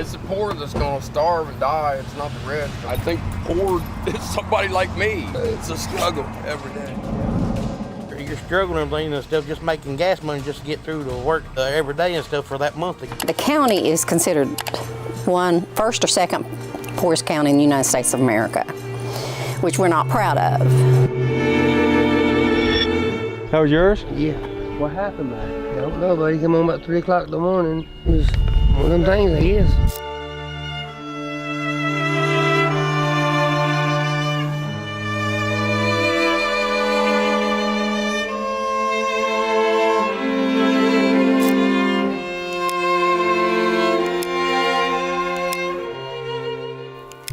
It's the poor that's gonna starve and die. It's not the rich. I think poor is somebody like me. It's a struggle every day. You're struggling and stuff, just making gas money just to get through to work every day and stuff for that month. The county is considered first or second poorest county in the United States of America, which we're not proud of. That was yours? Yeah. What happened, man? I don't know, but he came on about 3 o'clock in the morning. It was one of them things, I guess.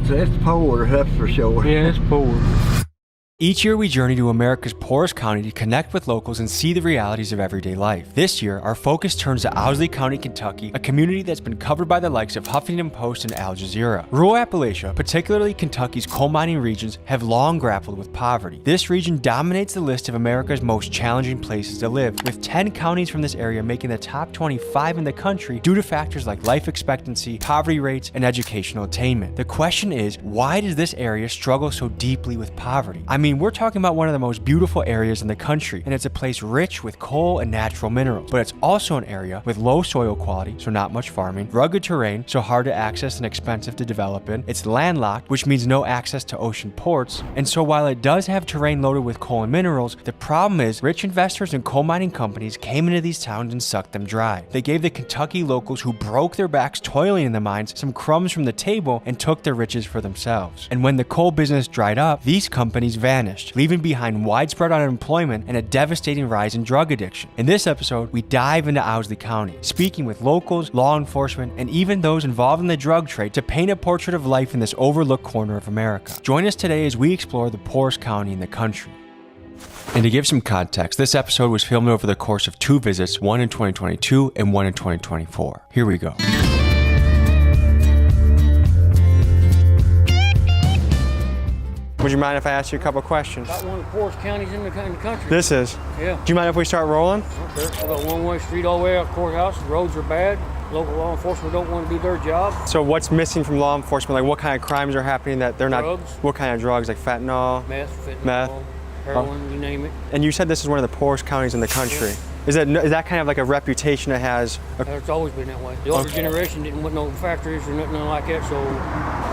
So it's poor, that's for sure. Yeah, it's poor. Each year we journey to America's poorest county to connect with locals and see the realities of everyday life. This year, our focus turns to Owsley County, Kentucky, a community that's been covered by the likes of Huffington Post and Al Jazeera. Rural Appalachia, particularly Kentucky's coal mining regions, have long grappled with poverty. This region dominates the list of America's most challenging places to live, with 10 counties from this area making the top 25 in the country due to factors like life expectancy, poverty rates, and educational attainment. The question is, why does this area struggle so deeply with poverty? I mean, we're talking about one of the most beautiful areas in the country, and it's a place rich with coal and natural minerals, but it's also an area with low soil quality, so not much farming, rugged terrain, so hard to access and expensive to develop in. It's landlocked, which means no access to ocean ports, and so while it does have terrain loaded with coal and minerals, the problem is rich investors and coal mining companies came into these towns and sucked them dry. They gave the Kentucky locals who broke their backs toiling in the mines some crumbs from the table and took their riches for themselves. And when the coal business dried up, these companies vanished, leaving behind widespread unemployment and a devastating rise in drug addiction. In this episode, we dive into Owsley County, speaking with locals, law enforcement, and even those involved in the drug trade to paint a portrait of life in this overlooked corner of America. Join us today as we explore the poorest county in the country. And to give some context, this episode was filmed over the course of 2 visits, one in 2022 and one in 2024. Here we go. Would you mind if I asked you a couple questions? About one of the poorest counties in the country. This is? Yeah. Do you mind if we start rolling? Okay. We got one-way street all the way out the courthouse. The roads are bad. Local law enforcement don't want to do their job. So what's missing from law enforcement? Like what kind of crimes are happening that they're Drugs. not? What kind of drugs? Like fentanyl? Meth, heroin, you name it. And you said this is one of the poorest counties in the country. Yeah. Is that kind of like a reputation it has? It's always been that way. The older generation didn't want no factories or nothing like that, so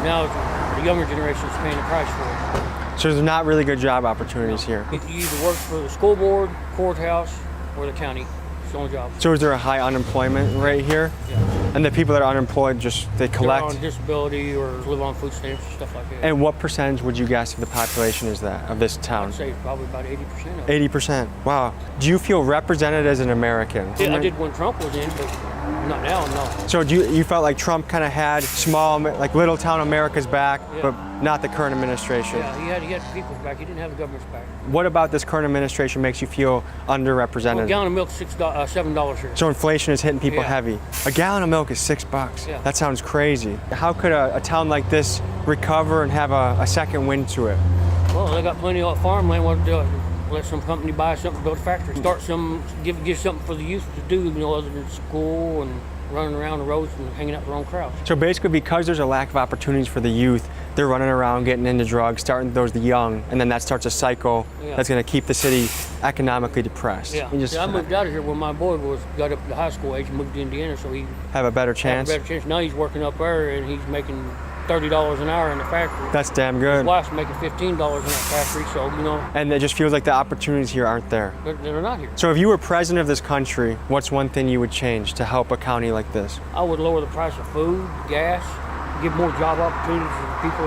now the younger generation is paying the price for it. So there's not really good job opportunities here. You either work for the school board, courthouse, or the county. It's the only job. So is there a high unemployment rate here? Yeah. And the people that are unemployed they collect? They're on disability or live on food stamps and stuff like that. And what percentage would you guess of the population is that, of this town? I'd say probably about 80% of it. 80%, wow. Do you feel represented as an American? Yeah, I did when Trump was in, but not now, no. So you felt like Trump kind of had small, like little town America's back, Yeah. but not the current administration? Yeah, he had the people's back. He didn't have the government's back. What about this current administration makes you feel underrepresented? Well, a gallon of milk $7 here. So inflation is hitting people Yeah. heavy. A gallon of milk is $6. Yeah. That sounds crazy. How could a town like this recover and have a second wind to it? Well, they got plenty of farmland. What to do? Let some company buy something, build a factory, start give something for the youth to do, other than school and running around the roads and hanging out their own crowds. So basically, because there's a lack of opportunities for the youth, they're running around getting into drugs, starting those the young, and then that starts a cycle that's going to keep the city economically depressed. Yeah. I moved out of here when my boy got up to high school age and moved to Indiana, so he have a better chance. Now he's working up there and he's making $30 an hour in the factory. That's damn good. His wife's making $15 in that factory, so And it just feels like the opportunities here aren't there. They're not here. So if you were president of this country, what's one thing you would change to help a county like this? I would lower the price of food, gas, give more job opportunities to people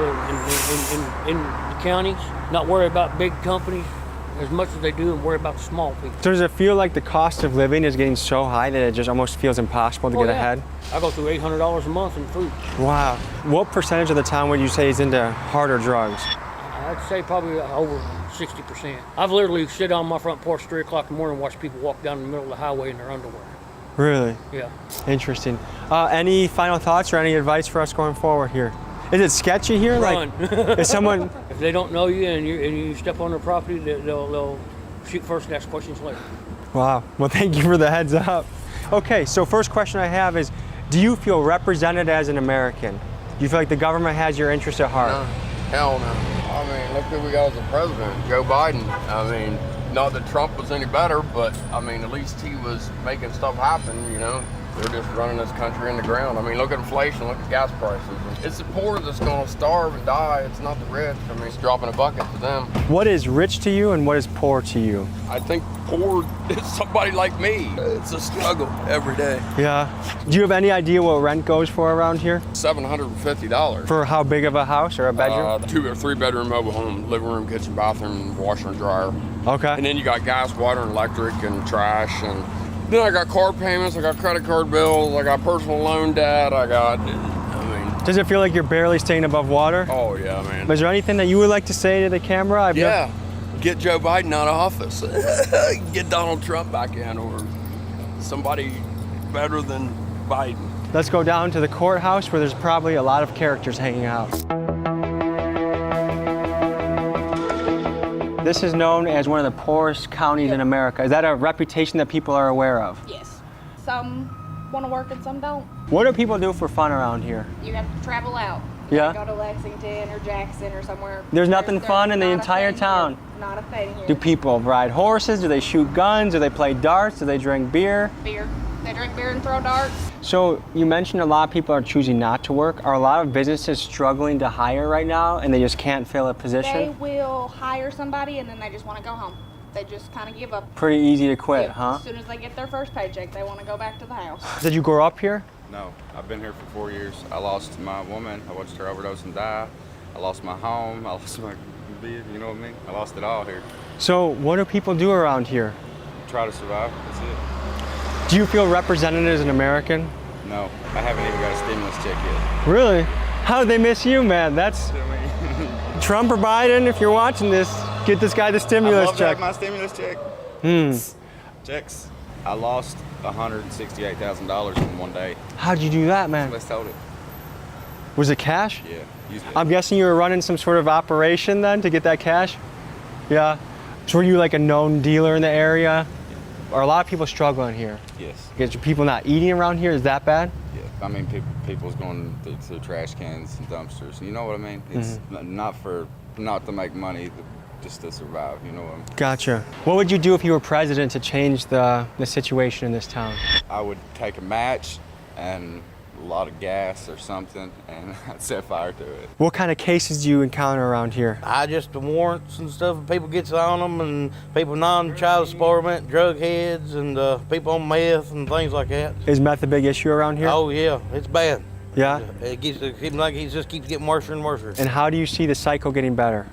in the counties, not worry about big companies as much as they do and worry about the small people. So does it feel like the cost of living is getting so high that it just almost feels impossible to get ahead? I go through $800 a month in food. Wow. What percentage of the town would you say is into harder drugs? I'd say probably over 60%. I've literally sit on my front porch 3 o'clock in the morning and watch people walk down the middle of the highway in their underwear. Really? Yeah. Interesting. Any final thoughts or any advice for us going forward here? Is it sketchy here? Run. Like, is someone? If they don't know you and you step on their property, they'll shoot first and ask questions later. Wow. Well, thank you for the heads up. Okay, so first question I have is Do you feel represented as an American? Do you feel like the government has your interest at heart? No, hell no. I mean, look who we got as a president, Joe Biden. I mean, not that Trump was any better, but I mean, at least he was making stuff happen, you know. They're just running this country in the ground. I mean, look at inflation, look at gas prices. It's the poor that's gonna starve and die. It's not the rich. I mean, it's dropping a bucket to them. What is rich to you and what is poor to you? I think poor is somebody like me. It's a struggle every day. Yeah. Do you have any idea what rent goes for around here? $750. For how big of a house or a bedroom? 2 or 3 bedroom mobile home, living room, kitchen, bathroom, washer and dryer. Okay. And then you got gas, water, and electric, and trash, and then I got car payments, I got credit card bills, I got personal loan debt, Does it feel like you're barely staying above water? Oh yeah, man. Is there anything that you would like to say to the camera? Yeah, get Joe Biden out of office. Get Donald Trump back in, or somebody better than Biden. Let's go down to the courthouse where there's probably a lot of characters hanging out. This is known as one of the poorest counties in America. Is that a reputation that people are aware of? Yes. Some want to work and some don't. What do people do for fun around here? You have to travel out. Yeah? Go to Lexington or Jackson or somewhere. There's nothing fun in the entire town. Not a thing here. Do people ride horses? Do they shoot guns? Do they play darts? Do they drink beer? Beer. They drink beer and throw darts. So you mentioned a lot of people are choosing not to work. Are a lot of businesses struggling to hire right now and they just can't fill a position? They will hire somebody and then they just want to go home. They just kind of give up. Pretty easy to quit, Yeah. huh? As soon as they get their first paycheck, they want to go back to the house. Did you grow up here? No, I've been here for 4 years. I lost my woman. I watched her overdose and die. I lost my home. I lost my vehicle, you know what I mean? I lost it all here. So what do people do around here? Try to survive, that's it. Do you feel represented as an American? No, I haven't even got a stimulus check yet. Really? How did they miss you, man? That's Trump or Biden, if you're watching this, get this guy the stimulus I love to check. have my stimulus check. Checks. I lost $168,000 in one day. How'd you do that, man? Let's told it. Was it cash? Yeah, used it. I'm guessing you were running some sort of operation then to get that cash? Yeah. So were you like a known dealer in the area? Are a lot of people struggling here? Yes. Is people not eating around here? Is that bad? Yeah, I mean, people's going through trash cans and dumpsters. You know what I mean? It's not to make money, just to survive. You know what I mean? Gotcha. What would you do if you were president to change the situation in this town? I would take a match and a lot of gas or something, and I'd set fire to it. What kind of cases do you encounter around here? Just the warrants and stuff, people gets on them, and people non-child support, drug heads, and people on meth and things like that. Is meth a big issue around here? Oh yeah, it's bad. Yeah? It seems like it just keeps getting worse and worse. And how do you see the cycle getting better?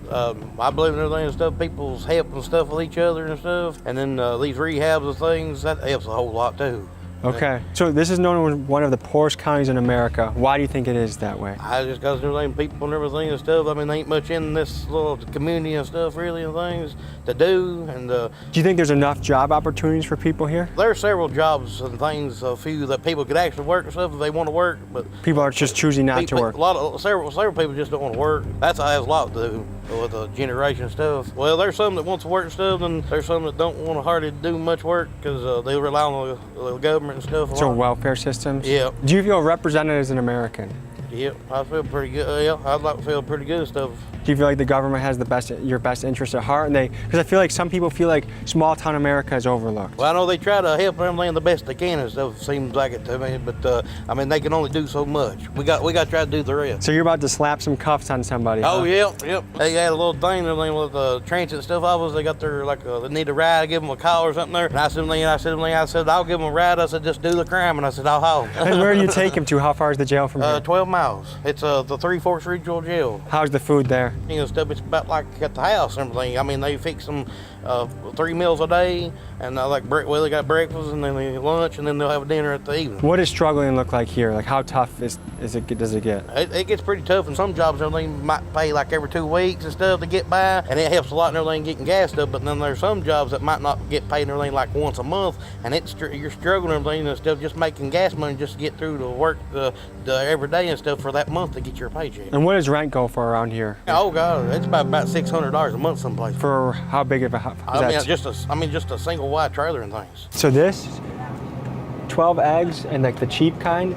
I believe in everything and stuff, people's helping stuff with each other and stuff, and then these rehabs and things, that helps a whole lot too. Okay, so this is known as one of the poorest counties in America. Why do you think it is that way? I just got everything, people and everything and stuff. I mean, there ain't much in this little community and stuff really and things to do. And do you think there's enough job opportunities for people here? there are several jobs and things, a few that people could actually work and stuff if they want to work, but People are just choosing not to work. Several people just don't want to work. That's has a lot to do with the generation stuff. Well, there's some that wants to work and stuff, and there's some that don't want to hardly do much work because they rely on the government and stuff. a So lot. welfare systems? Yeah. Do you feel represented as an American? Yep, I feel pretty good. Yeah, I'd like to feel pretty good and stuff. Do you feel like the government has your best interest at heart? Because I feel like some people feel like small town America is overlooked. Well, I know they try to help everything the best they can and stuff. Seems like it to me, but I mean they can only do so much. We got to try to do the rest. So you're about to slap some cuffs on somebody? Oh huh? yep. They had a little thing with the transit and stuff. They got their they need a ride. I give them a call or something there. And I said, I'll give them a ride. I said, just do the crime. And I said, I'll haul. And where do you take him to? How far is the jail from here? 12 miles. It's the 3 Forks Regional Jail. How's the food there? You know, stuff. It's about like at the house and everything. I mean, they fix them 3 meals a day, and they got breakfast and then they lunch, and then they'll have a dinner at the evening. What does struggling look like here? Like how tough does it get? It gets pretty tough, and some jobs and everything might pay like every 2 weeks and stuff to get by, and it helps a lot and everything getting gas stuff. But then there's some jobs that might not get paid and everything like once a month, and you're struggling and everything and stuff, just making gas money just to get through to work the every day and stuff for that month to get your paycheck. And what does rent go for around here? Oh God, it's about $600 a month someplace. For how big of a house? Just a single wide trailer and things. So this 12 eggs and like the cheap kind,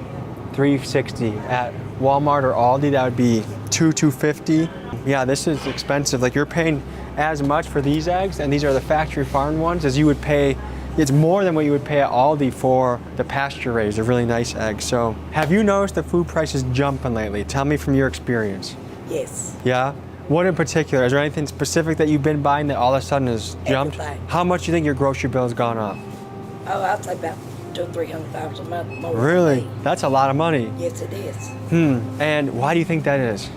$3.60. At Walmart or Aldi, that would be $2.50. Yeah, this is expensive. Like you're paying as much for these eggs, and these are the factory farmed ones, as you would pay. It's more than what you would pay at Aldi for the pasture raised, a really nice egg. So have you noticed the food prices jumping lately? Tell me from your experience. Yes. Yeah? What in particular? Is there anything specific that you've been buying that all of a sudden has jumped? Everything. How much do you think your grocery bill has gone up? Oh, I'd say about $200,000 or $300 a month more. Really? That's a lot of money. Yes, it is. And why do you think that is?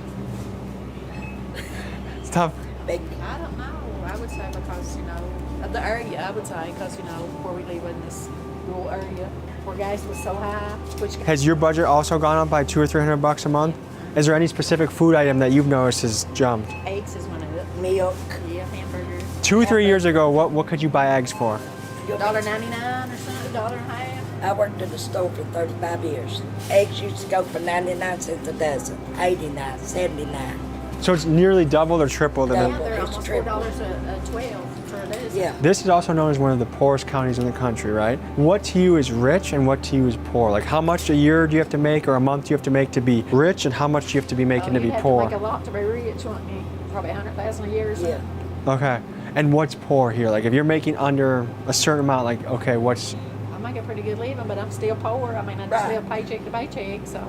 It's tough. Big. I don't know. I would say because, you know, of the area, I would say, because, you know, where we live in this rural area, where gas was so high, which... Has your budget also gone up by $200 or $300 a month? Is there any specific food item that you've noticed has jumped? Eggs is one of it. Milk. Yeah, hamburgers. 2 or 3 years ago, what could you buy eggs for? $1.99 or something, $1.50. I worked in a store for 35 years. Eggs used to go for 99 cents a dozen, 89, 79. So it's nearly doubled or tripled. Double. Yeah, they're It's almost triple. $4 a 12 for a dozen. Yeah. This is also known as one of the poorest counties in the country, right? What to you is rich and what to you is poor? Like how much a year do you have to make or a month do you have to make to be rich, and how much do you have to be making to be poor? You have to make a lot to be rich, wouldn't you? Probably $100,000 a year or something. Yeah. Okay. And what's poor here? Like if you're making under a certain amount, like, okay, what's I make a pretty good living, but I'm still poor. I mean, I just live paycheck to paycheck, so.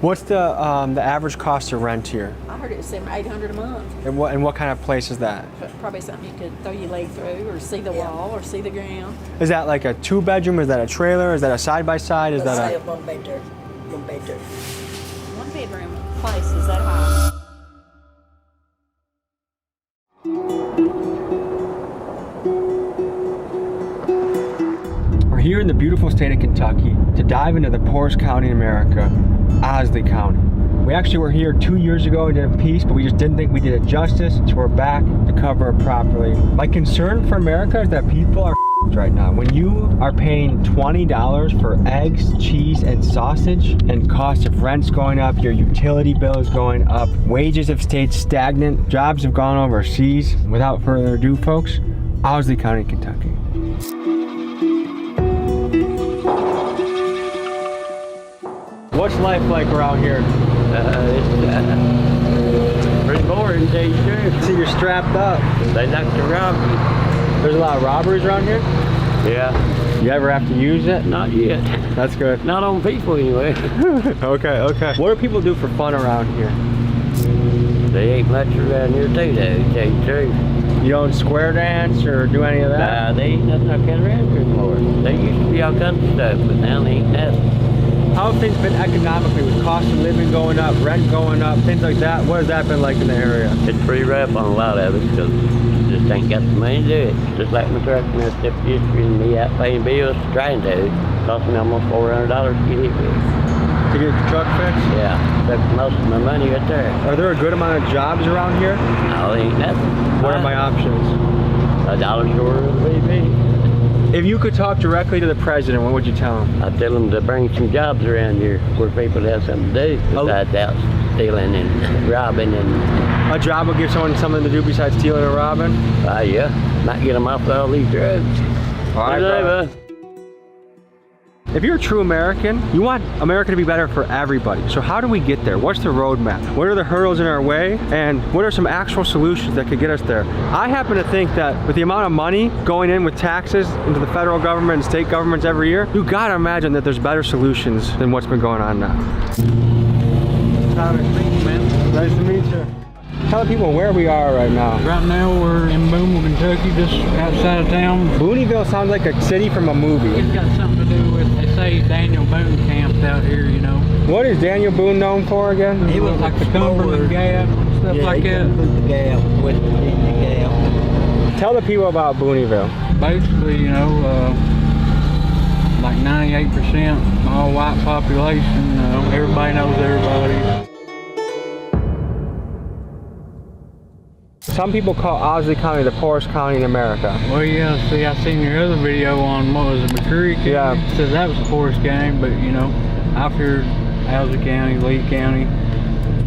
what's the average cost of rent here? I heard it was $700 or $800 a month. And what kind of place is that? Probably something you could throw your leg through, or see the wall, or see the ground. Is that like a 2-bedroom? Is that a trailer? Is that a side-by-side? Is Let's that say a... one bedroom. One bedroom. One bedroom place is that high. We're here in the beautiful state of Kentucky to dive into the poorest county in America, Owsley County. We actually were here 2 years ago and did a piece, but we just didn't think we did it justice, so we're back to cover it properly. My concern for America is that people are right now. When you are paying $20 for eggs, cheese, and sausage, and cost of rent's going up, your utility bill is going up, wages have stayed stagnant, jobs have gone overseas. Without further ado, folks, Owsley County, Kentucky. What's life like around here? It's pretty boring, to tell you the truth. See, you're strapped up. They like to rob you. There's a lot of robberies around here? Yeah. You ever have to use it? Not yet. That's good. Not on people, anyway. Okay. What do people do for fun around here? They ain't much around here, too, though, to tell you the truth. You don't square dance or do any of that? Nah, they ain't nothing like that around here anymore. They used to be all kinds of stuff, but now they ain't nothing. How have things been economically with cost of living going up, rent going up, things like that? What has that been like in the area? It's pretty rough on a lot of it, because you just ain't got the money to do it. Just like my truck, my step history, and me out paying bills, trying to. It cost me almost $400 to get it fixed. To get your truck fixed? Yeah, that's most of my money right there. Are there a good amount of jobs around here? No, they ain't nothing. What are my options? A dollar store of BB. If you could talk directly to the president, what would you tell him? I'd tell him to bring some jobs around here where people have something to do besides out stealing and robbing and... A job will give someone something to do besides stealing or robbing? Yeah, might get them off all these drugs. All right, brother. If you're a true American, you want America to be better for everybody. So how do we get there? What's the roadmap? What are the hurdles in our way? And what are some actual solutions that could get us there? I happen to think that with the amount of money going in with taxes into the federal government and state governments every year, you gotta imagine that there's better solutions than what's been going on now. Nice to meet you. Tell people where we are right now. Right now we're in Boonville, Kentucky, just outside of town. Booneyville sounds like a city from a movie. It's got something to do with, they say Daniel Boone camped out here, you know. What is Daniel Boone known for again? He was like the Cumberland Gap, stuff like that. The Gap, West Virginia Gap. Tell the people about Booneyville. Basically, you know, like 98% all white population. Everybody knows everybody. Some people call Owsley County the poorest county in America. Well, yeah, see, I seen your other video on, what was it, McCreary County? Yeah. Said that was the poorest county, but, you know, I've heard Owsley County, Lee County,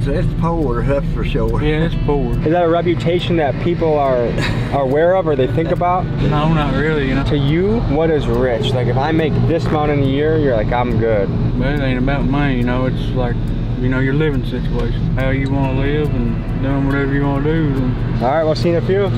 It's poor, that's for sure. Yeah, it's poor. Is that a reputation that people are aware of or they think about? No, not really, you know. To you, what is rich? Like if I make this amount in a year, you're like, I'm good. But it ain't about money, you know. It's like, you know, your living situation. How you want to live and doing whatever you want to do. And... All right, we'll see you in a few.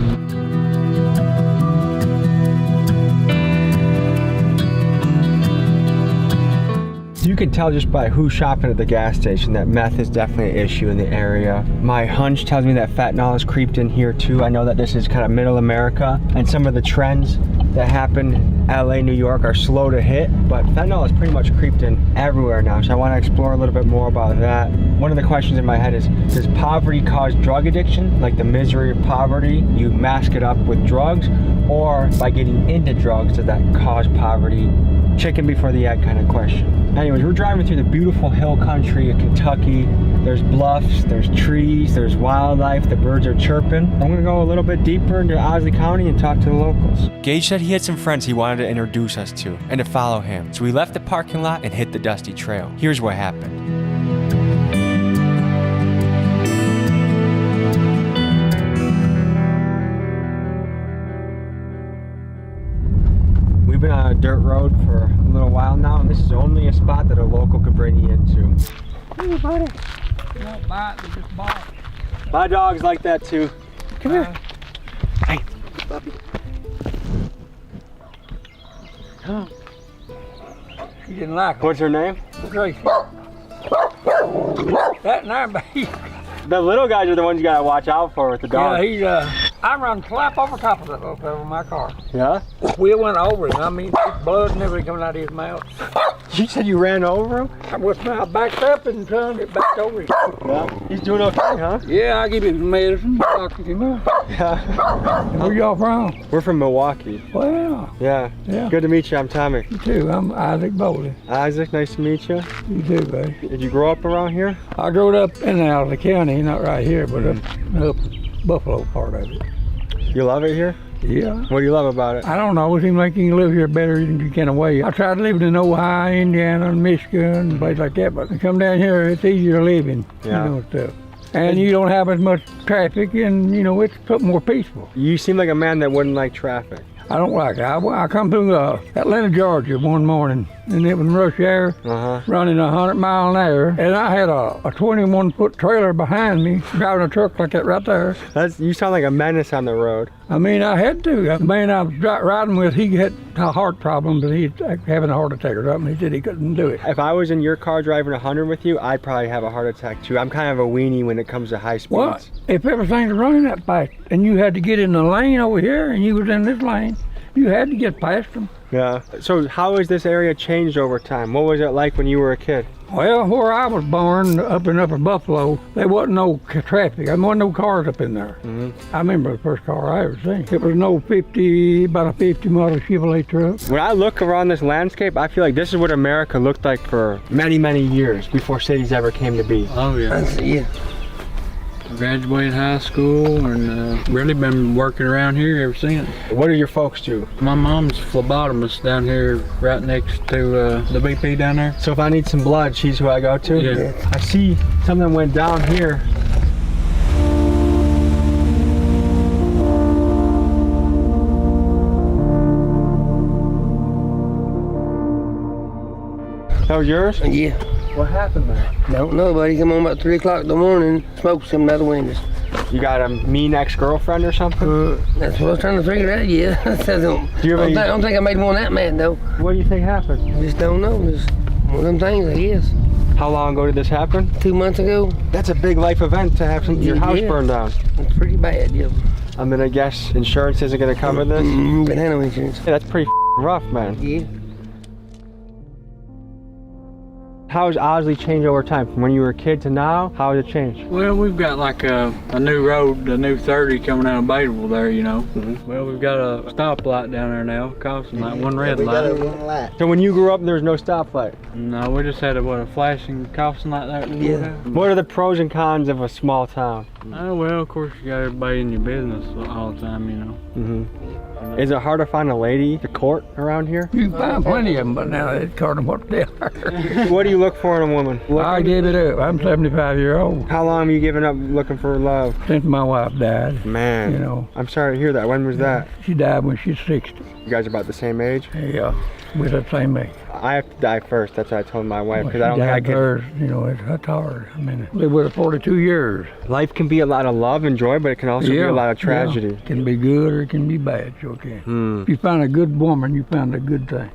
You can tell just by who's shopping at the gas station that meth is definitely an issue in the area. My hunch tells me that fentanyl has creeped in here too. I know that this is kind of middle America and some of the trends that happen in LA, New York are slow to hit, but fentanyl has pretty much creeped in everywhere now. So I want to explore a little bit more about that. One of the questions in my head is, does poverty cause drug addiction? Like the misery of poverty, you mask it up with drugs, or by getting into drugs, does that cause poverty? Chicken before the egg kind of question. Anyways, we're driving through the beautiful hill country of Kentucky. There's bluffs, there's trees, there's wildlife, the birds are chirping. I'm gonna go a little bit deeper into Owsley County and talk to the locals. Gage said he had some friends he wanted to introduce us to and to follow him. So we left the parking lot and hit the dusty trail. Here's what happened. We've been on a dirt road for a little while now, and this is only a spot that a local could bring you into. Hey, buddy. You don't bite, they just bark. My dog's like that too. Come here. Hey, puppy. Come. She didn't like it. What's her name? Gracie. That and our baby. The little guys are the ones you gotta watch out for with the dog. Yeah, he's I run clap over top of that little fella in my car. Yeah? We went over him. I mean, there's blood and everything coming out of his mouth. You said you ran over him? I backed up and turned it back over him. Yeah. He's doing okay, huh? Yeah, I give him medicine. Doctor him up. Yeah. Where y'all from? We're from Milwaukee. Well. Yeah. Good to meet you. I'm Tommy. You too. I'm Isaac Bowley. Isaac, nice to meet you. You too, buddy. Did you grow up around here? I grew up in Owsley County, not right here, but up Buffalo part of it. You love it here? Yeah. What do you love about it? I don't know. It seems like you can live here better than you can away. I tried living in Ohio, Indiana, and Michigan, and places like that, but to come down here, it's easier living, you know, stuff. And you don't have as much traffic, and, you know, it's more peaceful. You seem like a man that wouldn't like traffic. I don't like it. I come through Atlanta, Georgia one morning, and it was rush hour, running 100 miles an hour, and I had a 21-foot trailer behind me, driving a truck like that right there. You sound like a menace on the road. I mean, I had to. The man I was riding with, he had a heart problem, but he's having a heart attack or something. He said he couldn't do it. If I was in your car driving 100 with you, I'd probably have a heart attack too. I'm kind of a weenie when it comes to high speeds. Well, if everything's running that fast, and you had to get in the lane over here, and you was in this lane, you had to get past them. Yeah. So how has this area changed over time? What was it like when you were a kid? Well, where I was born, up in Upper Buffalo, there wasn't no traffic. There wasn't no cars up in there. I remember the first car I ever seen. It was no about a 50 model Chevrolet truck. When I look around this landscape, I feel like this is what America looked like for many, many years before cities ever came to be. Oh yeah. Yeah. Graduated high school and really been working around here ever since. What do your folks do? My mom's phlebotomist down here right next to the BP down there. So if I need some blood, she's who I go to? Yeah. I see something went down here. That was yours? Yeah. What happened there? Don't know, buddy. Come on about 3 o'clock in the morning, smoke something out the windows. You got a mean ex-girlfriend or something? That's what I was trying to figure out, yeah. I don't think I made one that mad, though. What do you think happened? I just don't know. Just one of them things, I guess. How long ago did this happen? 2 months ago. That's a big life event to have your house burned down. It's pretty bad, yeah. I mean, I guess insurance isn't going to cover this? Banana insurance. Yeah, that's pretty rough, man. Yeah. How has Owsley changed over time? From when you were a kid to now, how has it changed? Well, we've got like a new road, a new 30 coming out of Bateville there, you know. Well, we've got a stoplight down there now, costing like one red light. So when you grew up, there was no stoplight? No, we just had a flashing caution light there. Yeah. What are the pros and cons of a small town? Oh, well, of course, you got everybody in your business all the time, you know. Is it hard to find a lady to court around here? You can find plenty of them, but now it's hard to what they are. What do you you look for in a woman? I gave it up. I'm 75 years old. How long have you given up looking for love? Since my wife died. Man, you know. I'm sorry to hear that. When was that? She died when she was 60. You guys are about the same age? Yeah, we're the same age. I have to die first. That's what I told my wife, because Well, I don't think I hers, can. you know, it's hard. I mean, lived with her 42 years. Life can be a lot of love and joy, but it can also be a lot of tragedy. It can be good or it can be bad, sure can. If you find a good woman, you find a good thing.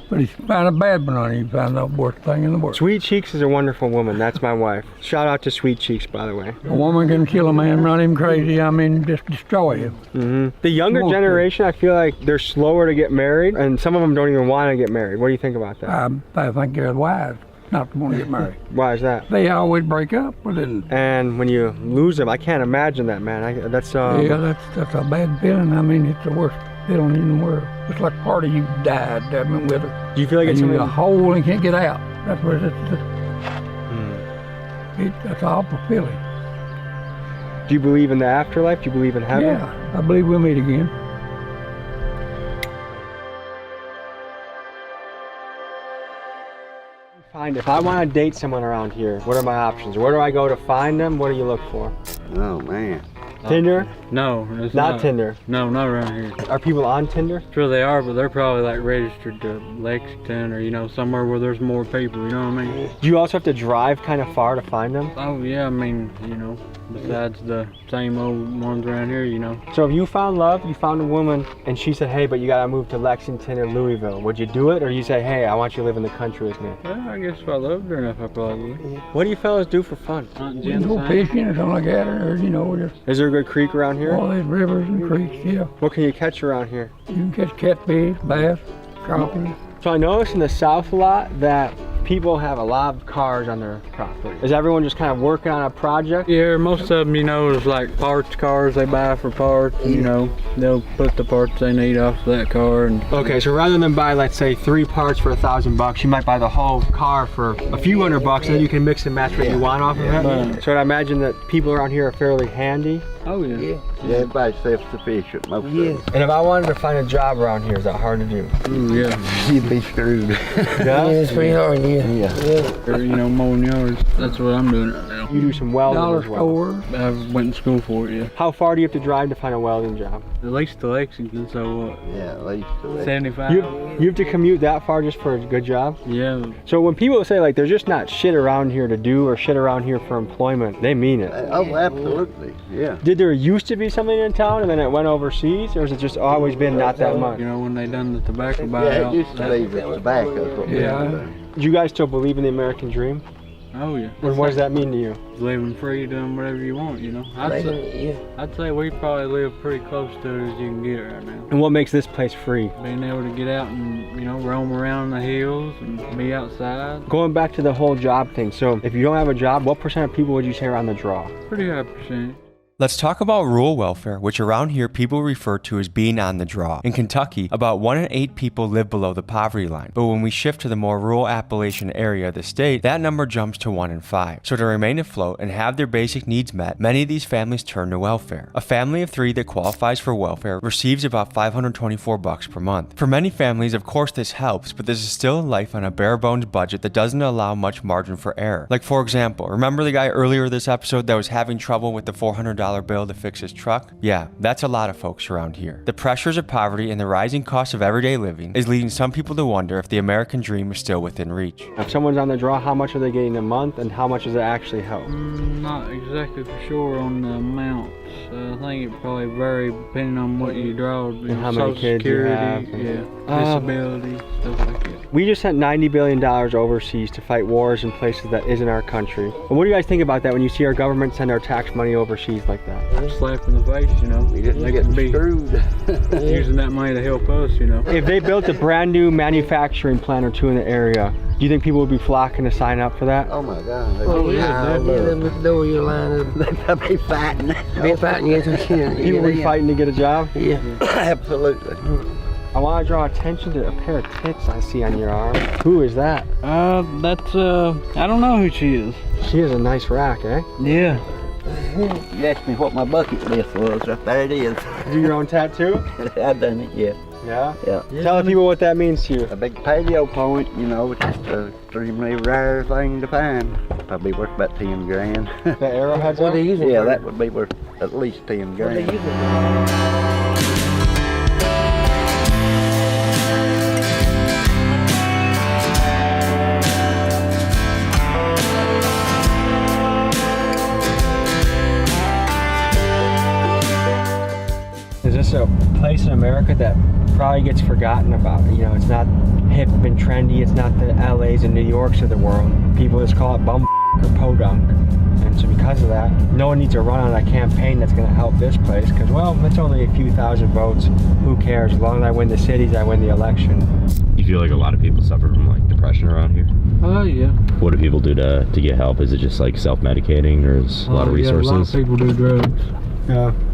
But if you find a bad one on you, you find the worst thing in the world. Sweet Cheeks is a wonderful woman. That's my wife. Shout out to Sweet Cheeks, by the way. A woman can kill a man, run him crazy, I mean, just destroy him. The younger generation, I feel like they're slower to get married, and some of them don't even want to get married. What do you think about that? I think they're wise not to want to get married. Why is that? They always break up with it. And when you lose them, I can't imagine that, man. That's yeah, that's a bad feeling. I mean, it's the worst feeling in the world. It's like part of you died, I mean, with her. Do you feel like it's in a hole and can't get out? That's what it's. That's an awful feeling. Do you believe in the afterlife? Do you believe in heaven? Yeah, I believe we'll meet again. If I want to date someone around here, what are my options? Where do I go to find them? What do you look for? Oh, man. Tinder? No, it's not Tinder. No, not around here. Are people on Tinder? Sure they are, but they're probably like registered to Lexington or, you know, somewhere where there's more people, you know what I mean? Do you also have to drive kind of far to find them? Oh yeah, I mean, you know, besides the same old ones around here, you know. So if you found love, you found a woman, and she said, hey, but you gotta move to Lexington or Louisville, would you do it? Or you say, hey, I want you to live in the country with me? Well, I guess if I loved her enough, I probably would. What do you fellas do for fun? We can go fishing or something like that, or, you know, just... Is there a good creek around here? All these rivers and creeks, yeah. What can you catch around here? You can catch catfish, bass, crappie. So I noticed in the South a lot that people have a lot of cars on their property. Is everyone just kind of working on a project? Yeah, most of them, you know, is like parts cars they buy for parts. You know, they'll put the parts they need off that car. And okay, so rather than buy, let's say, 3 parts for $1,000, you might buy the whole car for a few $100, and then you can mix and match what you want off of it. So I'd imagine that people around here are fairly handy. Oh yeah. Yeah, everybody's self-sufficient most of them. And if I wanted to find a job around here, is that hard to do? Ooh, yeah. You'd be screwed. Yeah? It's pretty hard, yeah. Or, you know, mowing yards. That's what I'm doing right now. You do some welding Dollar as well. store. I went to school for it, yeah. How far do you have to drive to find a welding job? At least to Lexington, so what? Yeah, at least. 75. You have to commute that far just for a good job? Yeah. So when people say like there's just not shit around here to do or shit around here for employment, they mean it. Oh, absolutely, yeah. Did there used to be something in town and then it went overseas, or has it just always been not that much? You know, when they done the tobacco Yeah, buyout. it used to be the tobacco. Yeah. Do you guys still believe in the American dream? Oh yeah. And what does that mean to you? Living free, doing whatever you want, you know. I'd say we probably live pretty close to it as you can get right now. And what makes this place free? Being able to get out and, you know, roam around the hills and be outside. Going back to the whole job thing, so if you don't have a job, what % of people would you say are on the draw? Pretty high percentage. Let's talk about rural welfare, which around here people refer to as being on the draw. In Kentucky, about 1 in 8 people live below the poverty line. But when we shift to the more rural Appalachian area of the state, that number jumps to 1 in 5. So to remain afloat and have their basic needs met, many of these families turn to welfare. A family of 3 that qualifies for welfare receives about $524 per month. For many families, of course this helps, but this is still a life on a bare bones budget that doesn't allow much margin for error. Like for example, remember the guy earlier this episode that was having trouble with the $400 bill to fix his truck? Yeah, that's a lot of folks around here. The pressures of poverty and the rising cost of everyday living is leading some people to wonder if the American dream is still within reach. If someone's on the draw, how much are they getting a month and how much does it actually help? Not exactly for sure on the amounts. I think it probably varies depending on what you draw. And how many kids you have. Disability, stuff like that. We just sent $90 billion overseas to fight wars in places that isn't our country. But what do you guys think about that when you see our government send our tax money overseas like that? Slap in the face, you know. We just getting screwed. Using that money to help us, you know. If they built a brand new manufacturing plant or 2 in the area, do you think people would be flocking to sign up for that? Oh my God. Them at the door, you line up. They'd be fighting. Be fighting against you. People be fighting to get a job? Yeah, absolutely. I want to draw attention to a pair of tits I see on your arm. Who is that? That's, I don't know who she is. She has a nice rack, eh? Yeah. You asked me what my bucket list was. Right there it is. Do your own tattoo? I've done it, yeah. Yeah? Yeah. Tell the people what that means to you. A big paleo point, you know, it's just an extremely rare thing to find. Probably worth about 10 grand. The arrowheads? What they use it Yeah, for? that would be worth at least 10 What they grand. use it for? Is this a place in America that probably gets forgotten about? You know, it's not hip and trendy. It's not the LAs and New Yorks of the world. People just call it bum or podunk. And so because of that, no one needs to run on a campaign that's going to help this place because, well, it's only a few thousand votes. Who cares? As long as I win the cities, I win the election. You feel like a lot of people suffer from like depression around here? Oh, yeah. What do people do to get help? Is it just like self-medicating, or is a lot of resources? Yeah, a lot of people do drugs.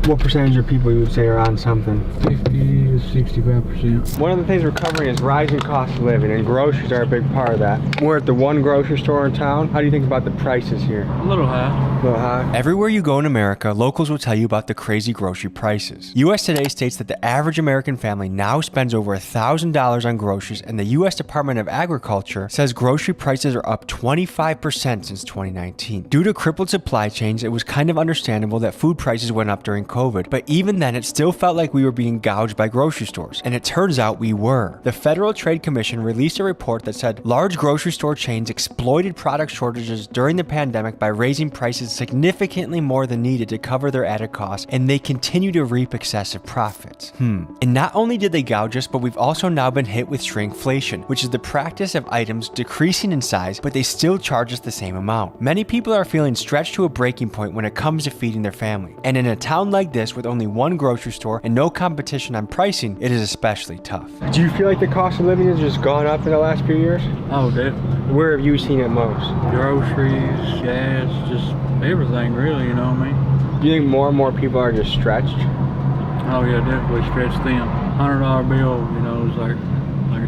What percentage of people you would say are on something? 50 to 65%. One of the things we're covering is rising cost of living, and groceries are a big part of that. We're at the one grocery store in town. How do you think about the prices here? A little high. A little high? Everywhere you go in America, locals will tell you about the crazy grocery prices. US Today states that the average American family now spends over $1,000 on groceries, and the US Department of Agriculture says grocery prices are up 25% since 2019. Due to crippled supply chains, it was kind of understandable that food prices went up during COVID, but even then it still felt like we were being gouged by grocery stores, and it turns out we were. The Federal Trade Commission released a report that said large grocery store chains exploited product shortages during the pandemic by raising prices significantly more than needed to cover their added costs, and they continue to reap excessive profits. And not only did they gouge us, but we've also now been hit with shrinkflation, which is the practice of items decreasing in size, but they still charge us the same amount. Many people are feeling stretched to a breaking point when it comes to feeding their family, and in a town like this with only one grocery store and no competition on pricing, it is especially tough. Do you feel like the cost of living has just gone up in the last few years? Oh, definitely. Where have you seen it most? Groceries, gas, just everything really, you know what I mean? Do you think more and more people are just stretched? Oh yeah, definitely stretched thin. $100 bill, you know, is like a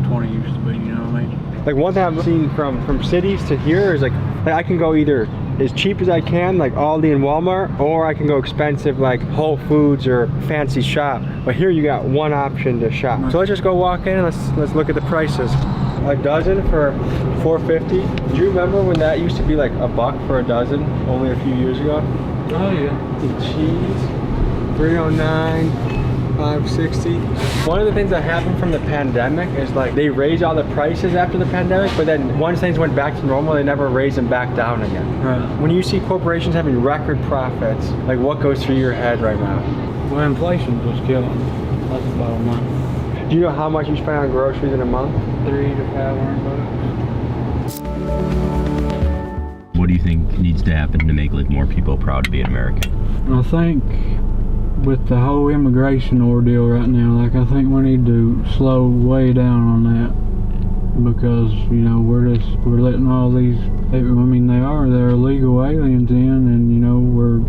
20 used to be, you know what I mean? Like one thing I've seen from cities to here is like I can go either as cheap as I can, like Aldi and Walmart, or I can go expensive like Whole Foods or fancy shop. But here you got one option to shop. So let's just go walk in and let's look at the prices. A dozen for $4.50. Do you remember when that used to be like $1 for a dozen only a few years ago? Oh yeah. The cheese, $3.09. $5.60. One of the things that happened from the pandemic is like they raised all the prices after the pandemic, but then once things went back to normal, they never raised them back down again. Right. When you see corporations having record profits, like what goes through your head right now? Well, inflation's just killing them. That's the bottom line. Do you know how much you spend on groceries in a month? $300 to $500. What do you think needs to happen to make like more people proud to be an American? I think with the whole immigration ordeal right now, like I think we need to slow way down on that because, you know, we're letting all these, I mean, they're illegal aliens in, and, you know, we're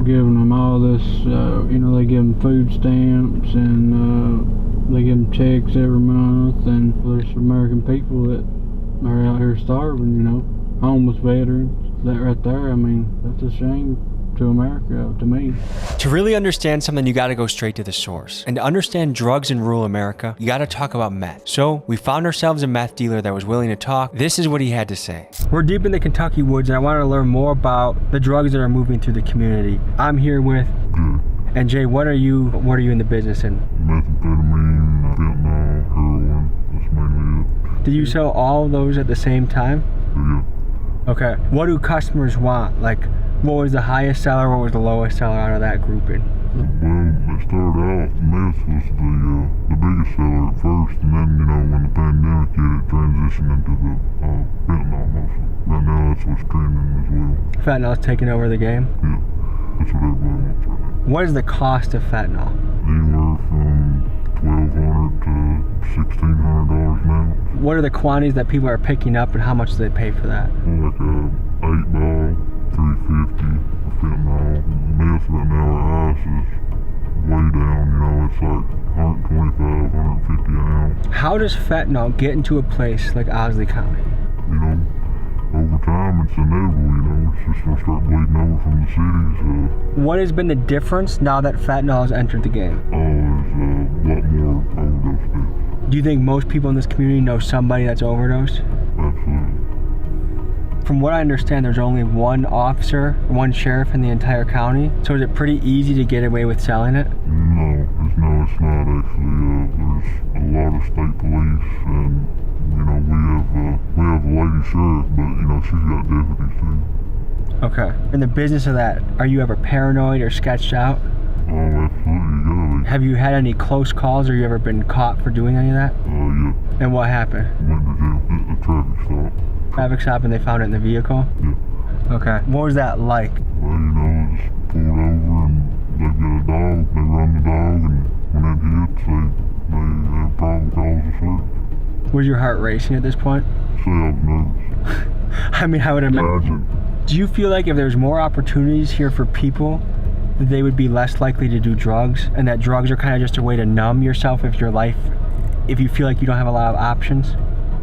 giving them all this, you know, they give them food stamps and they give them checks every month, and there's American people that are out here starving, you know, homeless veterans, that right there, I mean, that's a shame to America, to me. To really understand something, you gotta go straight to the source. And to understand drugs in rural America, you gotta talk about meth. So we found ourselves a meth dealer that was willing to talk. This is what he had to say. We're deep in the Kentucky woods, and I wanted to learn more about the drugs that are moving through the community. I'm here with, and Jay, what are you in the business in? Methamphetamine, fentanyl, heroin, that's mainly it. Did you sell all of those at the same time? Yeah. Okay. What do customers want? Like, what was the highest seller, what was the lowest seller out of that grouping? Well, it started out, meth was the biggest seller at first, and then, you know, when the pandemic hit, it transitioned into the fentanyl mostly. Right now, that's what's trending as well. Fentanyl's taking over the game? Yeah, that's what everybody wants right now. What is the cost of fentanyl? Anywhere from $1,200 to $1,600 now. What are the quantities that people are picking up, and how much do they pay for that? Like a 8-ball, $350 for fentanyl. Meth right now at ice is way down, you know, it's like $125, $150 an ounce. How does fentanyl get into a place like Owsley County? You know, over time it's inevitable, you know, just gonna start bleeding over from the cities. What has been the difference now that fentanyl has entered the game? There's a lot more overdose deaths. Do you think most people in this community know somebody that's overdosed? Absolutely. From what I understand, there's only one officer, one sheriff in the entire county. So is it pretty easy to get away with selling it? No, it's not actually. There's a lot of state police, and you know we have a lady sheriff, but you know she's got deputies too. Okay. In the business of that, are you ever paranoid or sketched out? Oh, absolutely, you gotta be. Have you had any close calls, or you ever been caught for doing any of that? Yeah. And what happened? Went to jail. A traffic stop. Traffic stop, and they found it in the vehicle? Yeah. Okay. What was that like? Well, you know, it's pulled over and they've got a dog, they run the dog, and when it hits, they have probable cause of search. Was your heart racing at this point? See, I was nervous. I mean, I would imagine. Do you feel like if there's more opportunities here for people, that they would be less likely to do drugs, and that drugs are kind of just a way to numb yourself if you feel like you don't have a lot of options?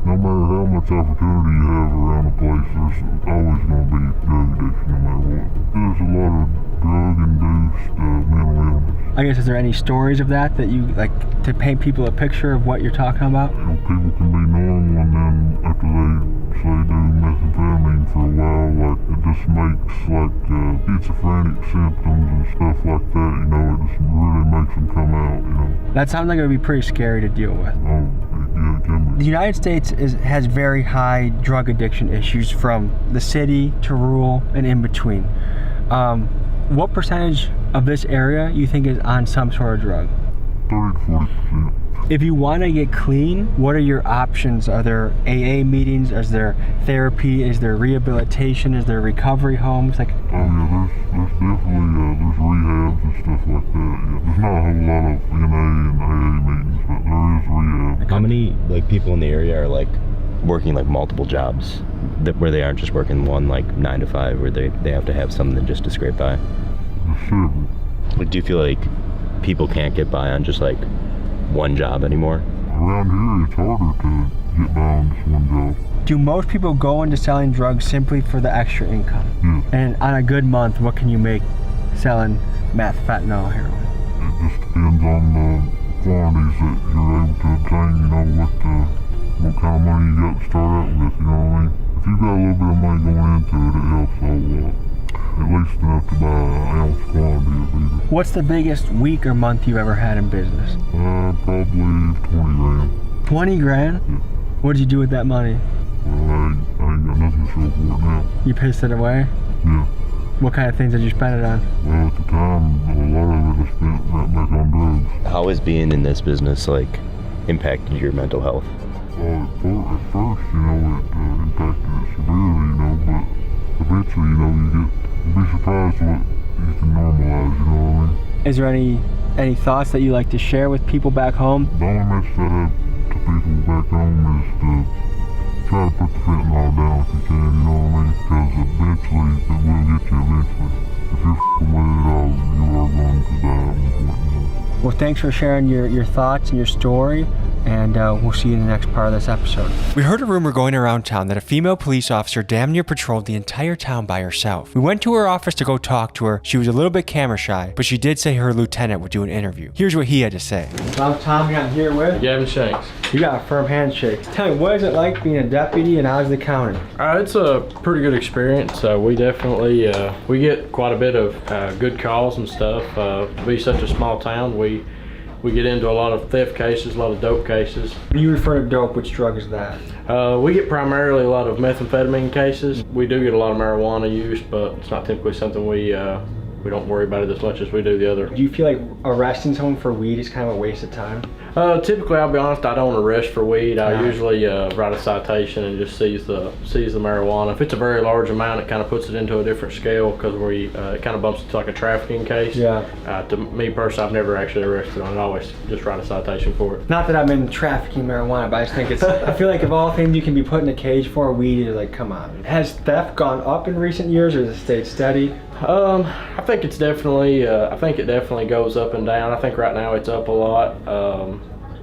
No matter how much opportunity you have around the place, there's always going to be drug addiction no matter what. There's a lot of drug-induced mental illness. I guess, is there any stories of that you like to paint people a picture of what you're talking about? You know, people can be normal, and then after they say do methamphetamine for a while, like it just makes like schizophrenic symptoms and stuff like that. You know, it just really makes them come out. You know. That sounds like it would be pretty scary to deal with. Oh, yeah, it can be. The United States has very high drug addiction issues from the city to rural and in between. What percentage of this area you think is on some sort of drug? 30 to 40%. If you want to get clean, what are your options? Are there AA meetings? Is there therapy? Is there rehabilitation? Is there recovery homes? Like, oh yeah, there's definitely there's rehabs and stuff like that. Yeah. There's not a whole lot of NA and AA meetings, but there is rehab. How many people in the area are working multiple jobs where they aren't just working one 9 to 5, where they have to have something just to scrape by? There's several. Do you feel like people can't get by on just one job anymore? Around here, it's harder to get by on just one job. Do most people go into selling drugs simply for the extra income? Yeah. And on a good month, what can you make selling meth, fentanyl, heroin? It just depends on the quantities that you're able to obtain, you know, what kind of money you got to start out with, you know what I mean? If you got a little bit of money going into it, it helps a whole lot. At least enough to buy an ounce quantity of either. What's the biggest week or month you've ever had in business? Probably 20 grand. 20 grand? Yeah. What did you do with that money? Well, I ain't got nothing to show for it now. You pissed it away? Yeah. What kind of things did you spend it on? Well, at the time, a lot of it I spent right back on drugs. How has being in this business impacted your mental health? At first, you know, it impacted it severely, you know, but eventually, you know, you'd be surprised what you can normalize, you know what I mean? Is there any thoughts that you like to share with people back home? The only message I have to people back home is to try to put the fentanyl down if you can, you know what I mean? Because eventually, it will get you eventually. If you're f***ing with it all, you are going to die at one point, you know? Well, thanks for sharing your thoughts and your story, and we'll see you in the next part of this episode. We heard a rumor going around town that a female police officer damn near patrolled the entire town by herself. We went to her office to go talk to her. She was a little bit camera shy, but she did say her lieutenant would do an interview. Here's what he had to say. I'm Tom, I'm here with Gavin Shanks. You got a firm handshake. Tell me, what is it like being a deputy in Owsley County? It's a pretty good experience. We definitely we get quite a bit of good calls and stuff. To be such a small town, we get into a lot of theft cases, a lot of dope cases. When you refer to dope, which drug is that? We get primarily a lot of methamphetamine cases. We do get a lot of marijuana use, but it's not typically something we don't worry about it as much as we do the other. Do you feel like arresting someone for weed is kind of a waste of time? Typically, I'll be honest, I don't arrest for weed. I usually write a citation and just seize the marijuana. If it's a very large amount, it kind of puts it into a different scale because it kind of bumps into like a trafficking case. Yeah. To me personally, I've never actually arrested on it. I always just write a citation for it. Not that I'm in trafficking marijuana, but I just think it's, I feel like of all things you can be put in a cage for, weed is like, come on. Has theft gone up in recent years or has it stayed steady? I think it's definitely, I think it definitely goes up and down. I think right now it's up a lot.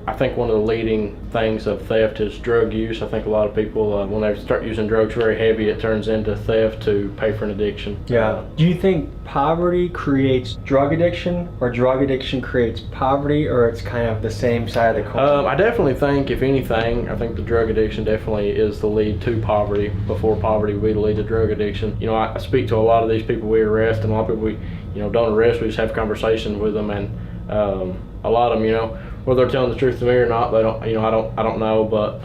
I think one of the leading things of theft is drug use. I think a lot of people, when they start using drugs very heavy, it turns into theft to pay for an addiction. Yeah. Do you think poverty creates drug addiction, or drug addiction creates poverty, or it's kind of the same side of the coin? I definitely think, if anything, I think the drug addiction definitely is the lead to poverty before poverty would be the lead to drug addiction. You know, I speak to a lot of these people we arrest, and a lot of people we, don't arrest. We just have conversations with them, and a lot of them, whether they're telling the truth to me or not, they don't. I don't know, but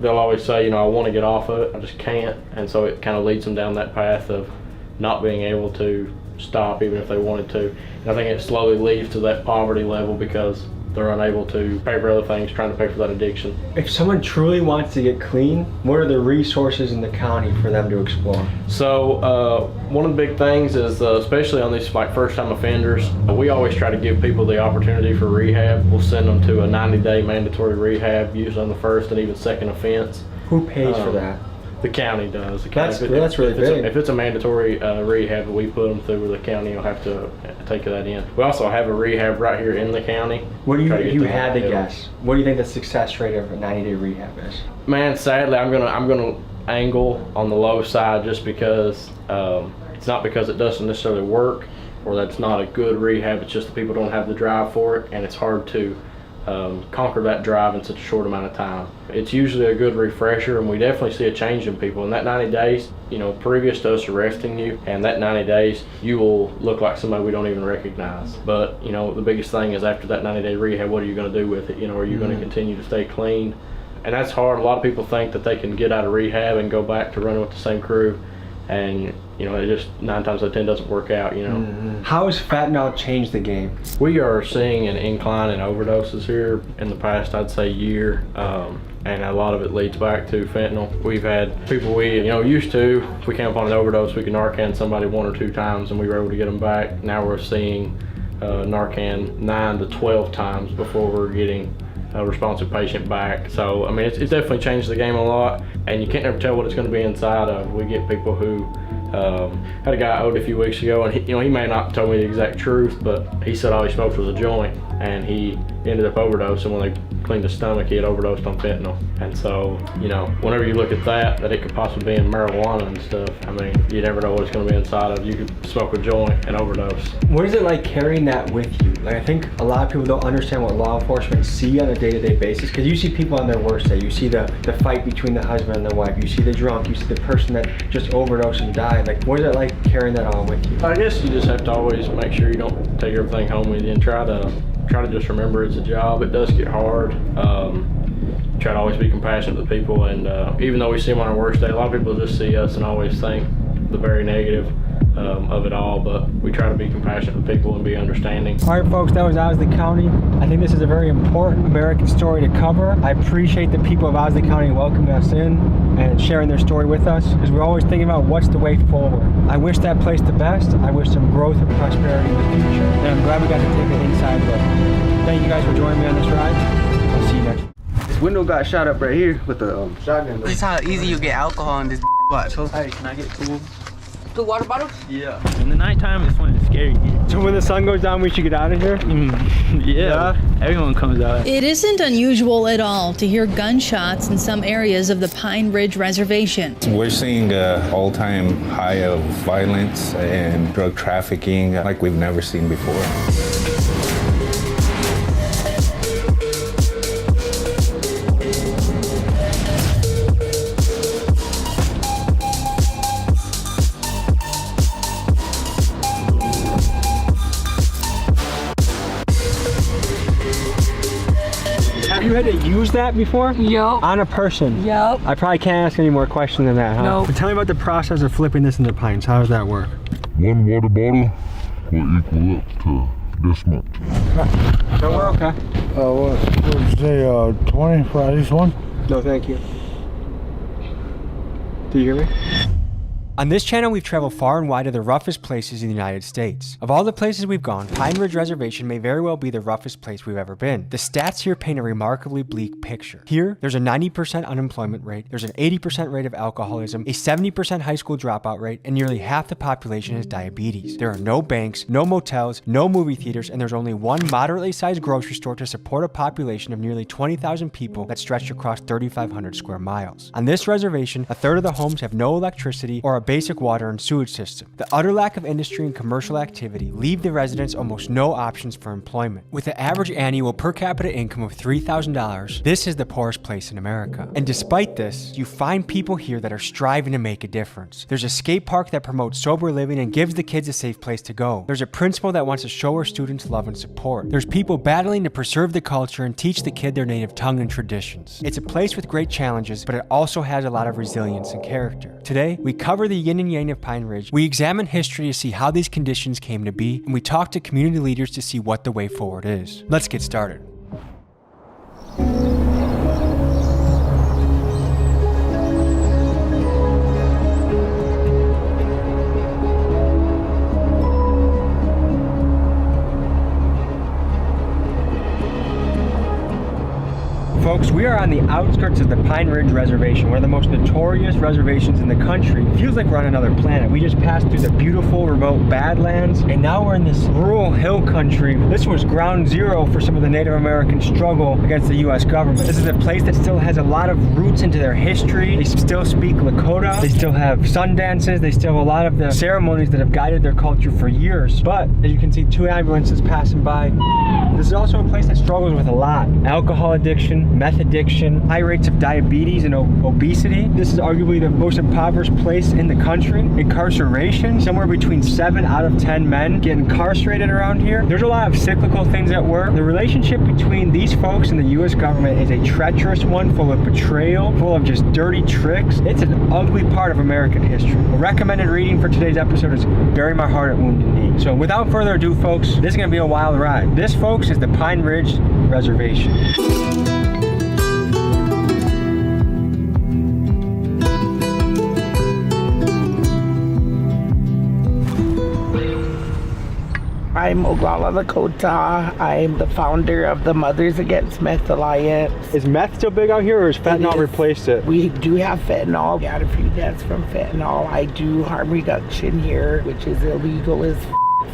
they'll always say, I want to get off of it, I just can't, and so it kind of leads them down that path of not being able to stop even if they wanted to. And I think it slowly leads to that poverty level because they're unable to pay for other things, trying to pay for that addiction. If someone truly wants to get clean, what are the resources in the county for them to explore? So one of the big things is, especially on these first-time offenders, we always try to give people the opportunity for rehab. We'll send them to a 90-day mandatory rehab, usually on the first and even second offense. Who pays for that? The county does. That's really big. If it's a mandatory rehab that we put them through, the county will have to take that in. We also have a rehab right here in the county. What do you, if you had to guess, what do you think the success rate of a 90-day rehab is? Man, sadly, I'm gonna angle on the low side just because it's not because it doesn't necessarily work or that's not a good rehab. It's just that people don't have the drive for it, and it's hard to conquer that drive in such a short amount of time. It's usually a good refresher, and we definitely see a change in people. In that 90 days, previous to us arresting you, and that 90 days, you will look like somebody we don't even recognize. But, the biggest thing is after that 90-day rehab, what are you going to do with it? Are you going to continue to stay clean? And that's hard. A lot of people think that they can get out of rehab and go back to running with the same crew, and it just 9 times out of 10 doesn't work out. How has fentanyl changed the game? We are seeing an incline in overdoses here in the past, I'd say, year, and a lot of it leads back to fentanyl. We've had people we used to, if we came upon an overdose, we could Narcan somebody 1 or 2 times and we were able to get them back. Now we're seeing Narcan 9 to 12 times before we're getting a responsive patient back. So, it's definitely changed the game a lot, and you can't ever tell what it's going to be inside of. We get people who had a guy owed a few weeks ago, and he may not have told me the exact truth, but he said all he smoked was a joint, and he ended up overdosing. When they cleaned his stomach, he had overdosed on fentanyl. And so, whenever you look at that it could possibly be in marijuana and stuff, you never know what it's going to be inside of. You could smoke a joint and overdose. What is it like carrying that with you? I think a lot of people don't understand what law enforcement see on a day-to-day basis, because you see people on their worst day. You see the fight between the husband and the wife. You see the drunk. You see the person that just overdosed and died. What is it like carrying that all with you? I guess you just have to always make sure you don't take everything home with you, and try to just remember it's a job. It does get hard. Try to always be compassionate to people, and even though we see them on our worst day, a lot of people just see us and always think the very negative of it all, but we try to be compassionate with people and be understanding. All right, folks, that was Owsley County. I think this is a very important American story to cover. I appreciate the people of Owsley County welcoming us in and sharing their story with us, because we're always thinking about what's the way forward. I wish that place the best. I wish some growth and prosperity in the future, and I'm glad we got to take an inside look. Thank you guys for joining me on this ride. I'll see you next. This window got shot up right here with the shotgun. This is how easy you get alcohol in this watch. Hey, can I get 2 water bottles? Yeah. In the nighttime, it's when it's scary. So when the sun goes down, we should get out of here? Yeah. Everyone comes out. It isn't unusual at all to hear gunshots in some areas of the Pine Ridge Reservation. We're seeing an all-time high of violence and drug trafficking like we've never seen before. You had to use that before? Yup. On a person? Yup. I probably can't ask any more questions than that, huh? No. But tell me about the process of flipping this into pints. How does that work? 1 water bottle will equal up to this much. So we're okay. What would you say, 20 for at least one? No, thank you. Do you hear me? On this channel, we've traveled far and wide to the roughest places in the United States. Of all the places we've gone, Pine Ridge Reservation may very well be the roughest place we've ever been. The stats here paint a remarkably bleak picture. Here, there's a 90% unemployment rate, there's an 80% rate of alcoholism, a 70% high school dropout rate, and nearly half the population has diabetes. There are no banks, no motels, no movie theaters, and there's only one moderately sized grocery store to support a population of nearly 20,000 people that stretched across 3,500 square miles. On this reservation, a third of the homes have no electricity or a basic water and sewage system. The utter lack of industry and commercial activity leave the residents almost no options for employment. With an average annual per capita income of $3,000, this is the poorest place in America. And despite this, you find people here that are striving to make a difference. There's a skate park that promotes sober living and gives the kids a safe place to go. There's a principal that wants to show her students love and support. There's people battling to preserve the culture and teach the kid their native tongue and traditions. It's a place with great challenges, but it also has a lot of resilience and character. Today, we cover the yin and yang of Pine Ridge, we examine history to see how these conditions came to be, and we talk to community leaders to see what the way forward is. Let's get started. Folks, we are on the outskirts of the Pine Ridge Reservation, one of the most notorious reservations in the country. It feels like we're on another planet. We just passed through the beautiful remote Badlands, and now we're in this rural hill country. This was ground zero for some of the Native American struggle against the U.S. government. This is a place that still has a lot of roots into their history. They still speak Lakota. They still have sun dances. They still have a lot of the ceremonies that have guided their culture for years. But as you can see, 2 ambulances passing by. This is also a place that struggles with a lot. Alcohol addiction, meth addiction, high rates of diabetes and obesity. This is arguably the most impoverished place in the country. Incarceration, somewhere between 7 out of 10 men get incarcerated around here. There's a lot of cyclical things at work. The relationship between these folks and the U.S. government is a treacherous one, full of betrayal, full of just dirty tricks. It's an ugly part of American history. A recommended reading for today's episode is Bury My Heart at Wounded Knee. So without further ado, folks, this is going to be a wild ride. This, folks, is the Pine Ridge Reservation. I'm Oglala Lakota. I'm the founder of the Mothers Against Meth Alliance. Is meth still big out here, or has fentanyl replaced it? We do have fentanyl. We had a few deaths from fentanyl. I do harm reduction here, which is illegal as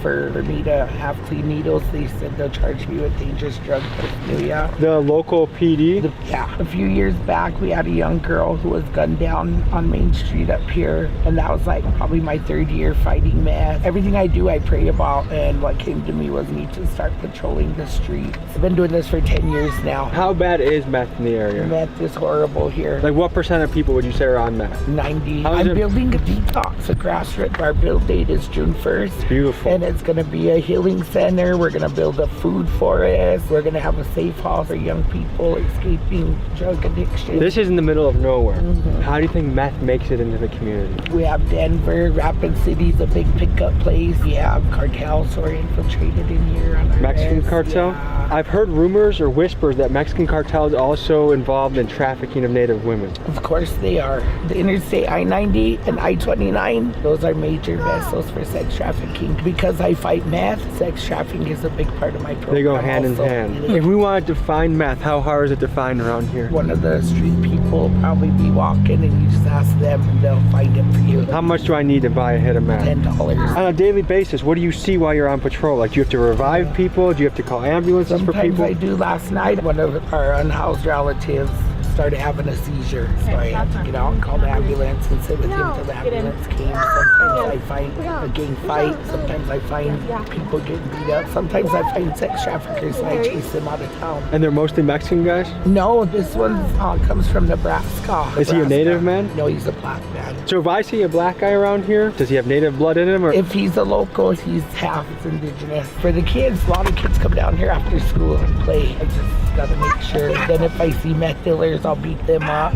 for me to have clean needles. They said they'll charge me with dangerous drug paraphernalia. The local PD? Yeah. A few years back, we had a young girl who was gunned down on Main Street up here, and that was like probably my 3rd year fighting meth. Everything I do, I pray about, and what came to me was need to start patrolling the streets. I've been doing this for 10 years now. How bad is meth in the area? Meth is horrible here. Like what % of people would you say are on meth? 90. I'm building a detox, a grassroots. Our build date is June 1st. Beautiful. And it's going to be a healing center. We're going to build a food forest. We're going to have a safe house for young people escaping drug addiction. This is in the middle of nowhere. How do you think meth makes it into the community? We have Denver, Rapid City's a big pickup place. We have cartels who are infiltrated in here on our Mexican list. cartel? Yeah. I've heard rumors or whispers that Mexican cartels also involved in trafficking of Native women. Of course they are. The Interstate I-90 and I-29, those are major vessels for sex trafficking. Because I fight meth, sex trafficking is a big part of my program. They go hand also. in hand. If we wanted to find meth, how hard is it to find around here? One of the street people will probably be walking and you just ask them and they'll find it for you. How much do I need to buy a hit of meth? $10. On a daily basis, what do you see while you're on patrol? Like, do you have to revive people? Do you have to call ambulances for people? Sometimes I do. Last night, one of our unhoused relatives started having a seizure, so I had to get out and call the ambulance and sit with him till the ambulance came. Sometimes I find a gang fight, sometimes I find people getting beat up, sometimes I find sex traffickers and I chase them out of town. And they're mostly Mexican guys? No, this one comes from Nebraska. Is he a Native man? No, he's a black man. So if I see a black guy around here, does he have Native blood in him? Or? If he's a local, he's half indigenous. For the kids, a lot of kids come down here after school and play. I just gotta make sure. Then if I see meth dealers, I'll beat them up.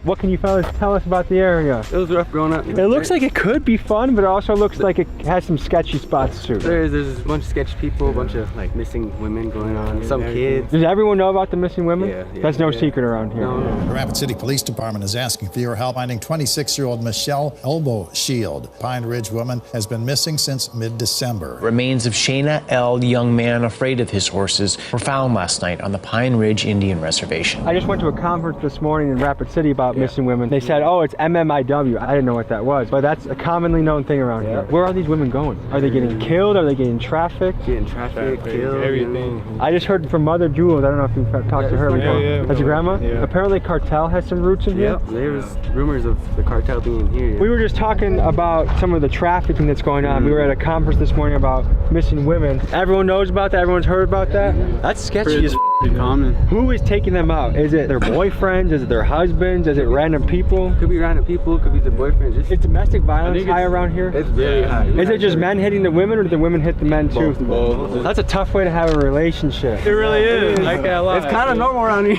What can you fellas tell us about the area? It was rough growing up. It looks like it could be fun, but it also looks like it has some sketchy spots too. There's a bunch of sketchy people, a bunch of like missing women going on, some kids. Does everyone know about the missing women? Yeah. That's no secret around here. No. The Rapid City Police Department is asking for your help finding 26-year-old Michelle Elbow Shield. Pine Ridge woman has been missing since mid-December. Remains of Shayna L., young man afraid of his horses, were found last night on the Pine Ridge Indian Reservation. I just went to a conference this morning in Rapid City about missing women. They said, oh, it's MMIW. I didn't know what that was, but that's a commonly known thing around here. Where are these women going? Are they getting killed? Are they getting trafficked? Getting trafficked, killed, everything. I just heard from Mother Jules. I don't know if you've talked to her before. That's your grandma? Yeah. Apparently cartel has some roots in here. Yep, there was rumors of the cartel being here. Yeah. We were just talking about some of the trafficking that's going on. We were at a conference this morning about missing women. Everyone knows about that? Everyone's heard about that? That's sketchy as common. Who is taking them out? Is it their boyfriends? Is it their husbands? Is it random people? Could be random people, could be the boyfriend. Is domestic violence high around here? It's very high. Is it just men hitting the women, or do the women hit the men too? Both. That's a tough way to have a relationship. It really is. I can't lie. It's kind of normal around here.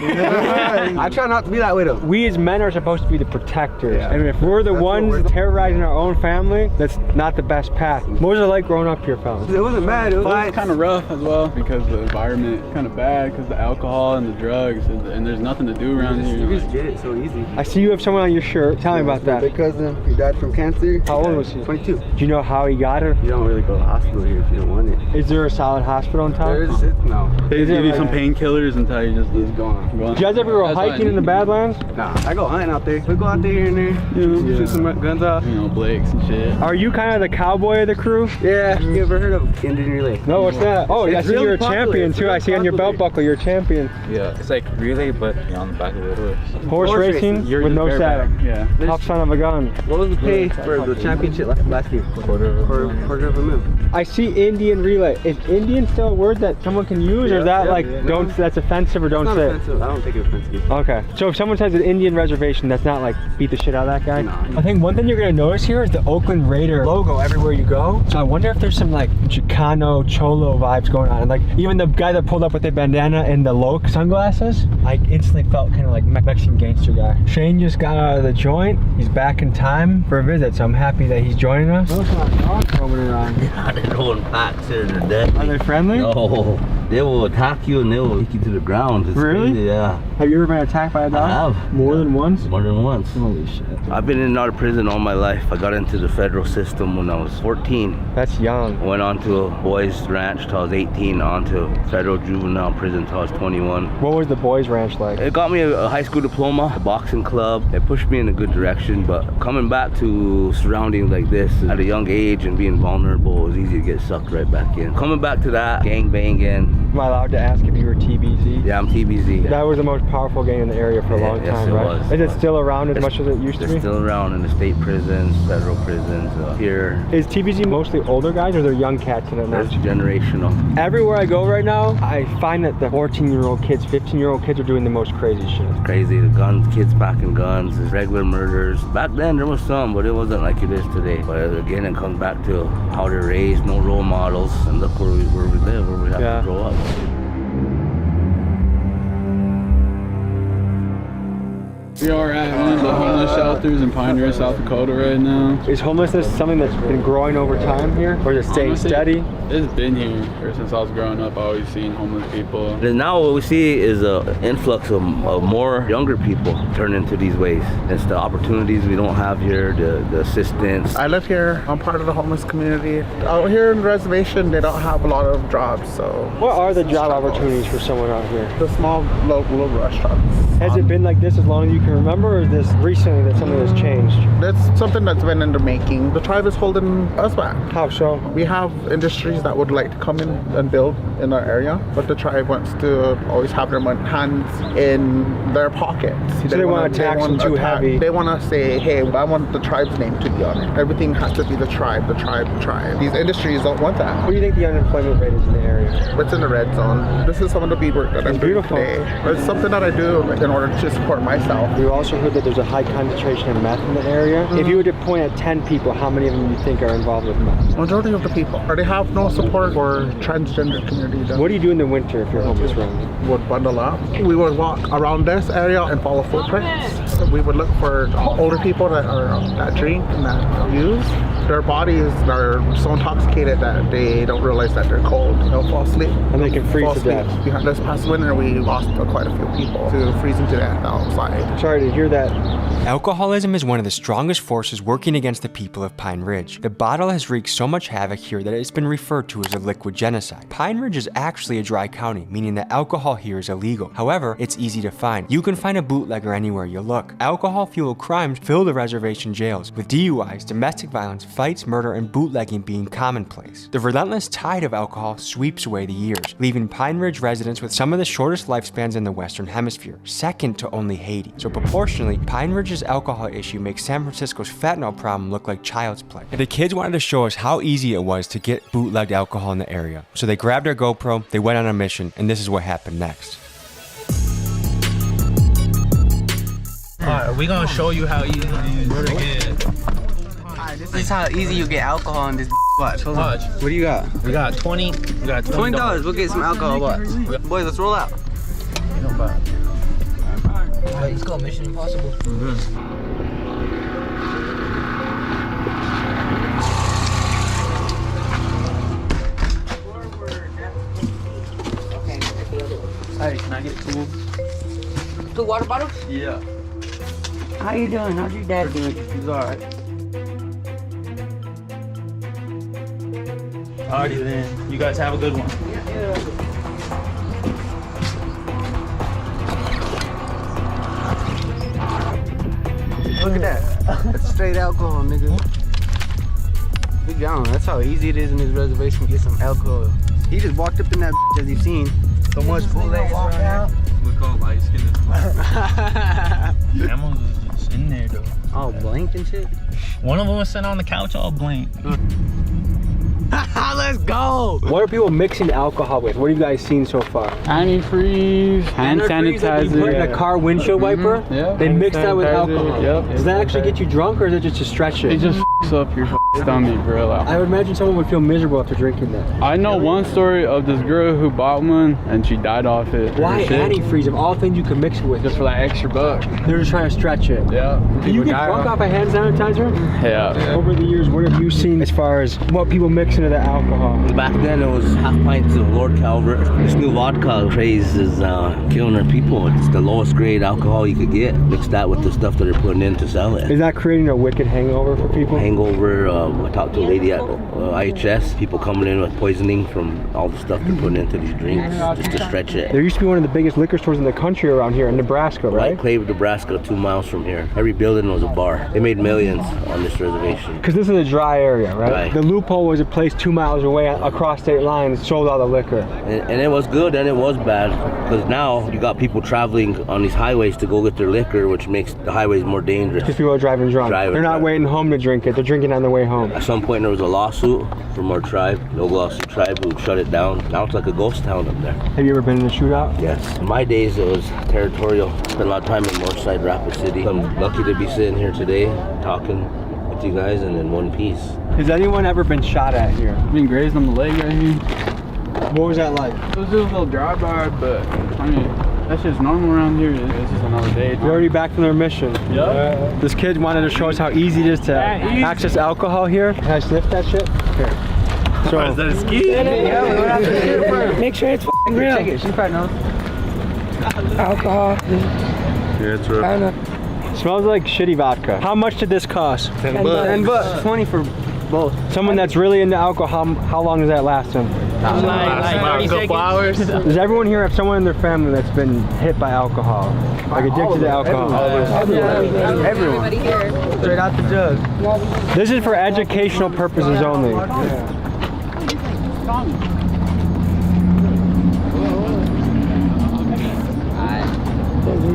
I try not to be that way though. We as men are supposed to be the protectors. And if we're the ones terrorizing our own family, that's not the best path. What was it like growing up here, fellas? It wasn't bad. It was kind of rough as well because the environment kind of bad because the alcohol and the drugs and there's nothing to do around here. You just get it so easy. I see you have someone on your shirt. Tell me about that. My cousin, he died from cancer. How old was he? 22. Do you know how he got it? You don't really go to the hospital here if you don't want it. Is there a solid hospital in town? There is. No. They give you some painkillers until you just go on. Do you guys ever go hiking in the Badlands? Nah, I go hunting out there. We go out there here and there, shoot some guns off. You know, Blakes and shit. Are you kind of the cowboy of the crew? Yeah. You ever heard of Indian Relay? No, what's that? Oh, I see you're a champion too. I see on your belt buckle you're a champion. Yeah, it's like relay, but on the back of the horse. Horse racing with no saddle. Yeah. Tough son of a gun. What was the pay for the championship last year? Quarter of a mil. I see Indian relay. Is Indian still a word that someone can use, or is that don't? That's offensive, or don't it's say not offensive. I don't take it offensive. Okay. So if someone says an Indian reservation, that's not like beat the shit out of that guy? No. I think one thing you're gonna notice here is the Oakland Raider logo everywhere you go. So I wonder if there's some like Chicano Cholo vibes going on. And like even the guy that pulled up with the bandana and the Loke sunglasses, I instantly felt kind of like Mexican gangster guy. Shane just got out of the joint. He's back in time for a visit, so I'm happy that he's joining us. Those are dogs roaming around. Yeah, they're going packs here and they're dead. Are they friendly? No, they will attack you and they will kick you to the ground. It's really? Crazy, yeah. Have you ever been attacked by a dog? I have. More than once? More than once. Holy shit. I've been in and out of prison all my life. I got into the federal system when I was 14. That's young. Went on to a boys ranch till I was 18, on to federal juvenile prison till I was 21. What was the boys ranch like? It got me a high school diploma, a boxing club. It pushed me in a good direction, but coming back to surroundings like this at a young age and being vulnerable, it was easy to get sucked right back in. Coming back to that, gang banging. Am I allowed to ask if you were TBZ? Yeah, I'm TBZ. That was the most powerful gang in the area for a long time, right? Was. Is it still around as much as it used to be? It's still around in the state prisons, federal prisons, here. Is TBZ mostly older guys, or are there young cats in it now? It's generational. Everywhere I go right now, I find that the 14-year-old kids, 15-year-old kids are doing the most crazy shit. It's crazy, the guns, kids packing guns, there's regular murders. Back then there was some, but it wasn't like it is today. But again, it comes back to how they're raised, no role models, and look where we live, where we have to grow up. We are at one of the homeless shelters in Pine Ridge, South Dakota right now. Is homelessness something that's been growing over time here, or is it staying steady? It's been here ever since I was growing up. I always seen homeless people. And now what we see is an influx of more younger people turn into these ways. It's the opportunities we don't have here, the assistance. I live here. I'm part of the homeless community. Out here in the reservation, they don't have a lot of jobs, so. What are the job opportunities for someone out here? The small local restaurants. Has it been like this as long as you can remember, or is this recently that something has changed? That's something that's been in the making. The tribe is holding us back. How so? We have industries that would like to come in and build in our area, but the tribe wants to always have their hands in their pockets. So they want to tax them too heavy. They want to say, hey, I want the tribe's name to be on it. Everything has to be the tribe, the tribe, the tribe. These industries don't want that. What do you think the unemployment rate is in the area? It's in the red zone. This is some of the beadwork that I'm doing today. It's something that I do in order to support myself. We also heard that there's a high concentration of meth in the area. If you were to point at 10 people, how many of them do you think are involved with meth? Majority of the people. Or they have no support for transgender community. What do you do in the winter if you're homeless around? Would bundle up. We would walk around this area and follow footprints. We would look for older people that drink and that use. Their bodies are so intoxicated that they don't realize that they're cold. They'll fall asleep. And they can freeze to death. This past winter, we lost quite a few people to freezing to death outside. Sorry to hear that. Alcoholism is one of the strongest forces working against the people of Pine Ridge. The bottle has wreaked so much havoc here that it's been referred to as a liquid genocide. Pine Ridge is actually a dry county, meaning that alcohol here is illegal. However, it's easy to find. You can find a bootlegger anywhere you look. Alcohol-fueled crimes fill the reservation jails, with DUIs, domestic violence, fights, murder, and bootlegging being commonplace. The relentless tide of alcohol sweeps away the years, leaving Pine Ridge residents with some of the shortest lifespans in the Western Hemisphere, second to only Haiti. So proportionally, Pine Ridge's alcohol issue makes San Francisco's fentanyl problem look like child's play. The kids wanted to show us how easy it was to get bootlegged alcohol in the area. So they grabbed their GoPro, they went on a mission, and this is what happened next. Alright, we're gonna show you how easy to get. This is how easy you get alcohol in this. Watch, hold on. What do you got? We got 20. We got $20. We'll get some alcohol. What? Boys, let's roll out. Alright, let's go. Mission Impossible. Hey, can I get two water bottles? Yeah. How you doing? How's your dad doing? He's alright. Alrighty then. You guys have a good one. Yeah. Look at that. That's straight alcohol, nigga. Big down. That's how easy it is in this reservation to get some alcohol. He just walked up in that as you've seen. So much bootleg walk out. We call light skinned. Cameras was just in there though. All blinked and shit. One of them was sitting on the couch all blinked. Let's go! What are people mixing alcohol with? What have you guys seen so far? Antifreeze, hand sanitizer. That you put in a car windshield wiper. Yeah. They mix that with alcohol. Yep. Does that actually get you drunk, or is it just to stretch it? It just f***s up your stomach, bro. I would imagine someone would feel miserable after drinking that. I know one story of this girl who bought one and she died off it. Why antifreeze? Of all things you can mix it with. Just for that extra buck. They're just trying to stretch it. Yeah. Can you get drunk off a hand sanitizer? Yeah. Over the years, what have you seen as far as what people mix into the alcohol? Back then it was half pints of Lord Calvert. This new vodka craze is killing our people. It's the lowest grade alcohol you could get. Mix that with the stuff that they're putting in to sell it. Is that creating a wicked hangover for people? Hangover, I talked to a lady at IHS, people coming in with poisoning from all the stuff they're putting into these drinks just to stretch it. There used to be one of the biggest liquor stores in the country around here in Nebraska, right? White Clave, Nebraska, 2 miles from here. Every building was a bar. They made millions on this reservation. Because this is a dry area, right? Right. The loophole was a place 2 miles away across state lines, sold all the liquor. And it was good and it was bad, because now you got people traveling on these highways to go get their liquor, which makes the highways more dangerous. Because people are driving drunk. They're not waiting home to drink it, they're drinking on their way home. At some point there was a lawsuit from our tribe, the Owsley tribe, who shut it down. Now it's like a ghost town up there. Have you ever been in a shootout? Yes. In my days it was territorial. Spent a lot of time in Northside, Rapid City. I'm lucky to be sitting here today talking with you guys and in one piece. Has anyone ever been shot at here? Being grazed on the leg right here. What was that like? It was just a little drive-by, but I mean, that's just normal around here. It's just another day. We're already back from their mission. Yep. This kid wanted to show us how easy it is to access alcohol here. Can I sniff that shit? Here. So, is that a ski? Yeah, we went out to shoot first. Make sure it's real. Check it. She probably knows. Alcohol. Yeah, it's real. Smells like shitty vodka. How much did this cost? $10. $10. 20 for both. Someone that's really into alcohol, how long does that last them? Like 30 seconds. Hours. Does everyone here have someone in their family that's been hit by alcohol? Like addicted to alcohol? Everyone. Here. Straight out the jug. This is for educational purposes only.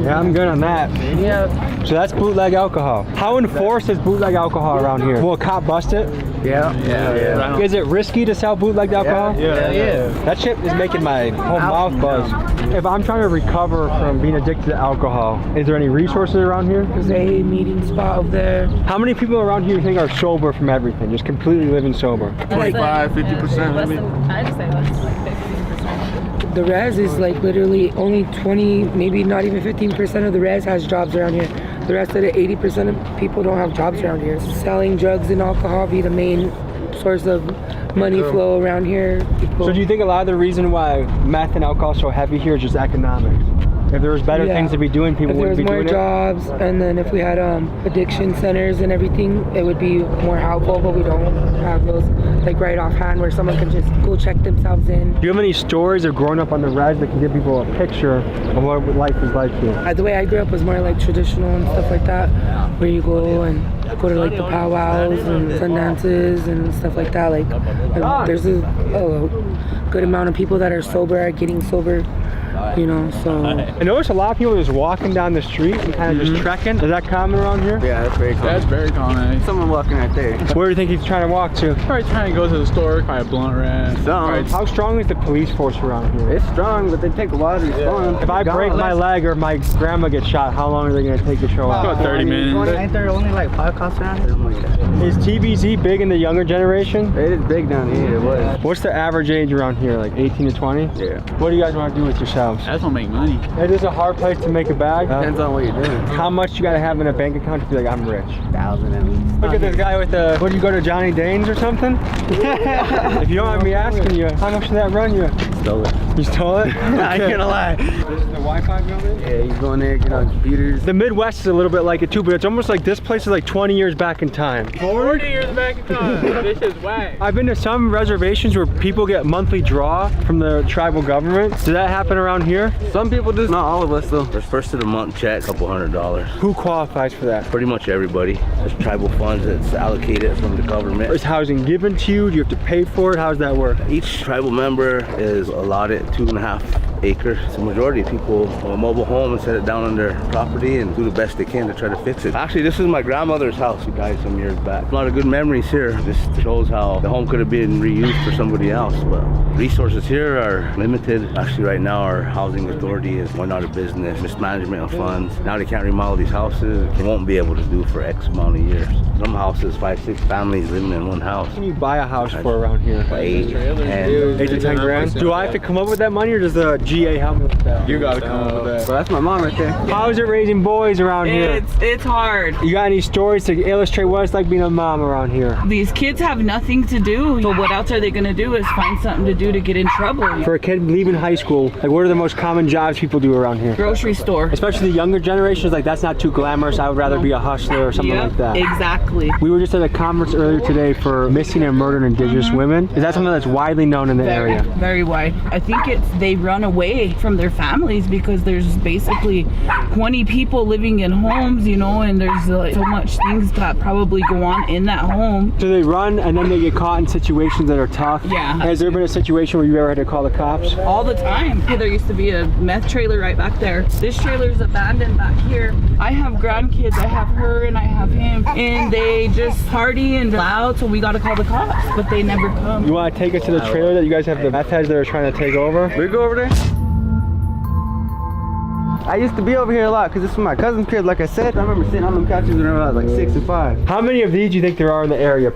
Yeah, I'm good on that. Yeah. So that's bootleg alcohol. How enforced is bootleg alcohol around here? Will a cop bust it? Yeah. Is it risky to sell bootleg alcohol? Yeah. That shit is making my whole mouth buzz. If I'm trying to recover from being addicted to alcohol, is there any resources around here? There's a meeting spot over there. How many people around here you think are sober from everything? Just completely living sober? 25, 50% maybe. I'd say less than like 15%. The res is like literally only 20, maybe not even 15% of the res has jobs around here. The rest of the 80% of people don't have jobs around here. Selling drugs and alcohol be the main source of money flow around here. So do you think a lot of the reason why meth and alcohol is so heavy here is just economics? If there was better things to be doing, people wouldn't be doing it? If there was more jobs, and then if we had addiction centers and everything, it would be more helpful, but we don't have those like right offhand where someone can just go check themselves in. Do you have any stories of growing up on the res that can give people a picture of what life is like here? The way I grew up was more like traditional and stuff like that, where you go to like the powwows and fun dances and stuff like that. Like there's a good amount of people that are sober, are getting sober. You know, so I notice a lot of people just walking down the street and kind of just trekking. Is that common around here? Yeah, that's very common. That's very common. Someone walking right there. Where do you think he's trying to walk to? Probably trying to go to the store, probably a blunt rat. How strong is the police force around here? It's strong, but they take a while to respond. If I break my leg or my grandma gets shot, how long are they going to take to show up? About 30 minutes. Ain't there only like 5 cops around here? Something like that. Is TBZ big in the younger generation? It is big down here. It was. What's the average age around here? Like 18 to 20? Yeah. What do you guys want to do with yourselves? I just want to make money. It is a hard place to make a bag. Depends on what you're doing. How much you gotta have in a bank account to be like, I'm rich? 1,000 at least. Look at this guy with the, what, do you go to Johnny Dane's or something? If you don't mind me asking you, how much did that run you? Stole it. You stole it? I ain't gonna lie. This is the Wi-Fi building? Yeah, you go in there, get on computers. The Midwest is a little bit like it too, but it's almost like this place is like 20 years back in time. 40 years back in time. This is whack. I've been to some reservations where people get monthly draw from the tribal government. Does that happen around here? Some people do, not all of us though. There's first of the month check, $200. Who qualifies for that? Pretty much everybody. There's tribal funds that's allocated from the government. Is housing given to you? Do you have to pay for it? How does that work? Each tribal member is allotted 2.5 acres. So the majority of people have a mobile home and set it down on their property and do the best they can to try to fix it. Actually, this is my grandmother's house who died some years back. A lot of good memories here. This shows how the home could have been reused for somebody else, but resources here are limited. Actually, right now our housing authority is going out of business, mismanagement of funds. Now they can't remodel these houses. They won't be able to do for X amount of years. Some houses, 5-6 families living in one house. What can you buy a house for around here? 8 to 10 grand. Do I have to come up with that money, or does the GA help me with that? You gotta come up with that. Well, that's my mom right there. How is it raising boys around here? It's hard. You got any stories to illustrate what it's like being a mom around here? These kids have nothing to do. So what else are they gonna do is find something to do to get in trouble. For a kid leaving high school, like what are the most common jobs people do around here? Grocery store. Especially the younger generations, like that's not too glamorous. I would rather be a hustler or something like that. Exactly. We were just at a conference earlier today for missing and murdered indigenous women. Is that something that's widely known in the area? Very wide. I think they run away from their families because there's basically 20 people living in homes, you know, and there's like so much things that probably go on in that home. So they run and then they get caught in situations that are tough? Yeah. Has there been a situation where you ever had to call the cops? All the time. There used to be a meth trailer right back there. This trailer's abandoned back here. I have grandkids. I have her and I have him, and they just party and loud, so we gotta call the cops, but they never come. You want to take us to the trailer that you guys have the meth heads that are trying to take over? We go over there. I used to be over here a lot because this was my cousin's crib, like I said. I remember sitting on them couches when I was like 6 and 5. How many of these do you think there are in the area?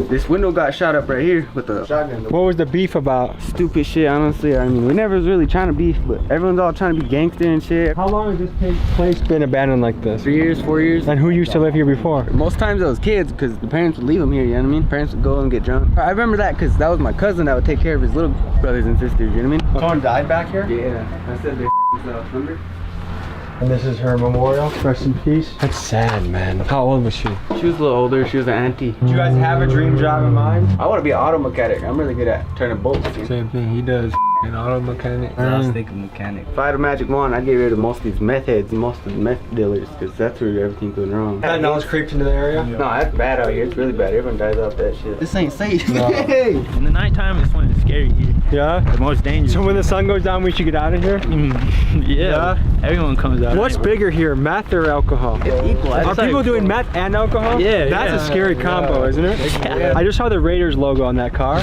This window got shot up right here with a shotgun. What was the beef about? Stupid shit, honestly. I mean, we never was really trying to beef, but everyone's all trying to be gangster and shit. How long has this place been abandoned like this? 3 years, 4 years. And who used to live here before? Most times it was kids because the parents would leave them here, you know what I mean? Parents would go and get drunk. I remember that because that was my cousin that would take care of his little brothers and sisters, you know what I mean? Someone died back here? Yeah, I said they remember? And this is her memorial. Rest in peace. That's sad, man. How old was she? She was a little older. She was an auntie. Do you guys have a dream job in mind? I want to be an auto mechanic. I'm really good at turning bolts. Same thing he does. An auto mechanic. I was thinking mechanic. If I had a magic wand, I'd get rid of most of these meth heads and most of the meth dealers, because that's where everything goes wrong. That knowledge creeps into the area? Yeah. No, that's bad out here. It's really bad. Everyone dies off that shit. This ain't safe. No. In the nighttime, it's when it's scary here. Yeah? The most dangerous. So when the sun goes down, we should get out of here? Yeah. Everyone comes out. What's bigger here, meth or alcohol? It's equal. Are people doing meth and alcohol? Yeah. That's a scary combo, isn't it? Yeah. I just saw the Raiders logo on that car.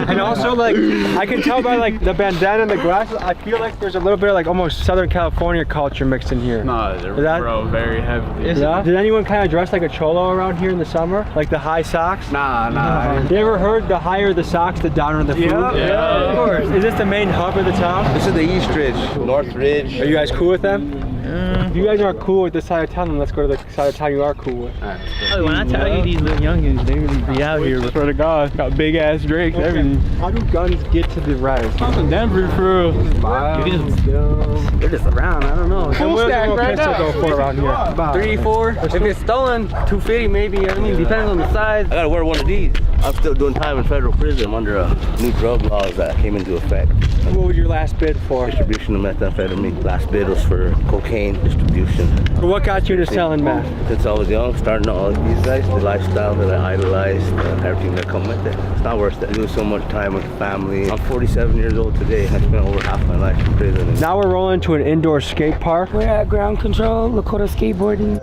And also, like, I can tell by like the bandana and the glasses, I feel like there's a little bit of like almost Southern California culture mixed in here. No, bro, very heavy. Yeah? Did anyone kind of dress like a cholo around here in the summer? Like the high socks? Nah. You ever heard the higher the socks, the downer the food? Yeah, of course. Is this the main hub of the town? This is the East Ridge, North Ridge. Are you guys cool with them? If you guys aren't cool with this side of town, then let's go to the side of town you are cool with. When I tell you these little youngins, they really be out here. Swear to God, got big ass drakes, everything. How do guns get to the res? I'm in Denver for They're just around, I don't know. Full stack right now. Go for around here? About 3, 4. If it's stolen, 250 maybe. I mean, depends on the size. I gotta wear one of these. I'm still doing time in federal prison under new drug laws that came into effect. What was your last bid for? Distribution of methamphetamine. Last bid was for cocaine distribution. So what got you to selling meth? Since I was young, starting all of these guys, the lifestyle that I idolized, everything that come with it. It's not worth it. Doing so much time with the family. I'm 47 years old today. I spent over half my life in prison. Now we're rolling to an indoor skate park. We're at Ground Control, Lakota Skateboarding.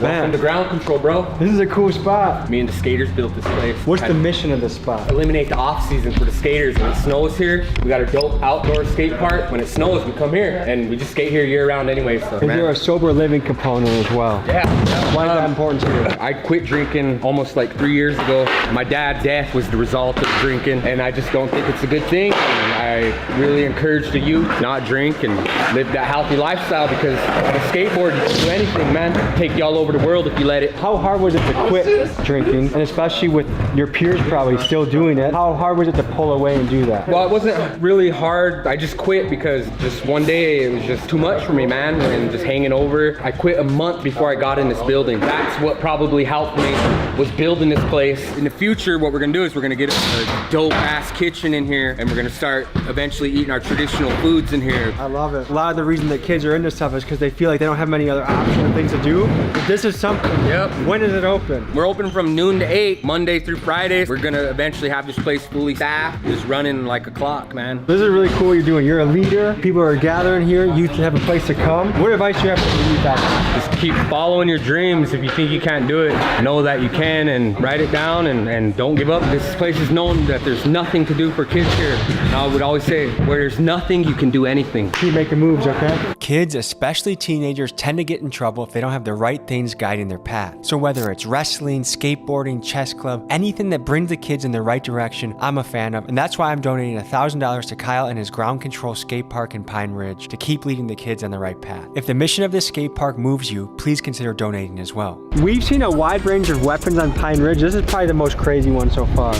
Welcome to Ground Control, bro. This is a cool spot. Me and the skaters built this place. What's the mission of this spot? Eliminate the off season for the skaters. When it snows here, we got a dope outdoor skate park. When it snows, we come here and we just skate here year round anyway. So, Is there a sober living component as well? Yeah. Why is that important to you? I quit drinking almost like 3 years ago. My dad's death was the result of drinking, and I just don't think it's a good thing. And I really encourage the youth not drink and live that healthy lifestyle, because on a skateboard, you can do anything, man. Take you all over the world if you let it. How hard was it to quit drinking, and especially with your peers probably still doing it? How hard was it to pull away and do that? Well, it wasn't really hard. I just quit because just one day it was just too much for me, man, and just hanging over. I quit a month before I got in this building. That's what probably helped me, was building this place. In the future, what we're gonna do is we're gonna get a dope ass kitchen in here, and we're gonna start eventually eating our traditional foods in here. I love it. A lot of the reason that kids are into stuff is because they feel like they don't have many other options or things to do. But this is something. Yep. When is it open? We're open from noon to 8, Monday through Fridays. We're gonna eventually have this place fully staffed, just running like a clock, man. This is really cool what you're doing. You're a leader. People are gathering here. Youth have a place to come. What advice do you have for the youth out there? Just keep following your dreams. If you think you can't do it, know that you can, and write it down, and don't give up. This place is known that there's nothing to do for kids here. And I would always say, where there's nothing, you can do anything. Keep making moves, okay? Kids, especially teenagers, tend to get in trouble if they don't have the right things guiding their path. So whether it's wrestling, skateboarding, chess club, anything that brings the kids in the right direction, I'm a fan of. And that's why I'm donating $1,000 to Kyle and his Ground Control skate park in Pine Ridge to keep leading the kids on the right path. If the mission of this skate park moves you, please consider donating as well. We've seen a wide range of weapons on Pine Ridge. This is probably the most crazy one so far.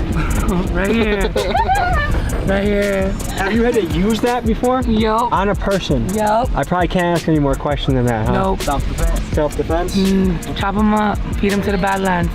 Right here. Right here. Have you had to use that before? Yup. On a person? Yup. I probably can't ask any more questions than that, huh? Nope. Self-defense. Self-defense? Chop them up, feed them to the Badlands.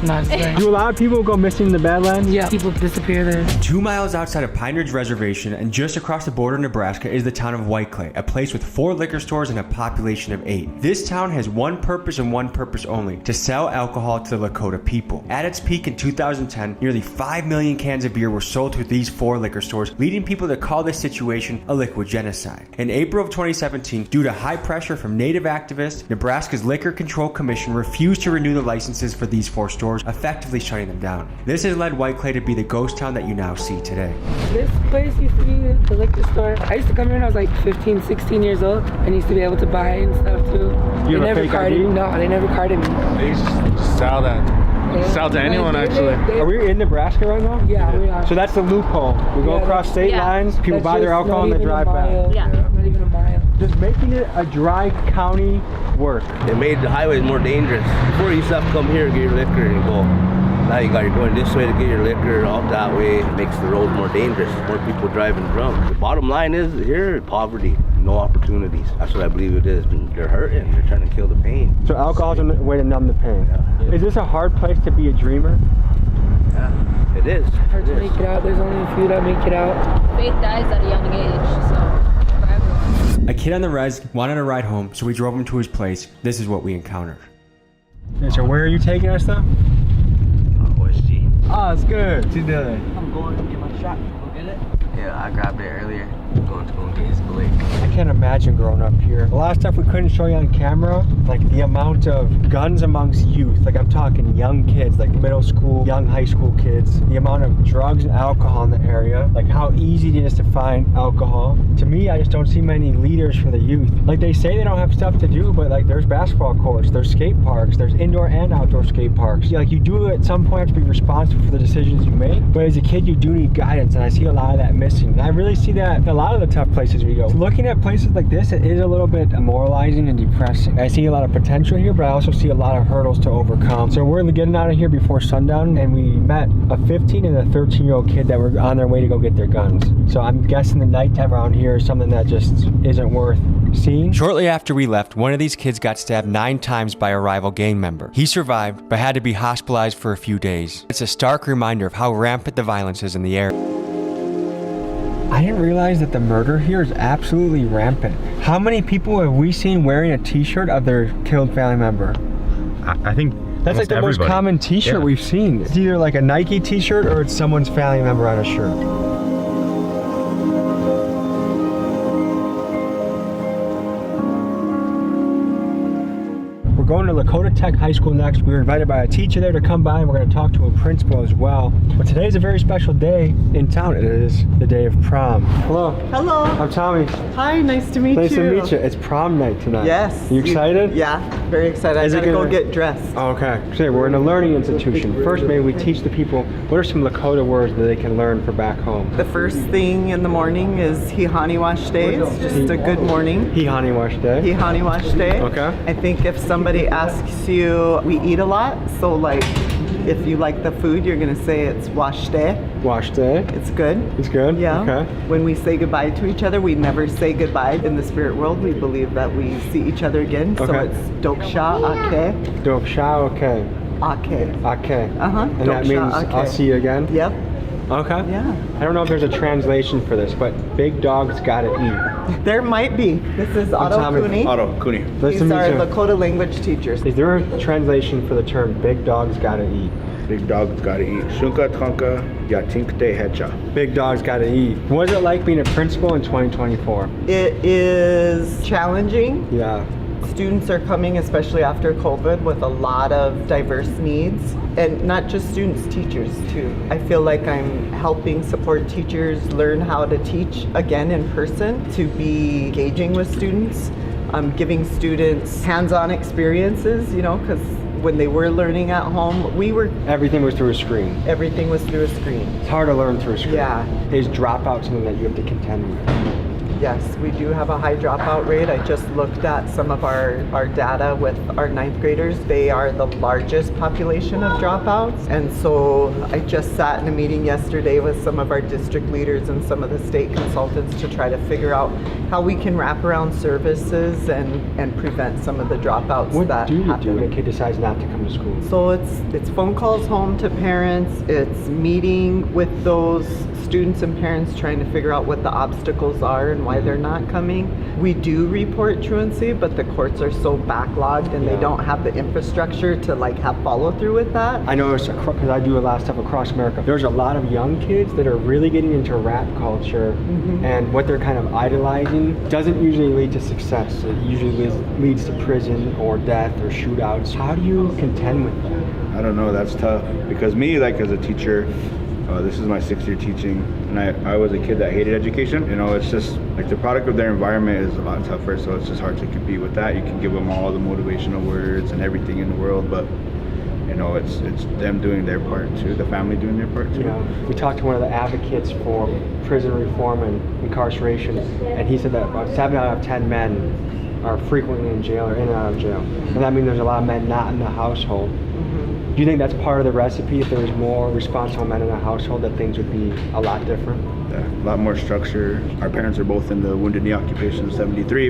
Do a lot of people go missing in the Badlands? Yeah, people disappear there. 2 miles outside of Pine Ridge Reservation and just across the border of Nebraska is the town of White Clay, a place with 4 liquor stores and a population of 8. This town has one purpose and one purpose only: to sell alcohol to the Lakota people. At its peak in 2010, nearly 5 million cans of beer were sold to these 4 liquor stores, leading people to call this situation a liquid genocide. In April of 2017, due to high pressure from Native activists, Nebraska's Liquor Control Commission refused to renew the licenses for these 4 stores, effectively shutting them down. This has led White Clay to be the ghost town that you now see today. This place used to be the liquor store. I used to come here when I was like 15, 16 years old, and used to be able to buy and stuff too. You they have a never fake carded ID? No, they never carded me. They used to sell that. Sell to anyone, actually. Are we in Nebraska right now? Yeah, we are. So that's the loophole. We go across state lines, people That's buy their just alcohol not and they even a drive back. mile. Yeah, not even a mile. Does making it a dry county work? It made the highways more dangerous. Before you used to have to come here, get your liquor, and go Now you're going this way to get your liquor, out that way. It makes the road more dangerous. More people driving drunk. The bottom line is here, poverty, no opportunities. That's what I believe it is. They're hurting. They're trying to kill the pain. So alcohol's a way to numb the pain. Yeah. Is this a hard place to be a dreamer? Yeah, it is. Hard to make it out. There's only a few that make it out. Faith dies at a young age, so for everyone. A kid on the res wanted a ride home, so we drove him to his place. This is what we encountered. Yeah, so where are you taking us though? OSG. Oh, it's good. What you doing? I'm going to get my shot. Go get it? Yeah, I grabbed it earlier. I'm going to go and get his blade. I can't imagine growing up here. A lot of stuff we couldn't show you on camera, like the amount of guns amongst youth. Like I'm talking young kids, like middle school, young high school kids. The amount of drugs and alcohol in the area. Like how easy it is to find alcohol. To me, I just don't see many leaders for the youth. Like they say they don't have stuff to do, but like there's basketball courts, there's skate parks, there's indoor and outdoor skate parks. Like you do at some point have to be responsible for the decisions you make. But as a kid, you do need guidance, and I see a lot of that missing. And I really see that in a lot of the tough places we go. So looking at places like this, it is a little bit demoralizing and depressing. I see a lot of potential here, but I also see a lot of hurdles to overcome. So we're getting out of here before sundown, and we met a 15 and a 13-year-old kid that were on their way to go get their guns. So I'm guessing the nighttime around here is something that just isn't worth seeing. Shortly after we left, one of these kids got stabbed 9 times by a rival gang member. He survived, but had to be hospitalized for a few days. It's a stark reminder of how rampant the violence is in the area. I didn't realize that the murder here is absolutely rampant. How many people have we seen wearing a t-shirt of their killed family member? I think that's like the most common t-shirt we've seen. It's either like a Nike t-shirt or it's someone's family member on a shirt. Going to Lakota Tech High School next. We were invited by a teacher there to come by, and we're going to talk to a principal as well. But today is a very special day in town. It is the day of prom. Hello. Hello. I'm Tommy. Hi, nice to meet you. Nice to meet you. It's prom night tonight. Yes. You excited? Yeah, very excited. I gotta go get dressed. Oh, okay. So we're in a learning institution. First, maybe we teach the people, what are some Lakota words that they can learn for back home? The first thing in the morning is Hihani Wash Day. It's just a good morning. Hihani Wash Day. Hihani Wash Day. Okay. I think if somebody asks you, we eat a lot, so like if you like the food, you're gonna say it's wash day. Wash day. It's good. It's good? Yeah. Okay. When we say goodbye to each other, we never say goodbye. In the spirit world, we believe that we see each other again. So Okay. it's Doksha Ake. Doksha Ake. Ake. Ake. Uh-huh. And that means I'll see you again? Yep. Okay. Yeah. I don't know if there's a translation for this, but big dogs gotta eat. There might be. This is Otto Cooney. Otto Cooney. These are Lakota language teachers. Is there a translation for the term big dogs gotta eat? Big dogs gotta eat. Shunka Tonka Yatinkte Hecha. Big dogs gotta eat. What is it like being a principal in 2024? It is challenging. Yeah. Students are coming, especially after COVID, with a lot of diverse needs. And not just students, teachers too. I feel like I'm helping support teachers learn how to teach again in person, to be engaging with students. I'm giving students hands-on experiences, you know, because when they were learning at home, everything was through a screen. Everything was through a screen. It's hard to learn through a screen. Yeah. Is dropout something that you have to contend with? Yes, we do have a high dropout rate. I just looked at some of our data with our 9th graders. They are the largest population of dropouts. And so I just sat in a meeting yesterday with some of our district leaders and some of the state consultants to try to figure out how we can wrap around services and prevent some of the dropouts that happen. What do you do when a kid decides not to come to school? So it's phone calls home to parents. It's meeting with those students and parents trying to figure out what the obstacles are and why they're not coming. We do report truancy, but the courts are so backlogged and they don't have the infrastructure to like have follow through with that. I know because I do a lot of stuff across America. There's a lot of young kids that are really getting into rap culture, and what they're kind of idolizing doesn't usually lead to success. It usually leads to prison or death or shootouts. How do you contend with that? I don't know, that's tough. Because me, like as a teacher, this is my 6th year teaching, and I was a kid that hated education. You know, it's just like the product of their environment is a lot tougher, so it's just hard to compete with that. You can give them all the motivational words and everything in the world, but you know, it's them doing their part too, the family doing their part too. You know, we talked to one of the advocates for prison reform and incarceration, and he said that about 7 out of 10 men are frequently in jail or in and out of jail. And that means there's a lot of men not in the household. Do you think that's part of the recipe? If there was more responsible men in a household, that things would be a lot different? Yeah, a lot more structure. Our parents are both in the Wounded Knee occupation of 73,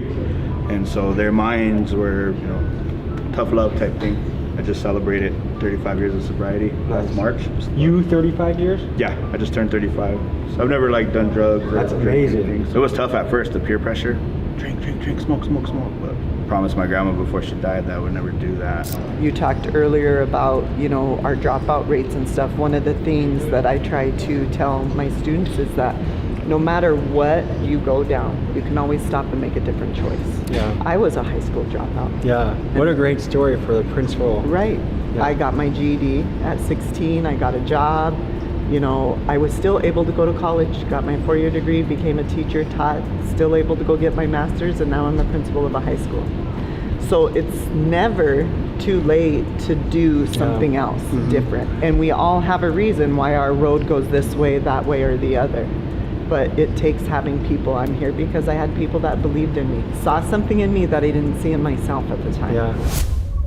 and so their minds were, you know, tough love type thing. I just celebrated 35 years of sobriety last March. You 35 years? Yeah, I just turned 35. So I've never like done drugs. That's amazing. Anything. So it was tough at first, the peer pressure. Drink, smoke. But I promised my grandma before she died that I would never do that. You talked earlier about, you know, our dropout rates and stuff. One of the things that I try to tell my students is that no matter what you go down, you can always stop and make a different choice. Yeah. I was a high school dropout. Yeah. What a great story for the principal. Right. Yeah. I got my GED at 16. I got a job. You know, I was still able to go to college, got my 4-year degree, became a teacher, taught, still able to go get my master's, and now I'm the principal of a high school. So it's never too late to do something else different. And we all have a reason why our road goes this way, that way, or the other. But it takes having people. I'm here because I had people that believed in me, saw something in me that I didn't see in myself at the time. Yeah.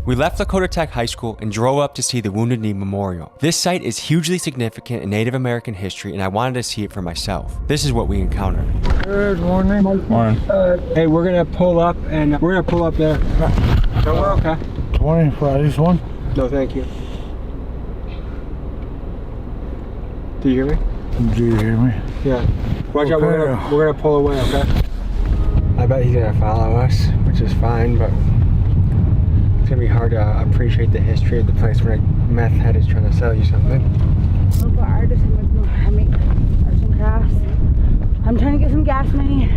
We left Lakota Tech High School and drove up to see the Wounded Knee Memorial. This site is hugely significant in Native American history, and I wanted to see it for myself. This is what we encountered. Good morning. Morning. Hey, we're gonna pull up and we're gonna pull up there. No, we're okay. 20 for this one? No, thank you. Do you hear me? Do you hear me? Yeah. Watch out, we're gonna pull away, okay? I bet he's gonna follow us, which is fine, but it's gonna be hard to appreciate the history of the place when a meth head is trying to sell you something. Local artists and I make arts and crafts. I'm trying to get some gas money,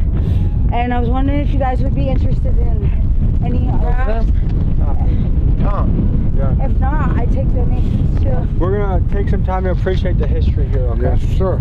and I was wondering if you guys would be interested in any crafts. Yeah. If not, I take donations too. We're gonna take some time to appreciate the history here, okay? Yes, sir.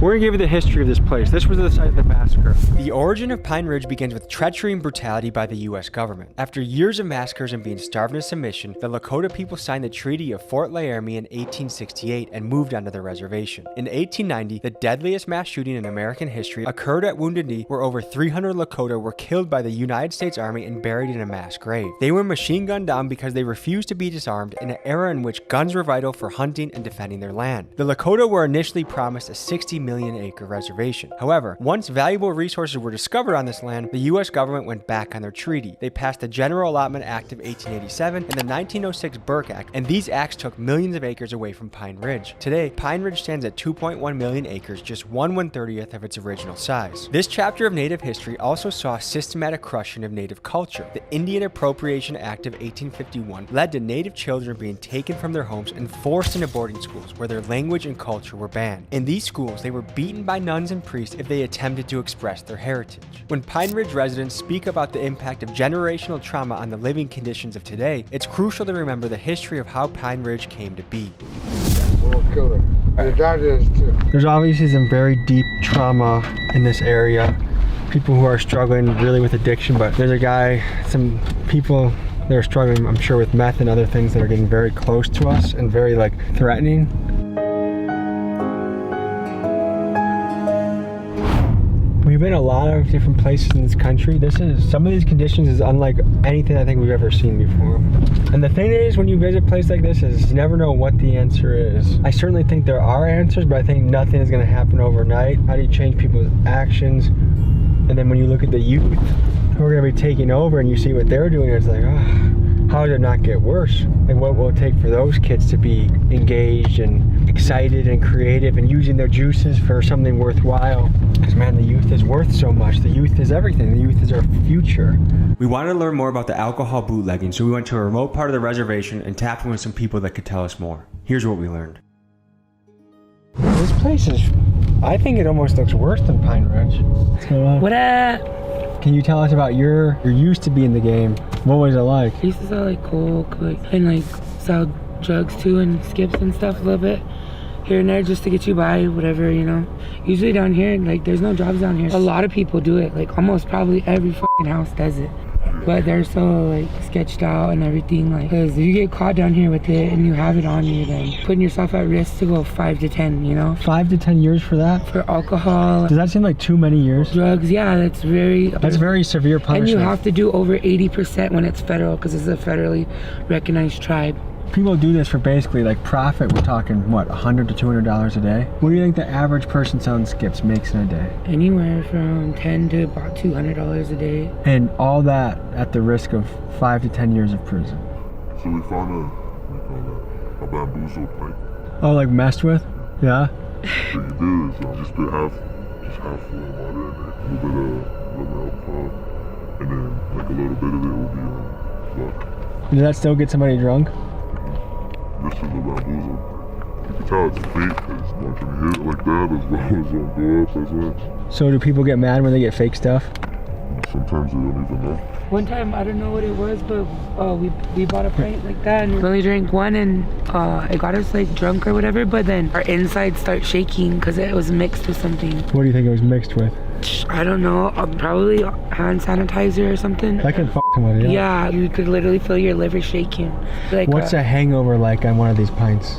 We're gonna give you the history of this place. This was the site of the massacre. The origin of Pine Ridge begins with treachery and brutality by the US government. After years of massacres and being starved into submission, the Lakota people signed the Treaty of Fort Laramie in 1868 and moved onto the reservation. In 1890, the deadliest mass shooting in American history occurred at Wounded Knee, where over 300 Lakota were killed by the United States Army and buried in a mass grave. They were machine gunned down because they refused to be disarmed in an era in which guns were vital for hunting and defending their land. The Lakota were initially promised a 60 million acre reservation. However, once valuable resources were discovered on this land, the US government went back on their treaty. They passed the General Allotment Act of 1887 and the 1906 Burke Act, and these acts took millions of acres away from Pine Ridge. Today, Pine Ridge stands at 2.1 million acres, just 1/130th of its original size. This chapter of Native history also saw systematic crushing of Native culture. The Indian Appropriation Act of 1851 led to Native children being taken from their homes and forced into boarding schools where their language and culture were banned. In these schools, they were beaten by nuns and priests if they attempted to express their heritage. When Pine Ridge residents speak about the impact of generational trauma on the living conditions of today, it's crucial to remember the history of how Pine Ridge came to be. We'll kill it. Your dad is too. There's obviously some very deep trauma in this area. People who are struggling really with addiction, but there's a guy, some people that are struggling, I'm sure, with meth and other things that are getting very close to us and very threatening. We've been a lot of different places in this country. Some of these conditions is unlike anything I think we've ever seen before. And the thing is, when you visit a place like this, is you never know what the answer is. I certainly think there are answers, but I think nothing is gonna happen overnight. How do you change people's actions? And then when you look at the youth who are gonna be taking over and you see what they're doing, it's like, oh, how did it not get worse? Like, what will it take for those kids to be engaged and excited and creative and using their juices for something worthwhile? Because man, the youth is worth so much. The youth is everything. The youth is our future. We wanted to learn more about the alcohol bootlegging, so we went to a remote part of the reservation and tapped in with some people that could tell us more. Here's what we learned. This place is, I think it almost looks worse than Pine Ridge. What's going on? What up? Can you tell us about you used to be in the game? What was it like? I used to sell coke, and sell drugs too, and skips and stuff a little bit here and there just to get you by, whatever, you know. Usually down here, there's no jobs down here. A lot of people do it, almost probably every fucking house does it. But they're so sketched out and everything, because if you get caught down here with it and you have it on you, then putting yourself at risk to go 5 to 10, you know. 5 to 10 years for that? For alcohol. Does that seem like too many years? Drugs, yeah, that's very severe punishment. And you have to do over 80% when it's federal, because it's a federally recognized tribe. People do this for basically like profit. We're talking what, $100 to $200 a day? What do you think the average person selling skips makes in a day? Anywhere from $10 to about $200 a day. And all that at the risk of 5 to 10 years of prison. So we found a bamboozle pipe. Oh, like messed with? Yeah. What you do is just put half full of water in it, a little bit of lemon alcohol, and then like a little bit of it will be vodka. Does that still get somebody drunk? This is the bamboozle. You can tell it's fake because once you hit it like that, as well as it'll go up as well. So do people get mad when they get fake stuff? Sometimes they don't even know. One time, I don't know what it was, but we bought a pint like that and we only drank one, and it got us like drunk or whatever, but then our insides start shaking because it was mixed with something. What do you think it was mixed with? I don't know, probably hand sanitizer or something. That can fuck somebody up. Yeah, you could literally feel your liver shaking. Like what's a hangover like on one of these pints?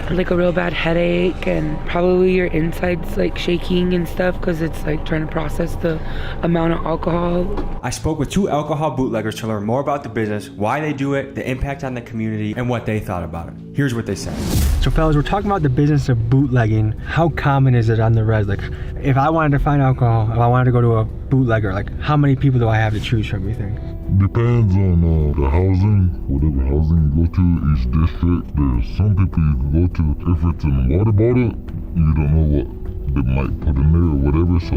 Like a real bad headache, and probably your insides like shaking and stuff because it's like trying to process the amount of alcohol. I spoke with 2 alcohol bootleggers to learn more about the business, why they do it, the impact on the community, and what they thought about it. Here's what they said. So fellas, we're talking about the business of bootlegging. How common is it on the res? Like, if I wanted to find alcohol, if I wanted to go to a bootlegger, like how many people do I have to choose from, you think? Depends on the housing, whatever housing you go to, each district. There's some people you can go to. If it's in a water bottle, you don't know what they might put in there or whatever, so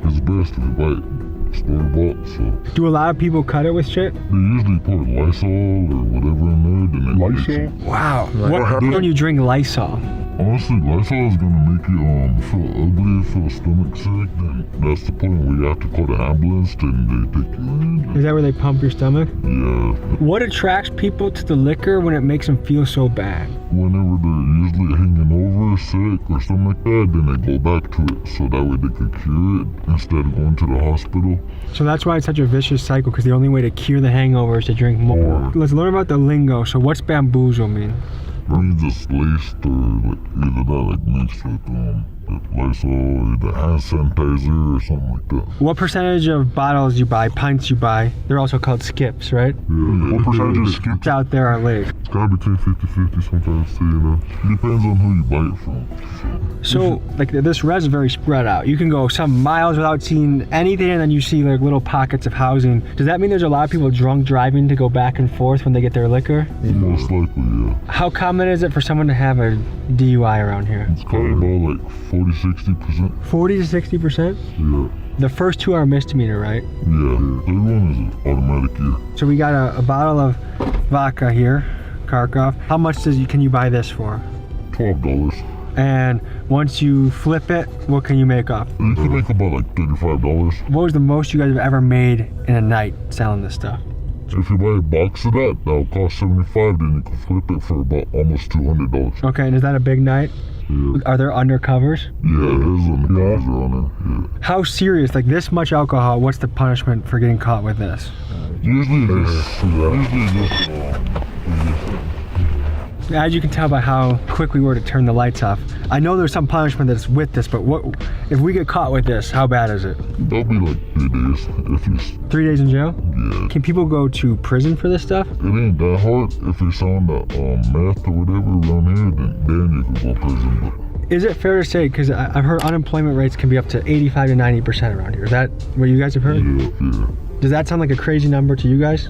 it's best if you buy it store-bought. So do a lot of people cut it with shit? They usually put Lysol or whatever in there. Then Lysol? Wow. What happens when you drink Lysol? Honestly, Lysol is gonna make you feel ugly, feel stomach sick. Then that's the point where you have to call the ambulance, then they take you in. Is that where they pump your stomach? Yeah. What attracts people to the liquor when it makes them feel so bad? Whenever they're usually hanging over, sick, or something like that, then they go back to it, so that way they can cure it instead of going to the hospital. So that's why it's such a vicious cycle, because the only way to cure the hangover is to drink more. Let's learn about the lingo. So what's bamboozle mean? It means it's laced or like either that, like mixed with Lysol, either hand sanitizer or something like that. What percentage of bottles you buy, pints you buy, they're also called skips, right? Yeah. What percentage of skips out there are late? It's got between 50-50 sometimes too, you know. It depends on who you buy it from. So like this res is very spread out. You can go some miles without seeing anything, and then you see like little pockets of housing. Does that mean there's a lot of people drunk driving to go back and forth when they get their liquor? Most likely, yeah. How common is it for someone to have a DUI around here? It's probably about like 40-60%. 40 to 60%? Yeah. The first 2 are misdemeanor, right? Yeah. The third one is automatic, yeah. So we got a bottle of vodka here, Kharkov. How much can you buy this for? $12. And once you flip it, what can you make off? You can make about like $35. What was the most you guys have ever made in a night selling this stuff? If you buy a box of that'll cost $75, then you can flip it for about almost $200. Okay, and is that a big night? Yeah. Are there undercovers? Yeah, there's undercovers on there. Yeah. How serious? Like this much alcohol, what's the punishment for getting caught with this? Usually this. As you can tell by how quick we were to turn the lights off, I know there's some punishment that's with this, but what if we get caught with this, how bad is it? That'll be like 3 days, at least. 3 days in jail? Yeah. Can people go to prison for this stuff? It ain't that hard. If you're selling the meth or whatever around here, then you can go to prison. But is it fair to say, because I've heard unemployment rates can be up to 85 to 90% around here. Is that what you guys have heard? Yeah. Does that sound like a crazy number to you guys?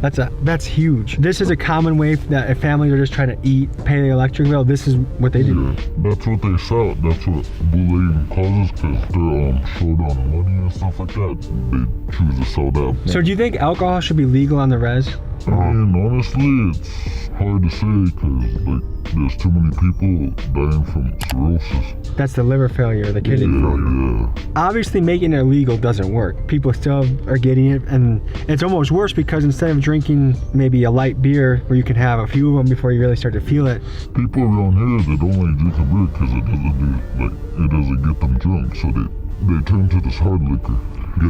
That's huge. This is a common way that if families are just trying to eat, pay the electric bill, this is what they do. Yeah, that's what they sell. That's what bootlegging causes, because they're short on money and stuff like that. They choose to sell that. So do you think alcohol should be legal on the res? I mean, honestly, it's hard to say because like there's too many people dying from cirrhosis. That's the liver failure, the kidney failure. Yeah. Obviously making it illegal doesn't work. People still are getting it, and it's almost worse because instead of drinking maybe a light beer where you can have a few of them before you really start to feel it. People around here, they don't like drinking beer because it doesn't get them drunk, so they turn to this hard liquor. They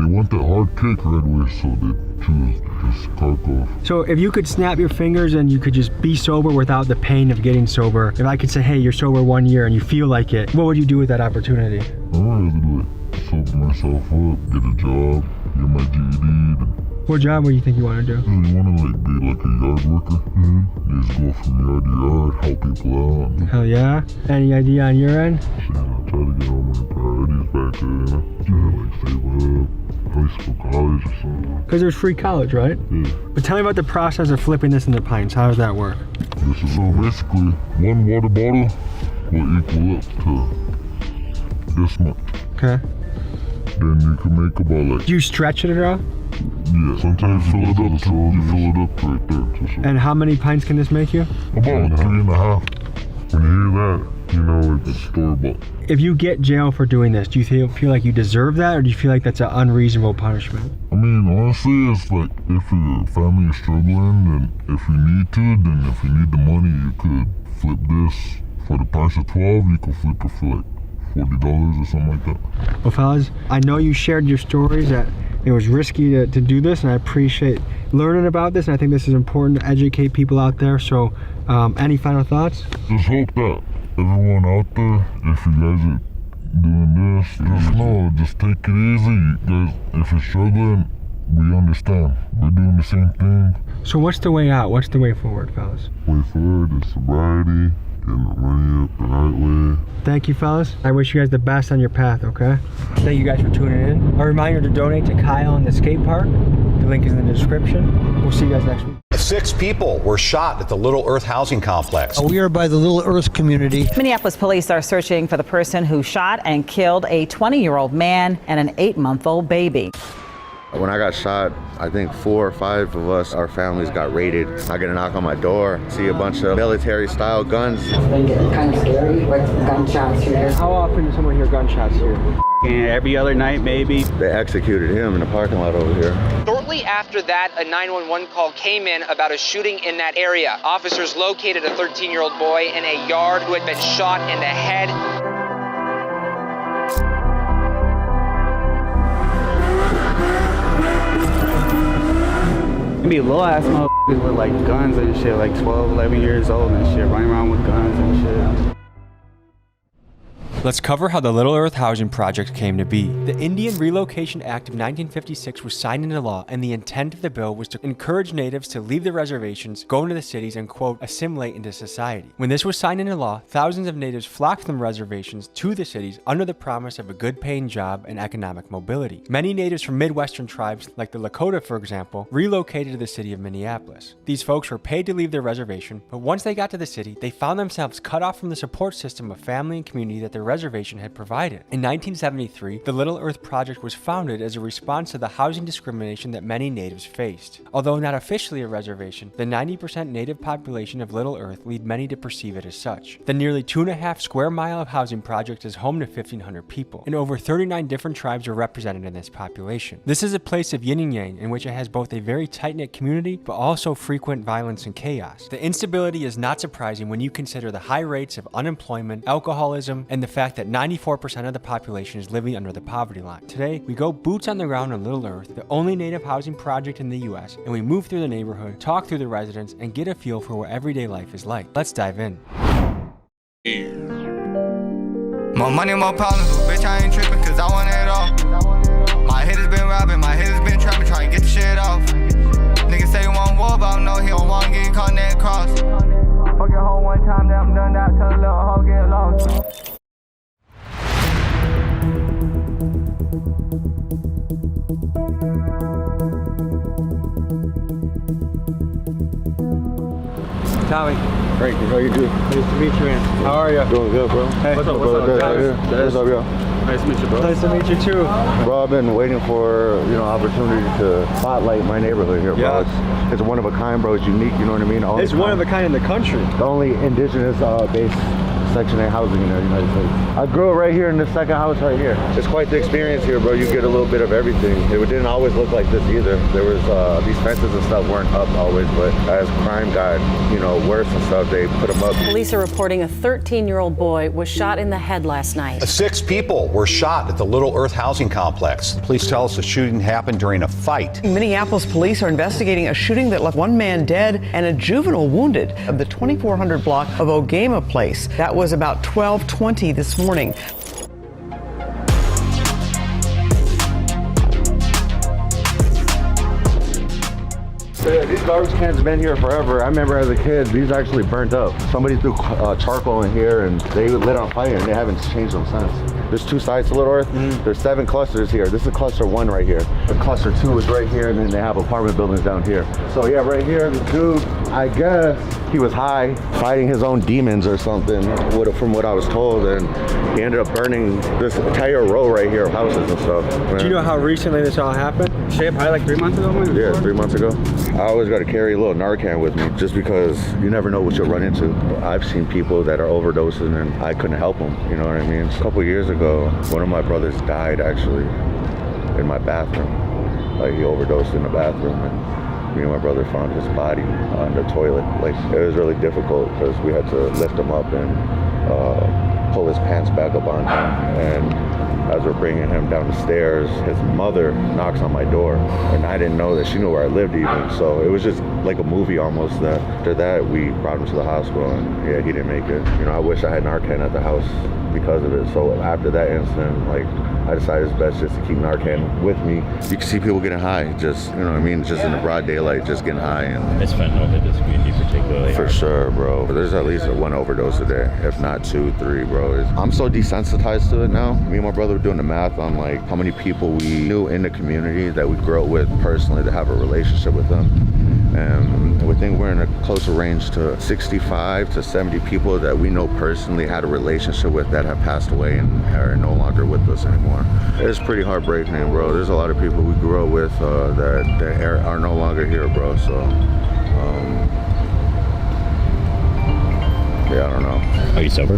want that hard kick right away, so they choose this Kharkov. So if you could snap your fingers and you could just be sober without the pain of getting sober, if I could say, hey, you're sober 1 year and you feel like it, what would you do with that opportunity? I'd rather do it. Sober myself up, get a job, get my GED, What job do you think you want to do? You want to like be like a yard worker. You just go from yard to yard, help people out. Hell yeah. Any idea on your end? Try to get all my priorities back there, you know? Like save up. High school, college or something. Because there's free college, right? Yeah. But tell me about the process of flipping this into pints. How does that work? This is so basically one water bottle will equal up to this much. Okay. Then you can make about like. Do you stretch it at all? Yeah. Sometimes you fill it up right there. And how many pints can this make you? About 3.5. When you hear that, you know it's store-bought. If you get jail for doing this, do you feel like you deserve that, or do you feel like that's an unreasonable punishment? I mean, honestly, it's like if your family is struggling, then if you need to, then if you need the money, you could flip this for the price of 12. You could flip it for like $40 or something like that. Well, fellas, I know you shared your stories that it was risky to do this, and I appreciate learning about this, and I think this is important to educate people out there. So, any final thoughts? Just hope that everyone out there, if you guys are doing this, just know, just take it easy. You guys, if you're struggling, we understand. We're doing the same thing. So what's the way out? What's the way forward, fellas? Way forward is sobriety, getting the money up the right way. Thank you, fellas. I wish you guys the best on your path, okay? Thank you guys for tuning in. A reminder to donate to Kyle in the skate park. The link is in the description. We'll see you guys next week. 6 people were shot at the Little Earth housing complex. We are by the Little Earth community. Minneapolis police are searching for the person who shot and killed a 20-year-old man and an 8-month-old baby. When I got shot, I think 4 or 5 of us, our families got raided. I get a knock on my door, see a bunch of military-style guns. It's been getting kind of scary with gunshots here. How often does someone hear gunshots here? Every other night, maybe. They executed him in the parking lot over here. Shortly after that, a 911 call came in about a shooting in that area. Officers located a 13-year-old boy in a yard who had been shot in the head. Be little ass motherfuckers with like guns and shit, like 12, 11 years old and shit, running around with guns and shit. Let's cover how the Little Earth Housing Project came to be. The Indian Relocation Act of 1956 was signed into law, and the intent of the bill was to encourage natives to leave the reservations, go into the cities, and quote, assimilate into society. When this was signed into law, thousands of natives flocked from the reservations to the cities under the promise of a good paying job and economic mobility. Many natives from Midwestern tribes, like the Lakota for example, relocated to the city of Minneapolis. These folks were paid to leave their reservation, but once they got to the city, they found themselves cut off from the support system of family and community that their reservation had provided. In 1973, the Little Earth Project was founded as a response to the housing discrimination that many natives faced. Although not officially a reservation, the 90% native population of Little Earth lead many to perceive it as such. The nearly 2.5 square mile of housing project is home to 1,500 people, and over 39 different tribes are represented in this population. This is a place of yin and yang in which it has both a very tight-knit community, but also frequent violence and chaos. The instability is not surprising when you consider the high rates of unemployment, alcoholism, and the fact that 94% of the population is living under the poverty line. Today, we go boots on the ground in Little Earth, the only native housing project in the US, and we move through the neighborhood, talk through the residents, and get a feel for what everyday life is like. Let's dive in. More money, more problems, but bitch, I ain't tripping, cause I want it all. My head has been robbing, my head has been trapping, trying to get the shit off. Niggas say you want war, but I know he don't want to get caught in that cross. Fuck your hoe one time, then I'm done that, tell a little hoe get lost. Tommy. Great, how you doing? Nice to meet you, man. How are you? Doing good, bro. Hey. What's up, guys? What's up, y'all? Nice to meet you, bro. Nice to meet you, too. Bro, I've been waiting for, opportunity to spotlight my neighborhood here, bro. Yeah. It's one of a kind, bro. It's unique, you know what I mean? It's one of a kind in the country. The only indigenous based Section 8 housing in the United States. I grew up right here in this second house right here. It's quite the experience here, bro. You get a little bit of everything. It didn't always look like this either. There was, these fences and stuff weren't up always, but as crime got, worse and stuff, they put them up. Police are reporting a 13-year-old boy was shot in the head last night. 6 people were shot at the Little Earth housing complex. Police tell us the shooting happened during a fight. Minneapolis police are investigating a shooting that left one man dead and a juvenile wounded at the 2400 block of Ogama Place. That was about 12:20 this morning. Yeah, these garbage cans have been here forever. I remember as a kid, these actually burnt up. Somebody threw charcoal in here and they lit on fire and they haven't changed them since. There's 2 sites to Little Earth. There's 7 clusters here. This is cluster 1 right here. The cluster 2 is right here, and then they have apartment buildings down here. So yeah, right here, the dude, I guess he was high, fighting his own demons or something, from what I was told, and he ended up burning this entire row right here of houses and stuff. Do you know how recently this all happened? Shit, probably like 3 months ago, maybe? Yeah, 3 months ago. I always got to carry a little Narcan with me just because you never know what you'll run into. I've seen people that are overdosing and I couldn't help them, you know what I mean? A couple years ago, one of my brothers died actually in my bathroom. Like he overdosed in the bathroom and me and my brother found his body on the toilet. Like it was really difficult because we had to lift him up and pull his pants back up on him. And as we're bringing him down the stairs, his mother knocks on my door, and I didn't know that she knew where I lived even. So it was just like a movie almost. That after that, we brought him to the hospital, and yeah, he didn't make it. You know, I wish I had Narcan at the house because of it. So after that incident, like I decided it's best just to keep Narcan with me. You can see people getting high, just, you know what I mean, just in the broad daylight, just getting high. And it's fentanyl hit this community particularly for sure, bro. There's at least 1 overdose a day, if not 2, 3, bro. I'm so desensitized to it now. Me and my brother were doing the math on like how many people we knew in the community that we grew up with personally to have a relationship with them. And we think we're in a closer range to 65 to 70 people that we know personally had a relationship with that have passed away and are no longer with us anymore. It's pretty heartbreaking, bro. There's a lot of people we grew up with that are no longer here, bro. So, yeah, I don't know. Are you sober?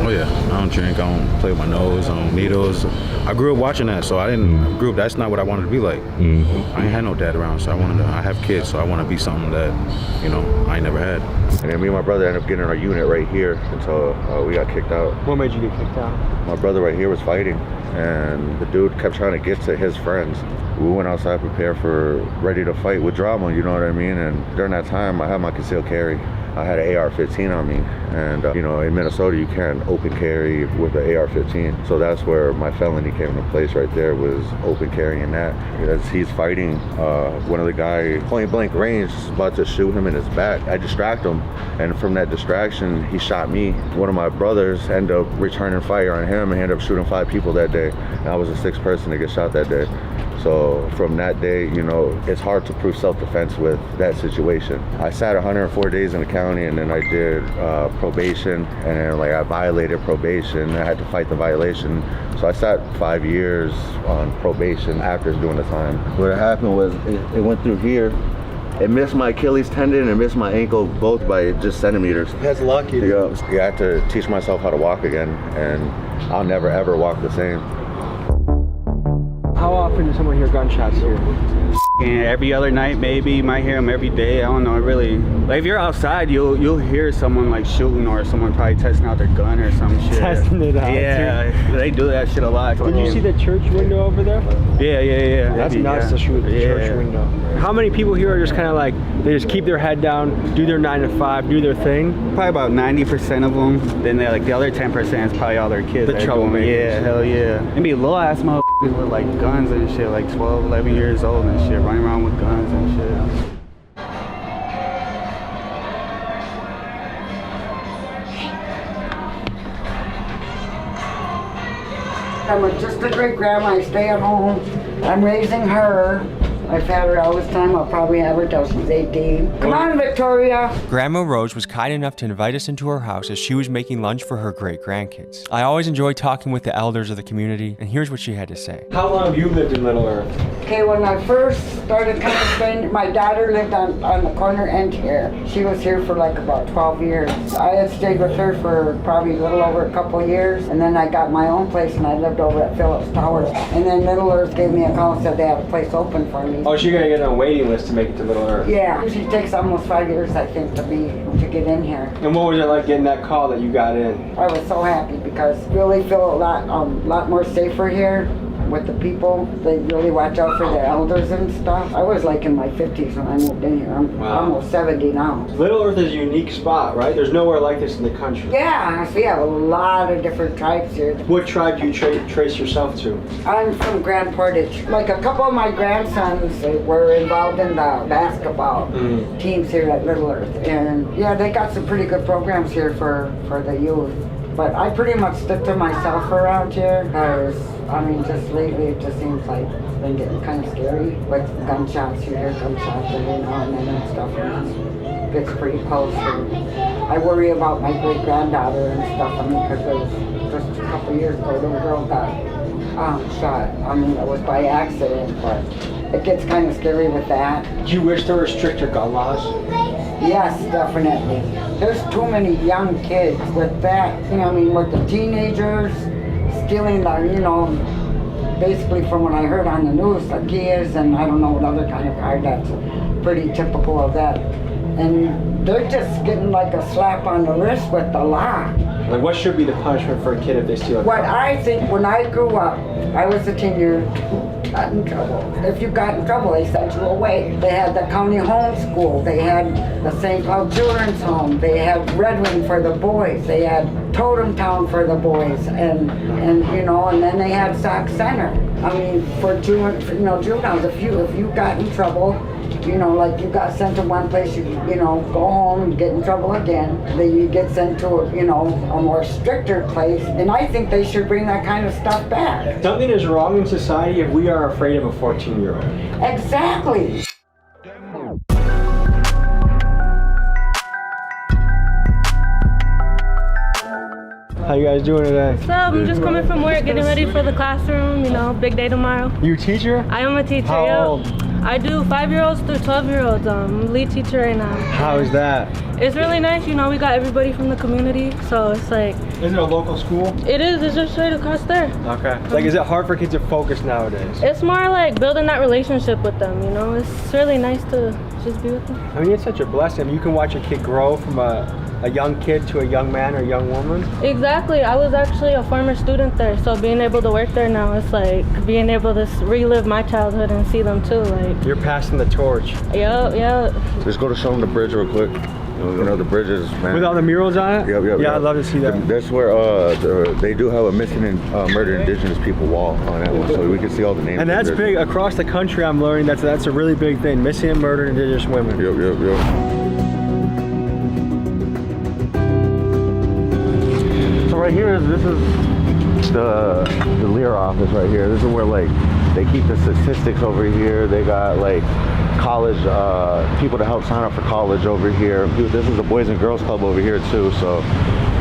Oh yeah, I don't drink, I don't play with my nose, I don't needles. I grew up watching that, so I didn't grew up, that's not what I wanted to be like. I ain't had no dad around, so I have kids, so I want to be something that, you know, I ain't never had. And then me and my brother ended up getting our unit right here until we got kicked out. What made you get kicked out? My brother right here was fighting, and the dude kept trying to get to his friends. We went outside prepared ready to fight with drama, you know what I mean? And during that time, I had my concealed carry. I had an AR-15 on me, and you know, in Minnesota you can't open carry with an AR-15, so that's where my felony came into place right there, was open carrying that. As he's fighting, one of the guys point blank range is about to shoot him in his back. I distract him, and from that distraction he shot me. One of my brothers ended up returning fire on him and ended up shooting 5 people that day, and I was the 6th person to get shot that day. So from that day, you know, it's hard to prove self-defense with that situation. I sat 104 days in the county, and then I did probation, and then like I violated probation. I had to fight the violation. So I sat 5 years on probation after doing the time. What happened was it went through here. It missed my Achilles tendon and missed my ankle both by just centimeters. That's lucky. Yeah, I had to teach myself how to walk again, and I'll never ever walk the same. How often does someone hear gunshots here? And every other night, maybe. You might hear them every day. I don't know, really. Like if you're outside, you'll hear someone like shooting, or someone probably testing out their gun or some shit. Testing it out. Yeah, they do that shit a lot. Did you see the church window over there? Yeah. That's nuts to shoot the church window. How many people here are just kind of like, they just keep their head down, do their 9 to 5, do their thing? Probably about 90% of them. Then they're like the other 10% is probably all their kids. The troublemakers. Yeah, hell yeah. They be little ass motherfuckers with like guns and shit, like 12, 11 years old and shit, running around with guns and shit. I'm just a great grandma. I stay at home. I'm raising her. I've had her all this time. I'll probably have her till she's 18. Come on, Victoria. Grandma Rose was kind enough to invite us into her house as she was making lunch for her great-grandkids. I always enjoy talking with the elders of the community, and here's what she had to say. How long have you lived in Little Earth? Okay, when I first started coming to Spain, my daughter lived on the corner end here. She was here for like about 12 years. I had stayed with her for probably a little over a couple of years, and then I got my own place, and I lived over at Phillips Towers. And then Little Earth gave me a call and said they have a place open for me. Oh, so you're gonna get on a waiting list to make it to Little Earth? Yeah, usually takes almost 5 years, I think, to get in here. And what was it like getting that call that you got in? I was so happy because I really feel a lot more safer here. with the people. They really watch out for the elders and stuff. I was like in my 50s when I moved in here. I'm almost 70 now. Little Earth is a unique spot, right? There's nowhere like this in the country. Yeah, we have a lot of different tribes here. What tribe do you trace yourself to? I'm from Grand Portage. Like a couple of my grandsons were involved in the basketball teams here at Little Earth. And yeah, they got some pretty good programs here for the youth. But I pretty much stick to myself around here because, I mean, just lately it just seems like it's been getting kind of scary with gunshots here, gunshots every now and then and stuff. And it gets pretty close. And I worry about my great-granddaughter and stuff. I mean, because there was just a couple years ago, a little girl got shot. I mean, it was by accident, but it gets kind of scary with that. Do you wish there were stricter gun laws? Yes, definitely. There's too many young kids with that. You know, I mean, with the teenagers stealing the, you know, basically from what I heard on the news, the Kias and I don't know what other kind of car, that's pretty typical of that. And they're just getting like a slap on the wrist with the law. Like, what should be the punishment for a kid if they steal a car? What I think, when I grew up, I was a teen, got in trouble. If you got in trouble, they sent you away. They had the county home school. They had the St. Cloud Children's Home. They had Red Wing for the boys. They had Totem Town for the boys. And you know, and then they had Sac Center. I mean, for juveniles, if you got in trouble, you know, like you got sent to one place, you know, go home and get in trouble again. Then you get sent to, you know, a more stricter place. And I think they should bring that kind of stuff back. Something is wrong in society if we are afraid of a 14-year-old. Exactly. How you guys doing today? What's up? I'm just coming from work, getting ready for the classroom, you know, big day tomorrow. You a teacher? I am a teacher, How yep. old? I do 5-year-olds through 12-year-olds. I'm lead teacher right now. How is that? It's really nice, you know, we got everybody from the community, so it's like... Is it a local school? It is, it's just straight across there. Okay. Like, is it hard for kids to focus nowadays? It's more like building that relationship with them, you know? It's really nice to just be with them. I mean, it's such a blessing. You can watch a kid grow from a young kid to a young man or a young woman. Exactly. I was actually a former student there, so being able to work there now, it's like being able to relive my childhood and see them too. Like, you're passing the torch. Yep. Just go to show them the bridge real quick. You know, the bridges, man. With all the murals on it? Yep. Yeah, I'd love to see that. That's where they do have a missing and murdered indigenous people wall on that one, so we can see all the names. And that's big across the country. I'm learning that's a really big thing. Missing and murdered indigenous women. Yep. So right here, this is the Lear office right here. This is where like they keep the statistics over here. They got like college people to help sign up for college over here. This is the Boys and Girls Club over here too. So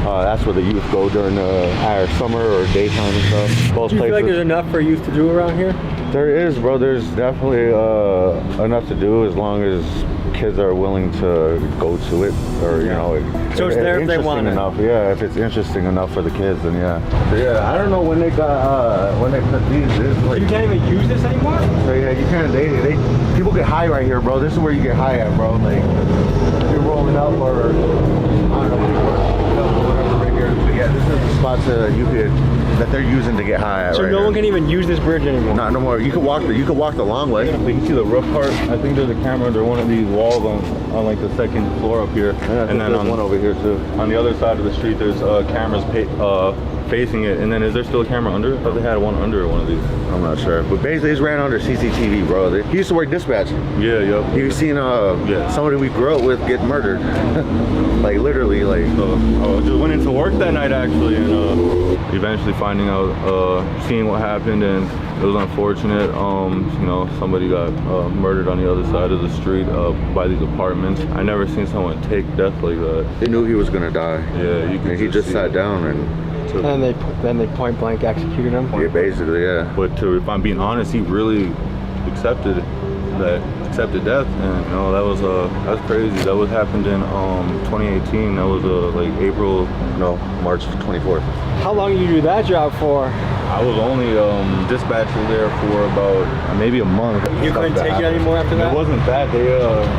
that's where the youth go during either summer or daytime and stuff. Both do you places. feel like there's enough for youth to do around here? There is, bro. There's definitely enough to do as long as kids are willing to go to it, or you know. So it's there if they want it. Enough, yeah. If it's interesting enough for the kids, then yeah. Yeah, I don't know when they got when they put these. Like, you can't even use this anymore. So yeah, you can't. They people get high right here, bro. This is where you get high at, bro. Like you're rolling up, or I don't know, whatever right here. But yeah, this is the spots that they're using to get high at. So right no here. one can even use this bridge anymore. Not no more. You can walk the long way. You can see the roof part. I think there's a camera under one of these walls on like the second floor up here. And then on one over here too. On the other side of the street, there's cameras facing it. And then is there still a camera under? I thought they had one under one of these. I'm not sure, but basically it's ran under CCTV, bro. He used to work dispatch. Yeah, yep. You've seen somebody we grew up with get murdered, like literally, like. I just went into work that night actually, and eventually finding out, seeing what happened, and it was unfortunate. You know, somebody got murdered on the other side of the street by these apartments. I never seen someone take death like that. They knew he was gonna die. Yeah, you could. He just sat down and they point blank executed him. Yeah, basically, yeah. But if I'm being honest, he really accepted death, and you know that's crazy. That was happened in 2018. That was March 24th. How long did you do that job for? I was only dispatcher there for about maybe a month. You couldn't take it anymore after that? It wasn't that.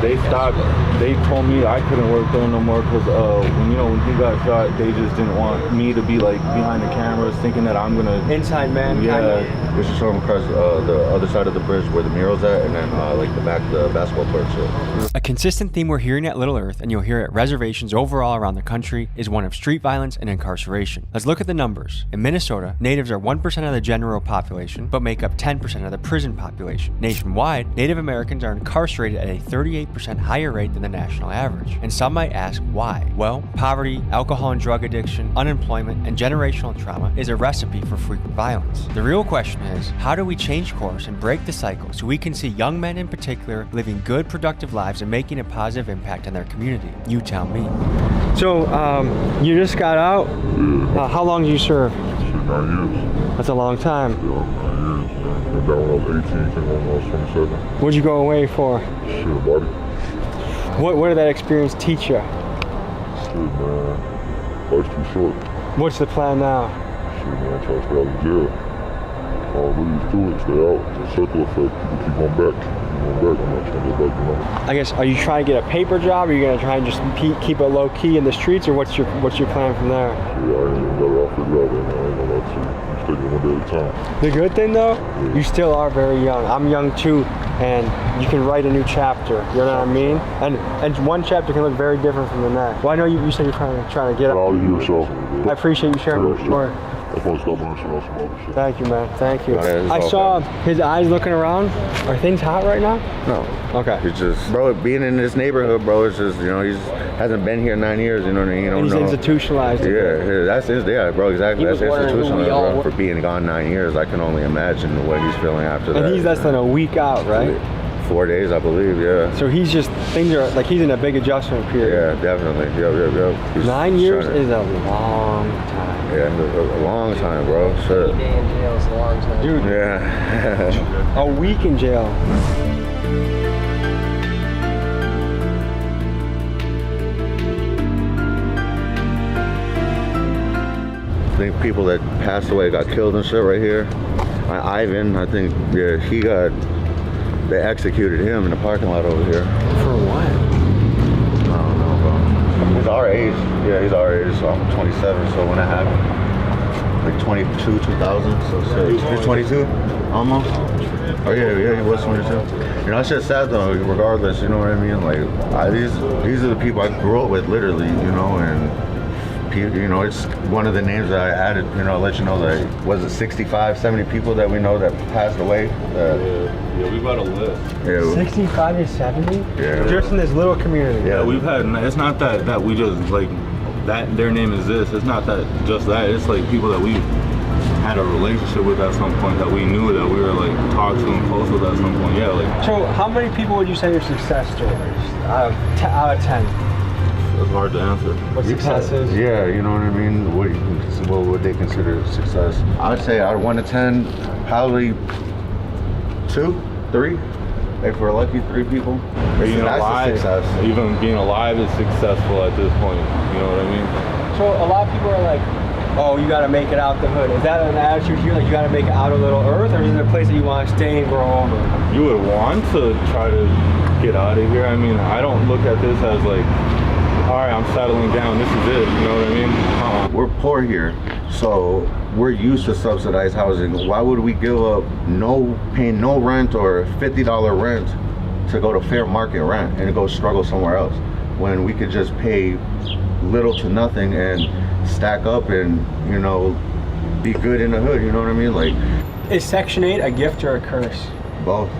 They stopped. They told me I couldn't work there no more because when he got shot, they just didn't want me to be like behind the cameras, thinking that I'm gonna inside man. Yeah, we should show them across the other side of the bridge where the mural's at, and then like the basketball court shit. A consistent theme we're hearing at Little Earth, and you'll hear at reservations overall around the country, is one of street violence and incarceration. Let's look at the numbers. In Minnesota, natives are 1% of the general population, but make up 10% of the prison population. Nationwide, Native Americans are incarcerated at a 38% higher rate than the national average. And some might ask why? Well, poverty, alcohol and drug addiction, unemployment, and generational trauma is a recipe for frequent violence. The real question is, how do we change course and break the cycle so we can see young men in particular living good, productive lives and making a positive impact on their community? You tell me. So, you just got out? How long did you serve? 9 years. That's a long time. Yeah, 9 years. Went down when I was 18, came home when I was 27. What'd you go away for? Shit, buddy. What did that experience teach you? Shit, man. Life's too short. What's the plan now? Shit, man, try to stay out of jail. All really do it, stay out. It's a circle effect. People keep going back. I'm not trying to go back, I guess, are you trying to get a paper job, or are you going to try and just keep it low key in the streets, or what's your plan from there? Yeah, I ain't even got it off the job right now. I ain't gonna lie to you. I'm just taking it one day at a time. The good thing though, you still are very young. I'm young too, and you can write a new chapter. You know what I mean? And one chapter can look very different from the next. Well, I know you said you're trying to get out of here, so I appreciate you sharing your story. Thank you, man. Thank you. I saw his eyes looking around. Are things hot right now? No. Okay. It's just, bro, being in this neighborhood, bro, it's just, he hasn't been here 9 years, you know what I mean? And he's institutionalized. Yeah, that's his, bro, exactly. That's institutionalized, bro. For being gone 9 years, I can only imagine what he's feeling after that. And he's less than a week out, right? 4 days, I believe, yeah. So things are, like, he's in a big adjustment period. Yeah, definitely. Yep. 9 years is a long time. Yeah, a long time, bro. Shit. A day in jail is a long time. Dude. Yeah. A week in jail. I think people that passed away got killed and shit right here. Ivan, I think, yeah, they executed him in the parking lot over here. For what? I don't know, bro. He's our age. Yeah, he's our age, so I'm 27, so when that happened, like 22, 2000, so he's 22, almost? Oh yeah, he was 22. That shit's sad though, regardless, you know what I mean? Like, these are the people I grew up with, literally, and it's one of the names that I added, let you know that, was it 65, 70 people that we know that passed away? Yeah, we've got a list. Yeah. 65 to 70? Yeah. Just in this little community? Yeah, we've had, it's not that we just, like, that their name is this. It's not that, just that. It's like people that we had a relationship with at some point, that we knew, that we were, like, talked to and close with at some point. Yeah, like. So how many people would you say are success stories out of 10? It's hard to answer. What success is? Yeah, you know what I mean? What would they consider success? I would say out of 1 to 10, probably 2, 3. If we're lucky, 3 people. Being alive, even being alive is successful at this point. You know what I mean? So a lot of people are like, oh, you gotta make it out the hood. Is that an attitude here, like you gotta make it out of Little Earth, or is it a place that you want to stay and grow over? You would want to try to get out of here. I mean, I don't look at this as like, all right, I'm settling down, this is it, you know what I mean? We're poor here, so we're used to subsidized housing. Why would we give up paying no rent or $50 rent to go to fair market rent and go struggle somewhere else, when we could just pay little to nothing and stack up and, be good in the hood, you know what I mean? Like, is Section 8 a gift or a curse? Both.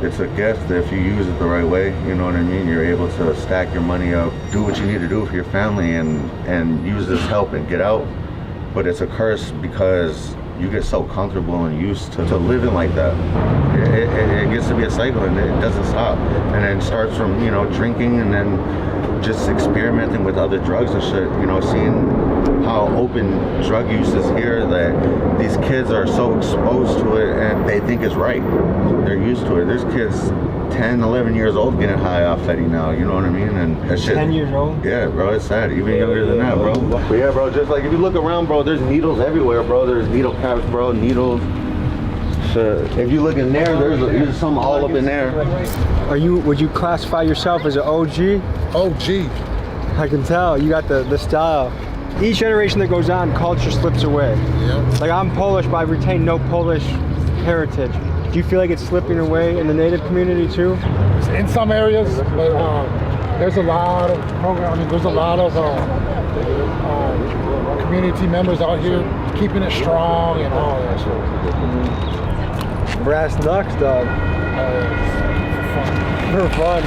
It's a gift if you use it the right way, you know what I mean? You're able to stack your money up, do what you need to do for your family, and use this help and get out. But it's a curse because you get so comfortable and used to living like that. It gets to be a cycle and it doesn't stop. And then it starts from, drinking and then just experimenting with other drugs and shit, seeing how open drug use is here that these kids are so exposed to it and they think it's right. They're used to it. There's kids 10, 11 years old getting high off Fetty now, you know what I mean? And that shit. 10 years old? Yeah, bro, it's sad. Even younger than that, bro. But yeah, bro, just like if you look around, bro, there's needles everywhere, bro. There's needle caps, bro, needles. Shit. If you look in there, there's some all up in there. Would you classify yourself as an OG? OG. I can tell, you got the style. Each generation that goes on, culture slips away. Yeah. Like I'm Polish, but I've retained no Polish heritage. Do you feel like it's slipping away in the native community too? In some areas, but there's a lot of programs. I mean, there's a lot of community members out here keeping it strong and all that. So. Brass knucks, dog. For fun.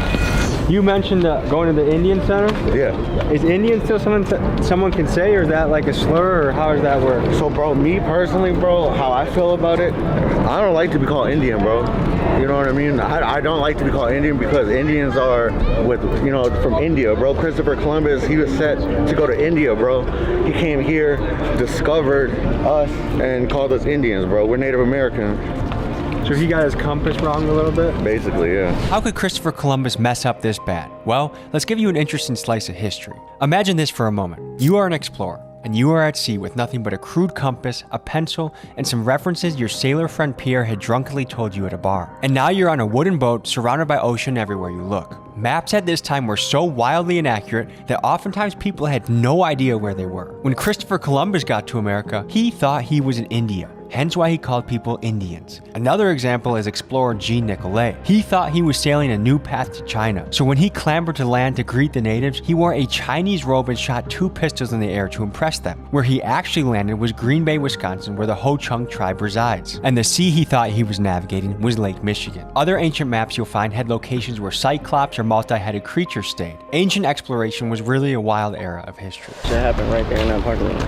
You mentioned going to the Indian Center? Yeah. Is Indian still something someone can say, or is that like a slur, or how does that work? So, bro, me personally, bro, how I feel about it, I don't like to be called Indian, bro. You know what I mean? I don't like to be called Indian because Indians are from India, bro. Christopher Columbus, he was set to go to India, bro. He came here, discovered us, and called us Indians, bro. We're Native American. So he got his compass wrong a little bit? Basically, yeah. How could Christopher Columbus mess up this bad? Well, let's give you an interesting slice of history. Imagine this for a moment. You are an explorer, and you are at sea with nothing but a crude compass, a pencil, and some references your sailor friend Pierre had drunkenly told you at a bar. And now you're on a wooden boat surrounded by ocean everywhere you look. Maps at this time were so wildly inaccurate that oftentimes people had no idea where they were. When Christopher Columbus got to America, he thought he was in India. Hence why he called people Indians. Another example is explorer Jean Nicolet. He thought he was sailing a new path to China, so when he clambered to land to greet the natives, he wore a Chinese robe and shot 2 pistols in the air to impress them. Where he actually landed was Green Bay, Wisconsin, where the Ho-Chunk tribe resides. And the sea he thought he was navigating was Lake Michigan. Other ancient maps you'll find had locations where cyclops or multi-headed creatures stayed. Ancient exploration was really a wild era of history. Shit happened right there in that parking lot.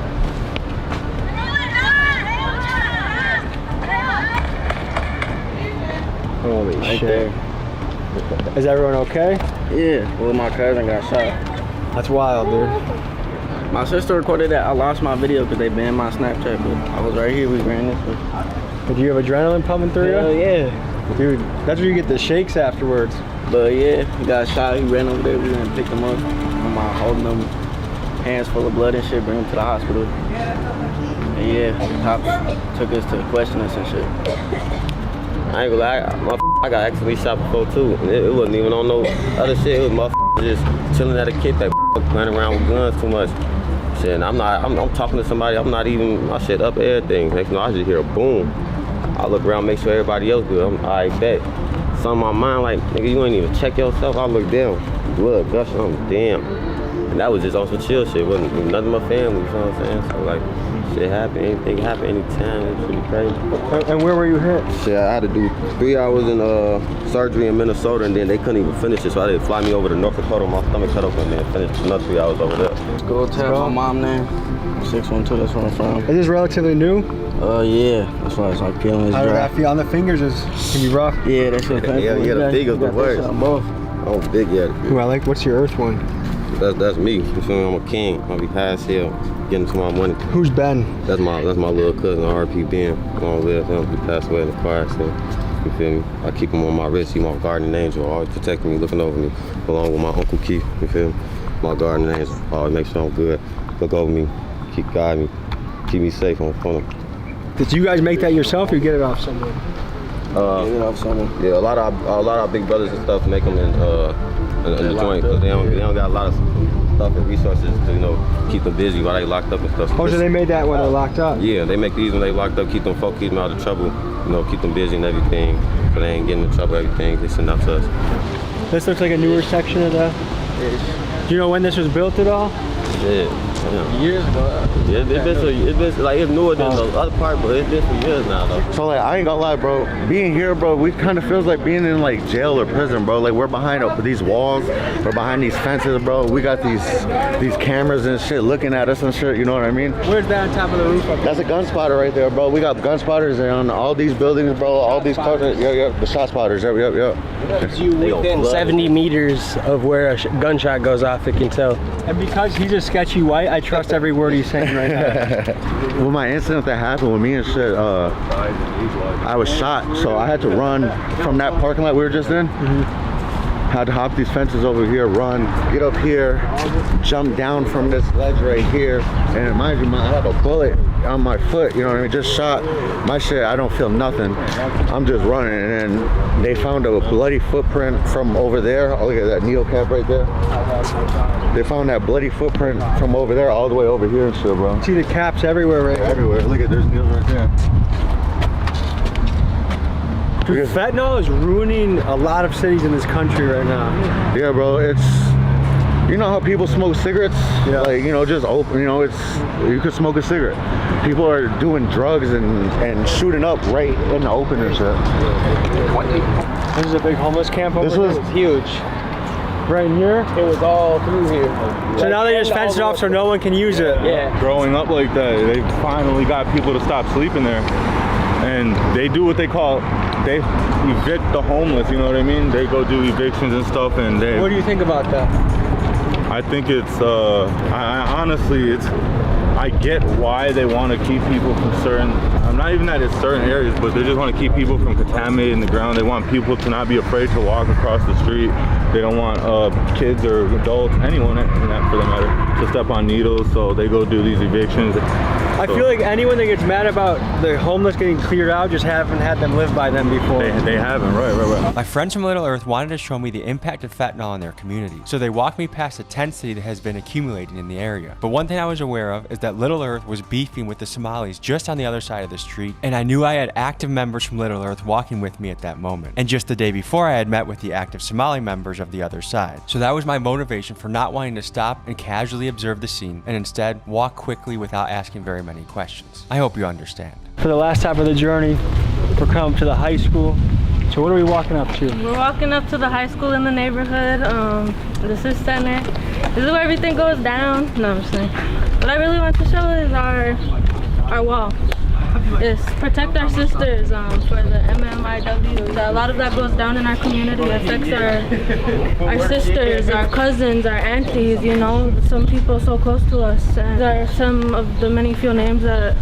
Holy right shit. There. Is everyone okay? Yeah, well my cousin got shot. That's wild, dude. My sister recorded that. I lost my video because they banned my Snapchat, but I was right here, we ran this way. Did you have adrenaline pumping through Hell you? yeah. Dude, that's where you get the shakes afterwards. But yeah, he got shot, he ran over there, we went and picked him up. I'm holding him, hands full of blood and shit, bring him to the hospital. And yeah, cops took us to question us and shit. I ain't gonna lie, I got accidentally shot before too. And it wasn't even on no other shit. It was just chilling at a kickback, playing around with guns too much. Shit, and I'm talking to somebody, I'm not even, my shit up everything. Next thing I just hear a boom. I look around, make sure everybody else good. I bet. Something on my mind like, nigga, you ain't even check yourself. I look down, blood gushing, I'm damn. And that was just on some chill shit. It wasn't nothing but family, you know what I'm saying? So like, shit happen, anything happen anytime, it's pretty crazy. And where were you hit? Shit, I had to do 3 hours in surgery in Minnesota, and then they couldn't even finish it, so I had to fly me over to North Dakota, my stomach cut open, and then finish another 3 hours over there. Go tell my mom name, 612, that's where I'm from. Is this relatively new? Yeah, that's why it's like peeling. How did that feel on the fingers? Can be rough? Yeah, that shit painful. Yeah, the fingers the worst. Oh, big, yeah. Ooh, I like, what's your earth one? That's me. You feel me? I'm a king. I'll be high as hell, getting to my money. Who's Ben? That's my little cousin, RP Ben. I don't live him. He passed away in the car accident. You feel me? I keep him on my wrist. He's my guardian angel, always protecting me, looking over me, along with my Uncle Keith. You feel me? My guardian angel, always make sure I'm good. Look over me, keep guiding me, keep me safe on phone. Did you guys make that yourself or you get it off someone? Get it off someone. Yeah, a lot of our big brothers and stuff make them in the joint because they don't got a lot of stuff and resources to keep them busy while they locked up and stuff. Oh, so they made that when they're locked up? Yeah, they make these when they locked up, keep them focused, keep them out of trouble, keep them busy and everything, so they ain't getting in trouble. Everything they send out to us. This looks like a newer section of the. Do you know when this was built at all? Yeah. Years ago. Yeah, it's newer than the other part, but it's been for years now though. So like, I ain't gonna lie, bro. Being here, bro, we kind of feels like being in like jail or prison, bro. Like we're behind these walls, we're behind these fences, bro. We got these cameras and shit looking at us and shit. You know what I mean? Where's that on top of the roof? That's a gun spotter right there, bro. We got gun spotters on all these buildings, bro. All these cars. Yeah, the shot spotters. Yep. You within 70 meters of where a gunshot goes off, it can tell. And because he's a sketchy white, I trust every word he's saying right now. Well, my incident that happened with me and shit, I was shot, so I had to run from that parking lot we were just in. Had to hop these fences over here, run, get up here, jump down from this ledge right here, and mind you, I have a bullet on my foot, you know what I mean, just shot. My shit, I don't feel nothing. I'm just running, and then they found a bloody footprint from over there. Oh, look at that needle cap right there. They found that bloody footprint from over there all the way over here and shit, bro. See the caps everywhere, right? Everywhere. Look at, there's needles right there. Dude, fentanyl is ruining a lot of cities in this country right now. Yeah, bro, it's, you know how people smoke cigarettes? Yeah. Like, you know, just open, you know, it's, you could smoke a cigarette. People are doing drugs and shooting up right in the open and shit. This is a big homeless camp over here. This was huge. Right here? It was all through here. So now they just fenced it off so no one can use it. Yeah. Growing up like that, they finally got people to stop sleeping there. And they do what they call, they evict the homeless, you know what I mean? They go do evictions and stuff, and they... What do you think about that? I think it's, I honestly, it's, I get why they want to keep people from certain, not even that it's certain areas, but they just want to keep people from contaminating the ground. They want people to not be afraid to walk across the street. They don't want kids or adults, anyone for that matter, to step on needles, so they go do these evictions. I feel like anyone that gets mad about the homeless getting cleared out just haven't had them live by them before. They haven't, right. My friends from Little Earth wanted to show me the impact of fentanyl in their community, so they walked me past the tent city that has been accumulating in the area. But one thing I was aware of is that Little Earth was beefing with the Somalis just on the other side of the street, and I knew I had active members from Little Earth walking with me at that moment. And just the day before, I had met with the active Somali members of the other side. So that was my motivation for not wanting to stop and casually observe the scene, and instead walk quickly without asking very many questions. I hope you understand. For the last half of the journey, we're coming to the high school. So what are we walking up to? We're walking up to the high school in the neighborhood. This is center. This is where everything goes down. No, I'm just saying. What I really want to show is our wall. It's protect our sisters for the MMIW. A lot of that goes down in our community. It affects our sisters, our cousins, our aunties, you know, some people so close to us. And there are some of the many few names that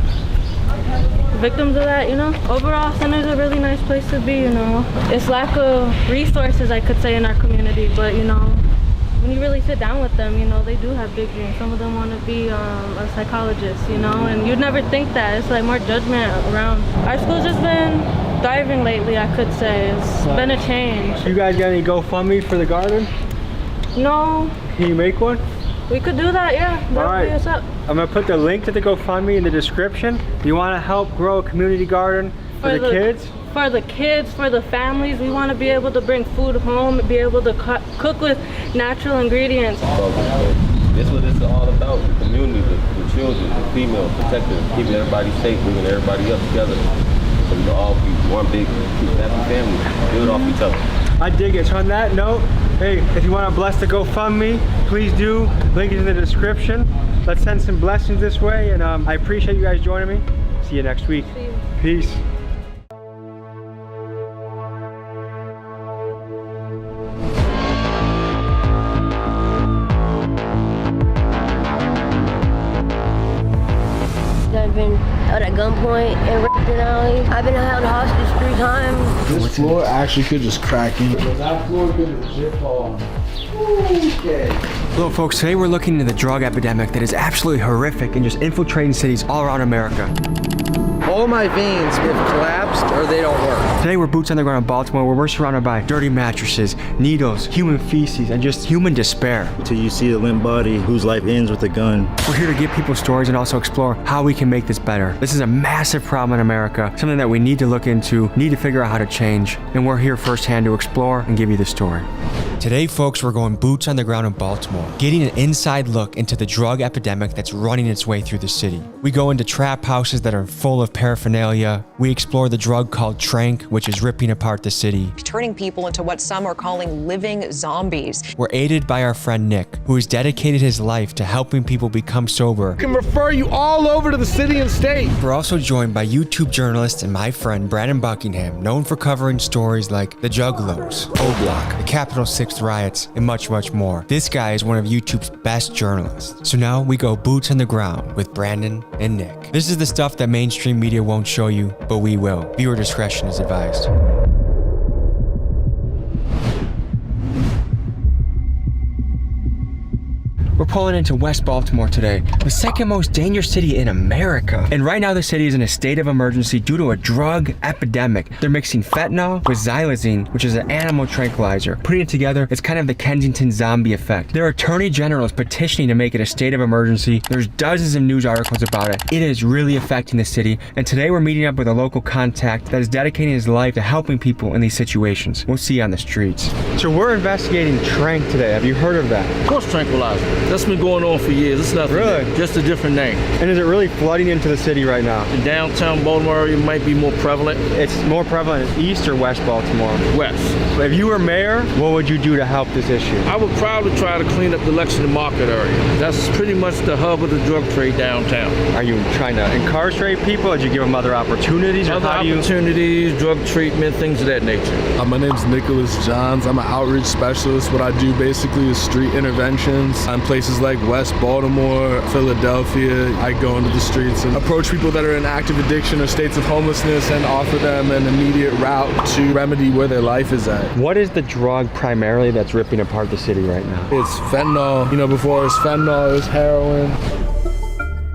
victims of that, you know. Overall, center's a really nice place to be, you know. It's lack of resources, I could say, in our community, but you know, when you really sit down with them, you know, they do have big dreams. Some of them want to be a psychologist, you know, and you'd never think that. It's like more judgment around. Our school's just been thriving lately, I could say. It's been a change. You guys got any GoFundMe for the garden? No. Can you make one? We could do that, yeah. All right. I'm going to put the link to the GoFundMe in the description. You want to help grow a community garden for the kids? For the kids, for the families. We want to be able to bring food home, be able to cook with natural ingredients. That's what it's all about, the community, the children, the female, protecting, keeping everybody safe, bringing everybody up together. So we can all be one big happy family, build off each other. I dig it. So on that note, hey, if you want to bless the GoFundMe, please do. Link is in the description. Let's send some blessings this way, and I appreciate you guys joining me. See you next week. Peace. I've been held at gunpoint and raped in alley. I've been held hostage 3 times. This floor actually could just crack in. That floor could just zip on. Hello folks, today we're looking into the drug epidemic that is absolutely horrific and just infiltrating cities all around America. All my veins have collapsed or they don't work. Today we're boots on the ground in Baltimore where we're surrounded by dirty mattresses, needles, human feces, and just human despair. Until you see a limp body whose life ends with a gun. We're here to give people stories and also explore how we can make this better. This is a massive problem in America, something that we need to look into, need to figure out how to change, and we're here firsthand to explore and give you the story. Today, folks, we're going boots on the ground in Baltimore, getting an inside look into the drug epidemic that's running its way through the city. We go into trap houses that are full of paraphernalia. We explore the drug called Trank, which is ripping apart the city. Turning people into what some are calling living zombies. We're aided by our friend Nick, who has dedicated his life to helping people become sober. I can refer you all over to the city and state. We're also joined by YouTube journalist and my friend Brandon Buckingham, known for covering stories like the Juggalos, O Block, the Capital City 6th riots, and much, much more. This guy is one of YouTube's best journalists. So now we go boots on the ground with Brandon and Nick. This is the stuff that mainstream media won't show you, but we will. Viewer discretion is advised. We're pulling into West Baltimore today, the second most dangerous city in America. And right now the city is in a state of emergency due to a drug epidemic. They're mixing fentanyl with xylazine, which is an animal tranquilizer. Putting it together, it's kind of the Kensington zombie effect. Their attorney general is petitioning to make it a state of emergency. There's dozens of news articles about it. It is really affecting the city. And today we're meeting up with a local contact that is dedicating his life to helping people in these situations. We'll see you on the streets. So we're investigating tranq today. Have you heard of that? Of course, tranquilizer. That's been going on for years. It's nothing. Really? New. Just a different name. And is it really flooding into the city right now? In downtown Baltimore area, it might be more prevalent. It's more prevalent in East or West Baltimore? West. If you were mayor, what would you do to help this issue? I would probably try to clean up the Lexington Market area. That's pretty much the hub of the drug trade downtown. Are you trying to incarcerate people? Or do you give them other opportunities? Other opportunities, drug treatment, things of that nature. My name's Nicholas Johns. I'm an outreach specialist. What I do basically is street interventions on places like West Baltimore, Philadelphia. I go into the streets and approach people that are in active addiction or states of homelessness and offer them an immediate route to remedy where their life is at. What is the drug primarily that's ripping apart the city right now? It's fentanyl. You know, before it was fentanyl, it was heroin.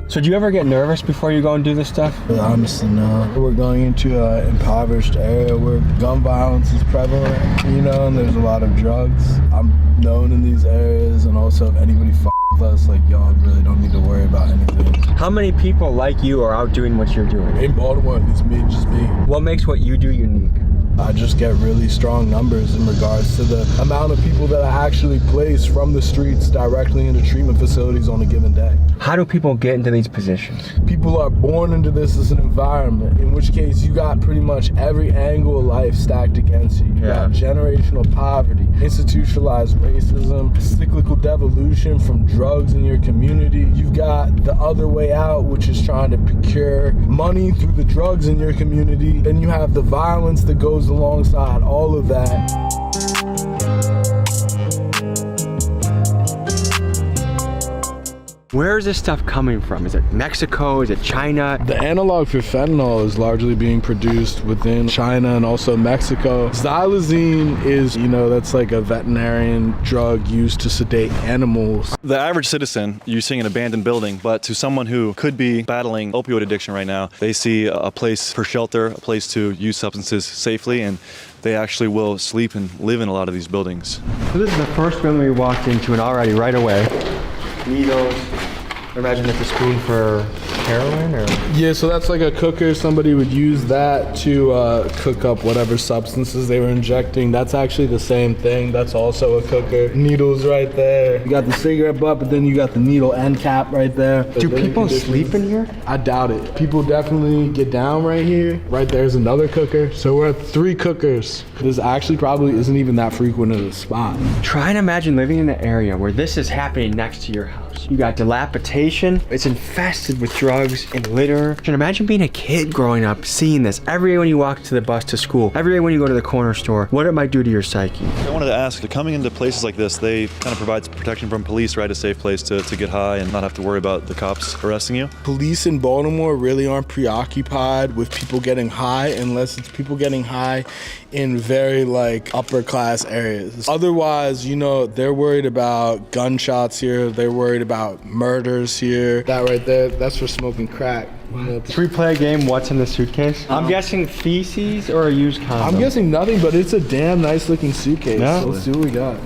So do you ever get nervous before you go and do this stuff? Honestly, no. We're going into an impoverished area where gun violence is prevalent, you know, and there's a lot of drugs. I'm known in these areas, and also if anybody with us, like, y'all really don't need to worry about anything. How many people like you are out doing what you're doing? In Baltimore, it's me, just me. What makes what you do unique? I just get really strong numbers in regards to the amount of people that I actually place from the streets directly into treatment facilities on a given day. How do people get into these positions? People are born into this as an environment, in which case you got pretty much every angle of life stacked against you. You got generational poverty, institutionalized racism, cyclical devolution from drugs in your community. You've got the other way out, which is trying to procure money through the drugs in your community. Then you have the violence that goes alongside all of that. Where is this stuff coming from? Is it Mexico? Is it China? The analog for fentanyl is largely being produced within China and also Mexico. Xylazine is, you know, that's like a veterinarian drug used to sedate animals. The average citizen, you're seeing an abandoned building, but to someone who could be battling opioid addiction right now, they see a place for shelter, a place to use substances safely, and they actually will sleep and live in a lot of these buildings. So this is the first building we walked into, and already right away, needles. I imagine it's a spoon for heroin, or? Yeah, so that's like a cooker. Somebody would use that to cook up whatever substances they were injecting. That's actually the same thing. That's also a cooker. Needles right there. You got the cigarette butt, but then you got the needle end cap right there. Do people sleep in here? I doubt it. People definitely get down right here. Right there's another cooker. So we're at 3 cookers. This actually probably isn't even that frequent of a spot. Try and imagine living in an area where this is happening next to your house. You got dilapidation. It's infested with drugs and litter. And imagine being a kid growing up, seeing this every day when you walk to the bus to school, every day when you go to the corner store, what it might do to your psyche. I wanted to ask, coming into places like this, they kind of provide protection from police, right? A safe place to get high and not have to worry about the cops arresting you. Police in Baltimore really aren't preoccupied with people getting high unless it's people getting high in very like upper class areas. Otherwise, you know, they're worried about gunshots here. They're worried about murders here. That right there, that's for smoking crack. Should we play a game, what's in the suitcase? I'm guessing feces or a used condom. I'm guessing nothing, but it's a damn nice looking suitcase. Yeah. So let's see what we got.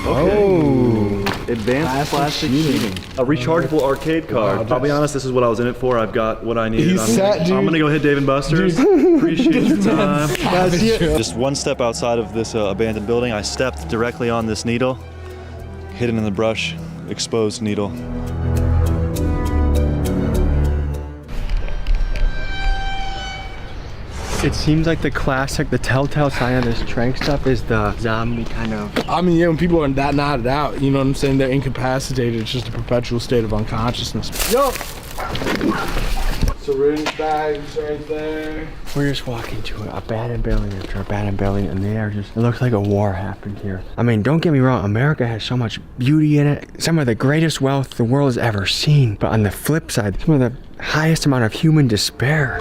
Oh, advanced plastic sheeting. A rechargeable arcade card. I'll be honest, this is what I was in it for. I've got what I need. I'm gonna go hit Dave & Buster's. Appreciate your time. Just one step outside of this abandoned building, I stepped directly on this needle, hidden in the brush, exposed needle. It seems like the classic, the telltale sign of this tranq stuff is the zombie kind of. I mean, yeah, when people are that nodded out, you know what I'm saying? They're incapacitated. It's just a perpetual state of unconsciousness. Yo! syringe bags right there. We're just walking to an abandoned building after abandoned building, and they are just, it looks like a war happened here. I mean, don't get me wrong, America has so much beauty in it, some of the greatest wealth the world has ever seen, but on the flip side, some of the highest amount of human despair.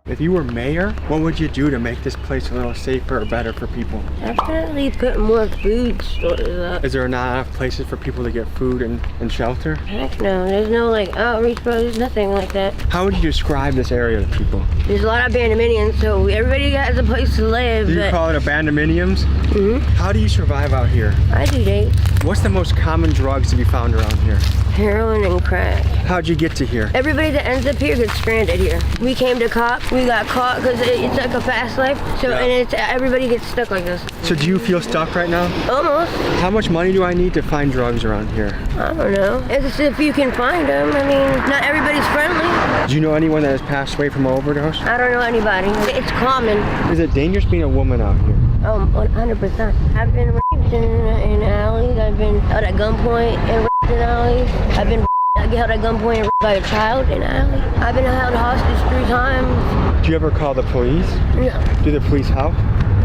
If you were mayor, what would you do to make this place a little safer or better for people? Definitely put more food stores up. Is there not enough places for people to get food and shelter? Heck no, there's no like outreach, bro. There's nothing like that. How would you describe this area to people? There's a lot of abandonments, so everybody has a place to live. Do you call it abandonminiums? Mm-hmm. How do you survive out here? I do date. What's the most common drugs to be found around here? Heroin and crack. How'd you get to here? Everybody that ends up here gets stranded here. We came to cop. We got caught because it's like a fast life. So and it's everybody gets stuck like this. So do you feel stuck right now? Almost. How much money do I need to find drugs around here? I don't know. It's if you can find them. I mean, not everybody's friendly. Do you know anyone that has passed away from an overdose? I don't know anybody. It's common. Is it dangerous being a woman out here? 100%. I've been raped in alleys. I've been held at gunpoint and raped in alleys. I've been held at gunpoint and raped by a child in an alley. I've been held hostage 3 times. Do you ever call the police? No. Do the police help?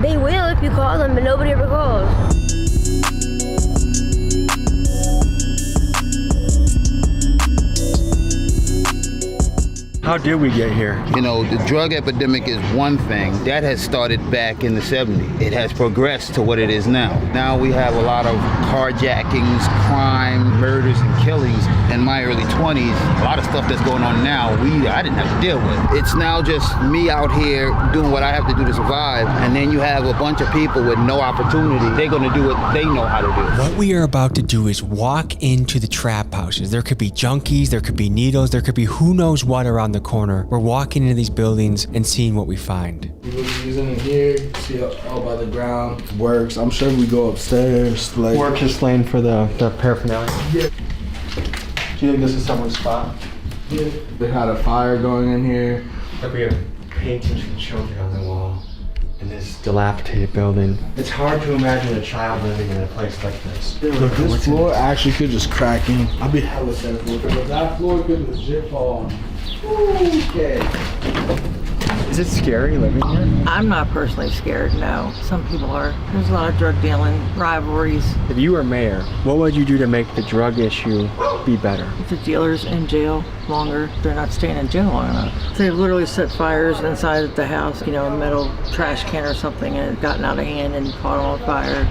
They will if you call them, but nobody ever calls. How did we get here? You know, the drug epidemic is one thing. That has started back in the 70s. It has progressed to what it is now. Now we have a lot of carjackings, crime, murders, and killings. In my early 20s, a lot of stuff that's going on now, I didn't have to deal with. It's now just me out here doing what I have to do to survive, and then you have a bunch of people with no opportunity. They're gonna do what they know how to do. What we are about to do is walk into the trap houses. There could be junkies, there could be needles, there could be who knows what around the corner. We're walking into these buildings and seeing what we find. We was using it here, see all by the ground. Works. I'm sure we go upstairs. Like Work just laying for the paraphernalia. Yeah. Do you think this is someone's spot? Yeah. They had a fire going in here. Like we have paintings for children on the wall in this dilapidated building. It's hard to imagine a child living in a place like this. This floor actually could just crack in. I'll be hella careful because that floor could legit fall on. Okay. Is it scary living here? I'm not personally scared, no. Some people are. There's a lot of drug dealing, rivalries. If you were mayor, what would you do to make the drug issue be better? If the dealer's in jail longer, they're not staying in jail long enough. They literally set fires inside the house, you know, a metal trash can or something, and it gotten out of hand and caught on fire.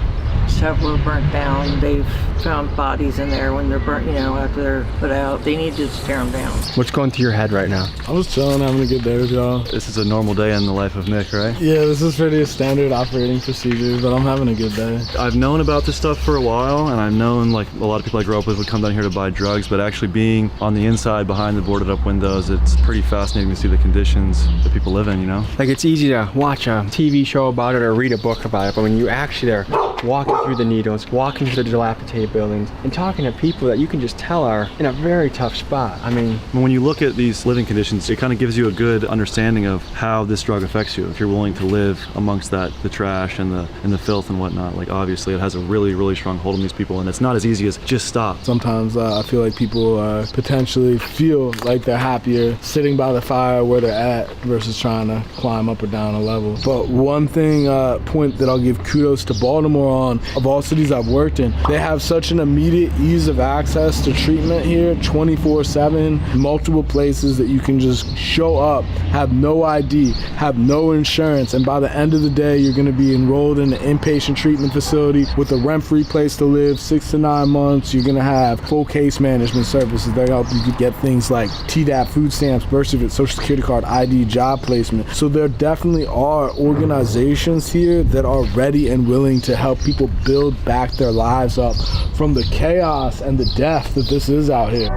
Several are burnt down. They've found bodies in there when they're burnt, you know, after they're put out. They need to tear them down. What's going through your head right now? I was chilling, having a good day with y'all. This is a normal day in the life of Nick, right? Yeah, this is pretty standard operating procedure, but I'm having a good day. I've known about this stuff for a while, and I've known like a lot of people I grew up with would come down here to buy drugs, but actually being on the inside behind the boarded up windows, it's pretty fascinating to see the conditions that people live in, you know? Like it's easy to watch a TV show about it or read a book about it, but when you actually are walking through the needles, walking through the dilapidated buildings, and talking to people that you can just tell are in a very tough spot. I mean, when you look at these living conditions, it kind of gives you a good understanding of how this drug affects you. If you're willing to live amongst that, the trash and the filth and whatnot, like obviously it has a really, really strong hold on these people, and it's not as easy as just stop. Sometimes I feel like people potentially feel like they're happier sitting by the fire where they're at versus trying to climb up or down a level. But one thing, point that I'll give kudos to Baltimore on, of all cities I've worked in, they have such an immediate ease of access to treatment here, 24/7, multiple places that you can just show up, have no ID, have no insurance, and by the end of the day, you're gonna be enrolled in an inpatient treatment facility with a rent-free place to live, 6 to 9 months. You're gonna have full case management services. They help you get things like TDAP, food stamps, birth certificate, social security card, ID, job placement. So there definitely are organizations here that are ready and willing to help people build back their lives up from the chaos and the death that this is out here.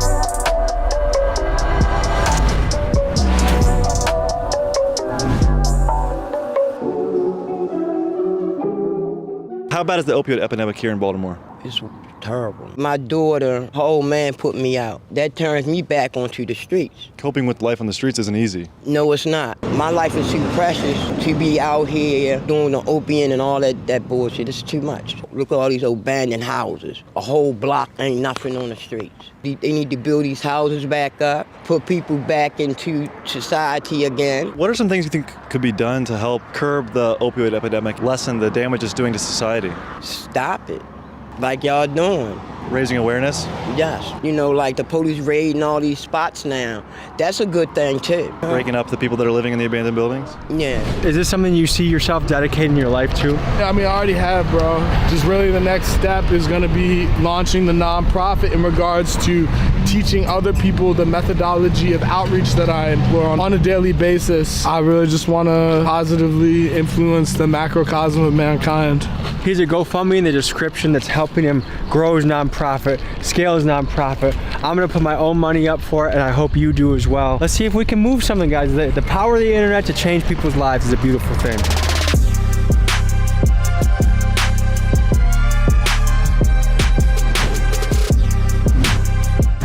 How bad is the opioid epidemic here in Baltimore? It's terrible. My daughter, her old man put me out. That turns me back onto the streets. Coping with life on the streets isn't easy. No, it's not. My life is too precious to be out here doing the opium and all that bullshit. It's too much. Look at all these abandoned houses. A whole block ain't nothing on the streets. They need to build these houses back up, put people back into society again. What are some things you think could be done to help curb the opioid epidemic, lessen the damage it's doing to society? Stop it, like y'all doing. Raising awareness? Yes. You know, like the police raiding all these spots now. That's a good thing, too. Breaking up the people that are living in the abandoned buildings? Yeah. Is this something you see yourself dedicating your life to? Yeah, I mean, I already have, bro. Just really the next step is going to be launching the nonprofit in regards to teaching other people the methodology of outreach that I employ on a daily basis. I really just want to positively influence the macrocosm of mankind. Here's a GoFundMe in the description that's helping him grow his nonprofit, scale his nonprofit. I'm gonna put my own money up for it, and I hope you do as well. Let's see if we can move something, guys. The power of the internet to change people's lives is a beautiful thing.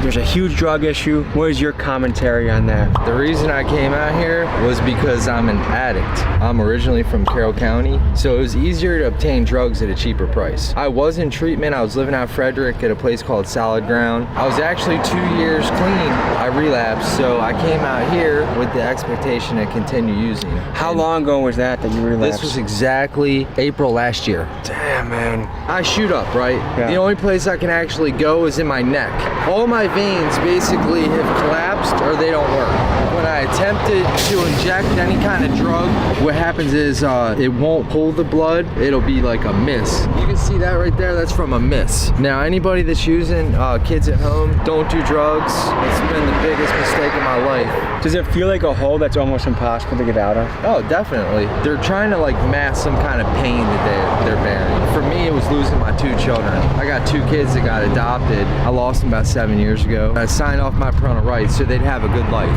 There's a huge drug issue. What is your commentary on that? The reason I came out here was because I'm an addict. I'm originally from Carroll County, so it was easier to obtain drugs at a cheaper price. I was in treatment. I was living out Frederick at a place called Solid Ground. I was actually 2 years clean. I relapsed, so I came out here with the expectation to continue using. How long ago was that you relapsed? This was exactly April last year. Damn, man. I shoot up, right? Yeah. The only place I can actually go is in my neck. All my veins basically have collapsed or they don't work. When I attempted to inject any kind of drug, what happens is it won't pull the blood. It'll be like a miss. You can see that right there, that's from a miss. Now anybody that's using kids at home, don't do drugs. It's been the biggest mistake of my life. Does it feel like a hole that's almost impossible to get out of? Oh, definitely. They're trying to like mask some kind of pain that they're bearing. For me, it was losing my 2 children. I got 2 kids that got adopted. I lost them about 7 years ago. I signed off my parental rights so they'd have a good life.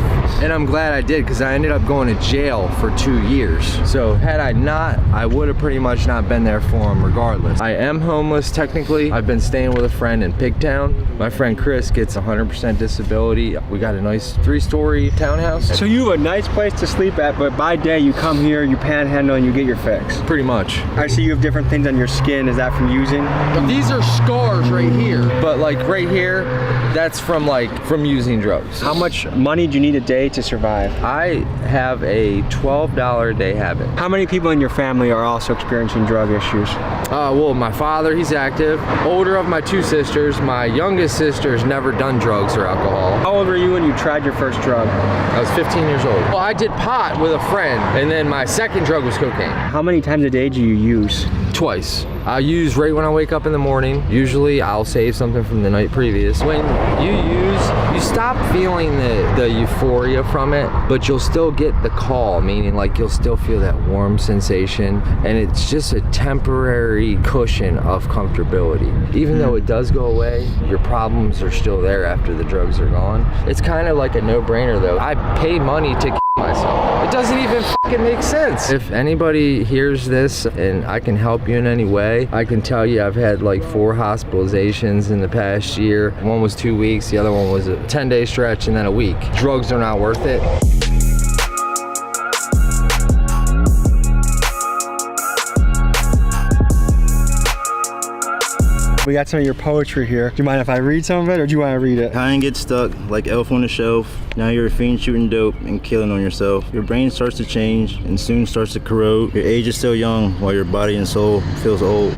And I'm glad I did because I ended up going to jail for 2 years. So had I not, I would have pretty much not been there for them regardless. I am homeless technically. I've been staying with a friend in Pigtown. My friend Chris gets 100% disability. We got a nice 3-story townhouse. So you have a nice place to sleep at, but by day you come here, you panhandle, and you get your fix. Pretty much. I see you have different things on your skin. Is that from using? These are scars right here, but like right here, that's from using drugs. How much money do you need a day to survive? I have a $12 a day habit. How many people in your family are also experiencing drug issues? Well, my father, he's active. Older of my 2 sisters. My youngest sister's never done drugs or alcohol. How old were you when you tried your first drug? I was 15 years old. Well, I did pot with a friend, and then my second drug was cocaine. How many times a day do you use? Twice. I use right when I wake up in the morning. Usually I'll save something from the night previous. When you use, you stop feeling the euphoria from it, but you'll still get the call, meaning like you'll still feel that warm sensation, and it's just a temporary cushion of comfortability. Even though it does go away, your problems are still there after the drugs are gone. It's kind of like a no-brainer though. I pay money to kill myself. It doesn't even fucking make sense. If anybody hears this and I can help you in any way, I can tell you I've had like 4 hospitalizations in the past year. One was 2 weeks, the other one was a 10-day stretch, and then a week. Drugs are not worth it. We got some of your poetry here. Do you mind if I read some of it, or do you want to read it? Kind gets stuck like elf on the shelf. Now you're a fiend shooting dope and killing on yourself. Your brain starts to change and soon starts to corrode. Your age is still young while your body and soul feels old.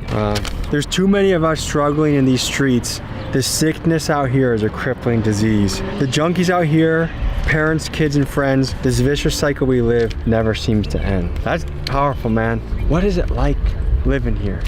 There's too many of us struggling in these streets. The sickness out here is a crippling disease. The junkies out here, parents, kids, and friends, this vicious cycle we live never seems to end. That's powerful, man. What is it like living here?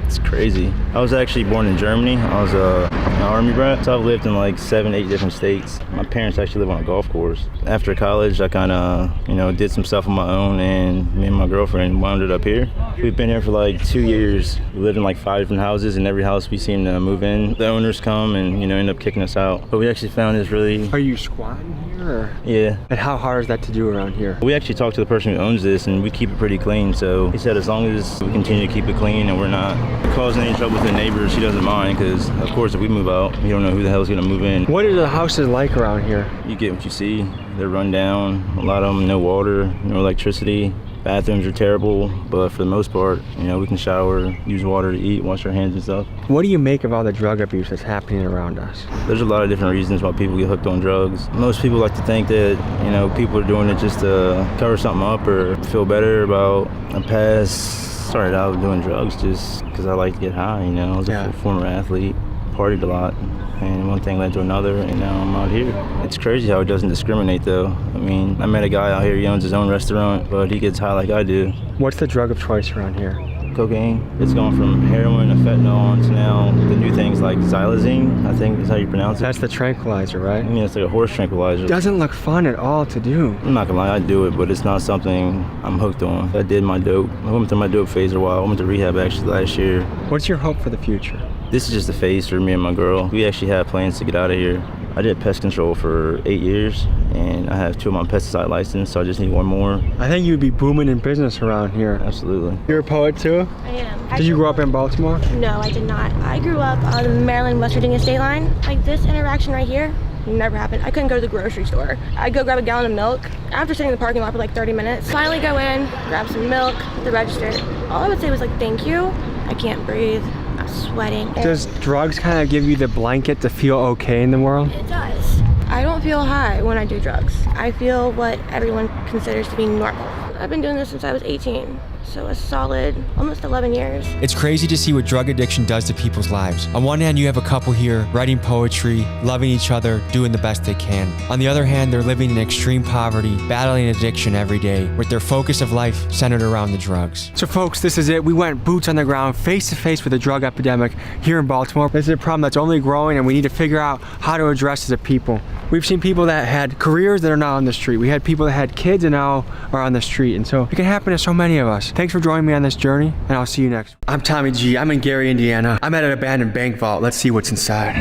It's crazy. I was actually born in Germany. I was an army brat, so I've lived in like 7, 8 different states. My parents actually live on a golf course. After college, I kind of, did some stuff on my own, and me and my girlfriend wound up here. We've been here for like 2 years. We lived in like 5 different houses, and every house we seem to move in, the owners come and, end up kicking us out. But we actually found this really... Are you squatting here? Or? Yeah. And how hard is that to do around here? We actually talked to the person who owns this, and we keep it pretty clean. So he said as long as we continue to keep it clean and we're not causing any trouble with the neighbors, he doesn't mind. Because of course, if we move out, you don't know who the hell is gonna move in. What are the houses like around here? You get what you see. They're run down. A lot of them, no water, no electricity. Bathrooms are terrible, but for the most part, you know, we can shower, use water to eat, wash our hands and stuff. What do you make of all the drug abuse that's happening around us? There's a lot of different reasons why people get hooked on drugs. Most people like to think that, you know, people are doing it just to cover something up or feel better about a past. Started out doing drugs just because I like to get high, you know. I was a former athlete, partied a lot. And one thing led to another, and now I'm out here. It's crazy how it doesn't discriminate, though. I mean, I met a guy out here, he owns his own restaurant, but he gets high like I do. What's the drug of choice around here? Cocaine. It's gone from heroin to fentanyl to now the new things like xylazine, I think is how you pronounce it. That's the tranquilizer, right? I mean, it's like a horse tranquilizer. It doesn't look fun at all to do. I'm not gonna lie, I do it, but it's not something I'm hooked on. I did my dope. I went through my dope phase for a while. I went to rehab actually last year. What's your hope for the future? This is just a phase for me and my girl. We actually have plans to get out of here. I did pest control for 8 years, and I have 2 of my pesticide license, so I just need 1 more. I think you'd be booming in business around here. Absolutely. You're a poet too? I am. Did you grow up in Baltimore? No, I did not. I grew up on the Maryland-West Virginia state line. Like this interaction right here never happened. I couldn't go to the grocery store. I'd go grab a gallon of milk after sitting in the parking lot for like 30 minutes. Finally go in, grab some milk at the register. All I would say was like, thank you. I can't breathe. I'm sweating. Does drugs kind of give you the blanket to feel okay in the world? It does. I don't feel high when I do drugs. I feel what everyone considers to be normal. I've been doing this since I was 18. So a solid, almost 11 years. It's crazy to see what drug addiction does to people's lives. On one hand, you have a couple here writing poetry, loving each other, doing the best they can. On the other hand, they're living in extreme poverty, battling addiction every day, with their focus of life centered around the drugs. So folks, this is it. We went boots on the ground, face to face with the drug epidemic here in Baltimore. This is a problem that's only growing, and we need to figure out how to address as a people. We've seen people that had careers that are now on the street. We had people that had kids and now are on the street. And so it can happen to so many of us. Thanks for joining me on this journey, and I'll see you next. I'm Tommy G. I'm in Gary, Indiana. I'm at an abandoned bank vault. Let's see what's inside.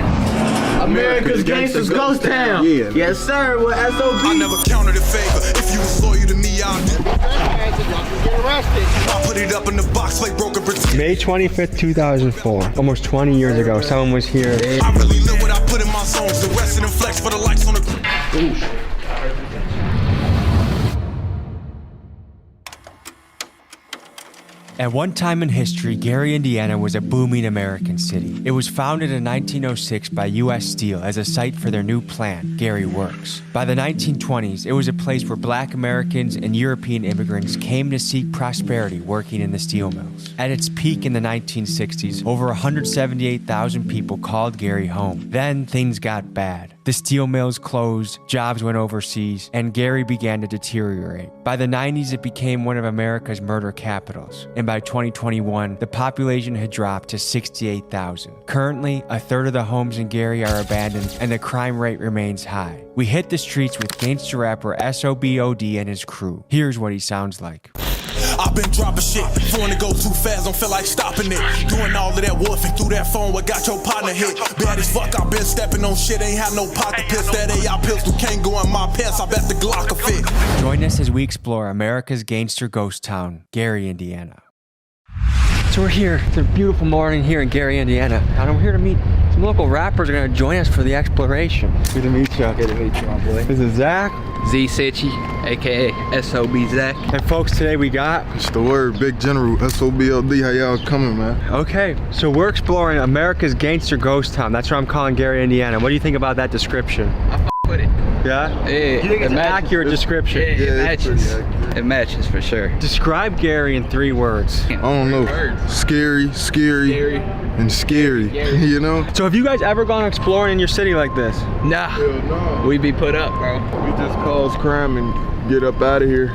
America's Gangsters Ghost Town. Yeah. Yes, sir. With SOB. I never counted a favor. If you was loyal to me, I'll get arrested. I put it up in the box like broken bricks. May 25th, 2004. Almost 20 years ago, someone was here. I really live what I put in my songs. The rest of them flex for the likes on the. At one time in history, Gary, Indiana was a booming American city. It was founded in 1906 by U.S. Steel as a site for their new plant, Gary Works. By the 1920s, it was a place where Black Americans and European immigrants came to seek prosperity working in the steel mills. At its peak in the 1960s, over 178,000 people called Gary home. Then things got bad. The steel mills closed, jobs went overseas, and Gary began to deteriorate. By the 90s, it became one of America's murder capitals. And by 2021, the population had dropped to 68,000. Currently, a third of the homes in Gary are abandoned, and the crime rate remains high. We hit the streets with gangster rapper SOBOD and his crew. Here's what he sounds like. I've been dropping shit, trying to go too fast, don't feel like stopping it. Doing all of that wolfing through that phone, what got your partner hit? Bad as fuck, I've been stepping on shit, ain't have no pocket piss. That AI pistol can't go in my pants, I bet the Glock will fit. Join us as we explore America's gangster ghost town, Gary, Indiana. So we're here. It's a beautiful morning here in Gary, Indiana. And we're here to meet some local rappers who are going to join us for the exploration. Good to meet you. Good to meet you, my boy. This is Zach. Z Sitchy, aka SOB Zach. And folks, today we got... It's the word, Big General, SOBLD. How y'all coming, man? Okay, so we're exploring America's gangster ghost town. That's what I'm calling Gary, Indiana. What do you think about that description? I f with it. Yeah? Yeah. You think it's an accurate description? Yeah, it matches. It matches for sure. Describe Gary in 3 words. I don't know. Scary, and scary. You know? So have you guys ever gone exploring in your city like this? Nah. Hell no. We be put up, bro. We just cause crime and get up out of here.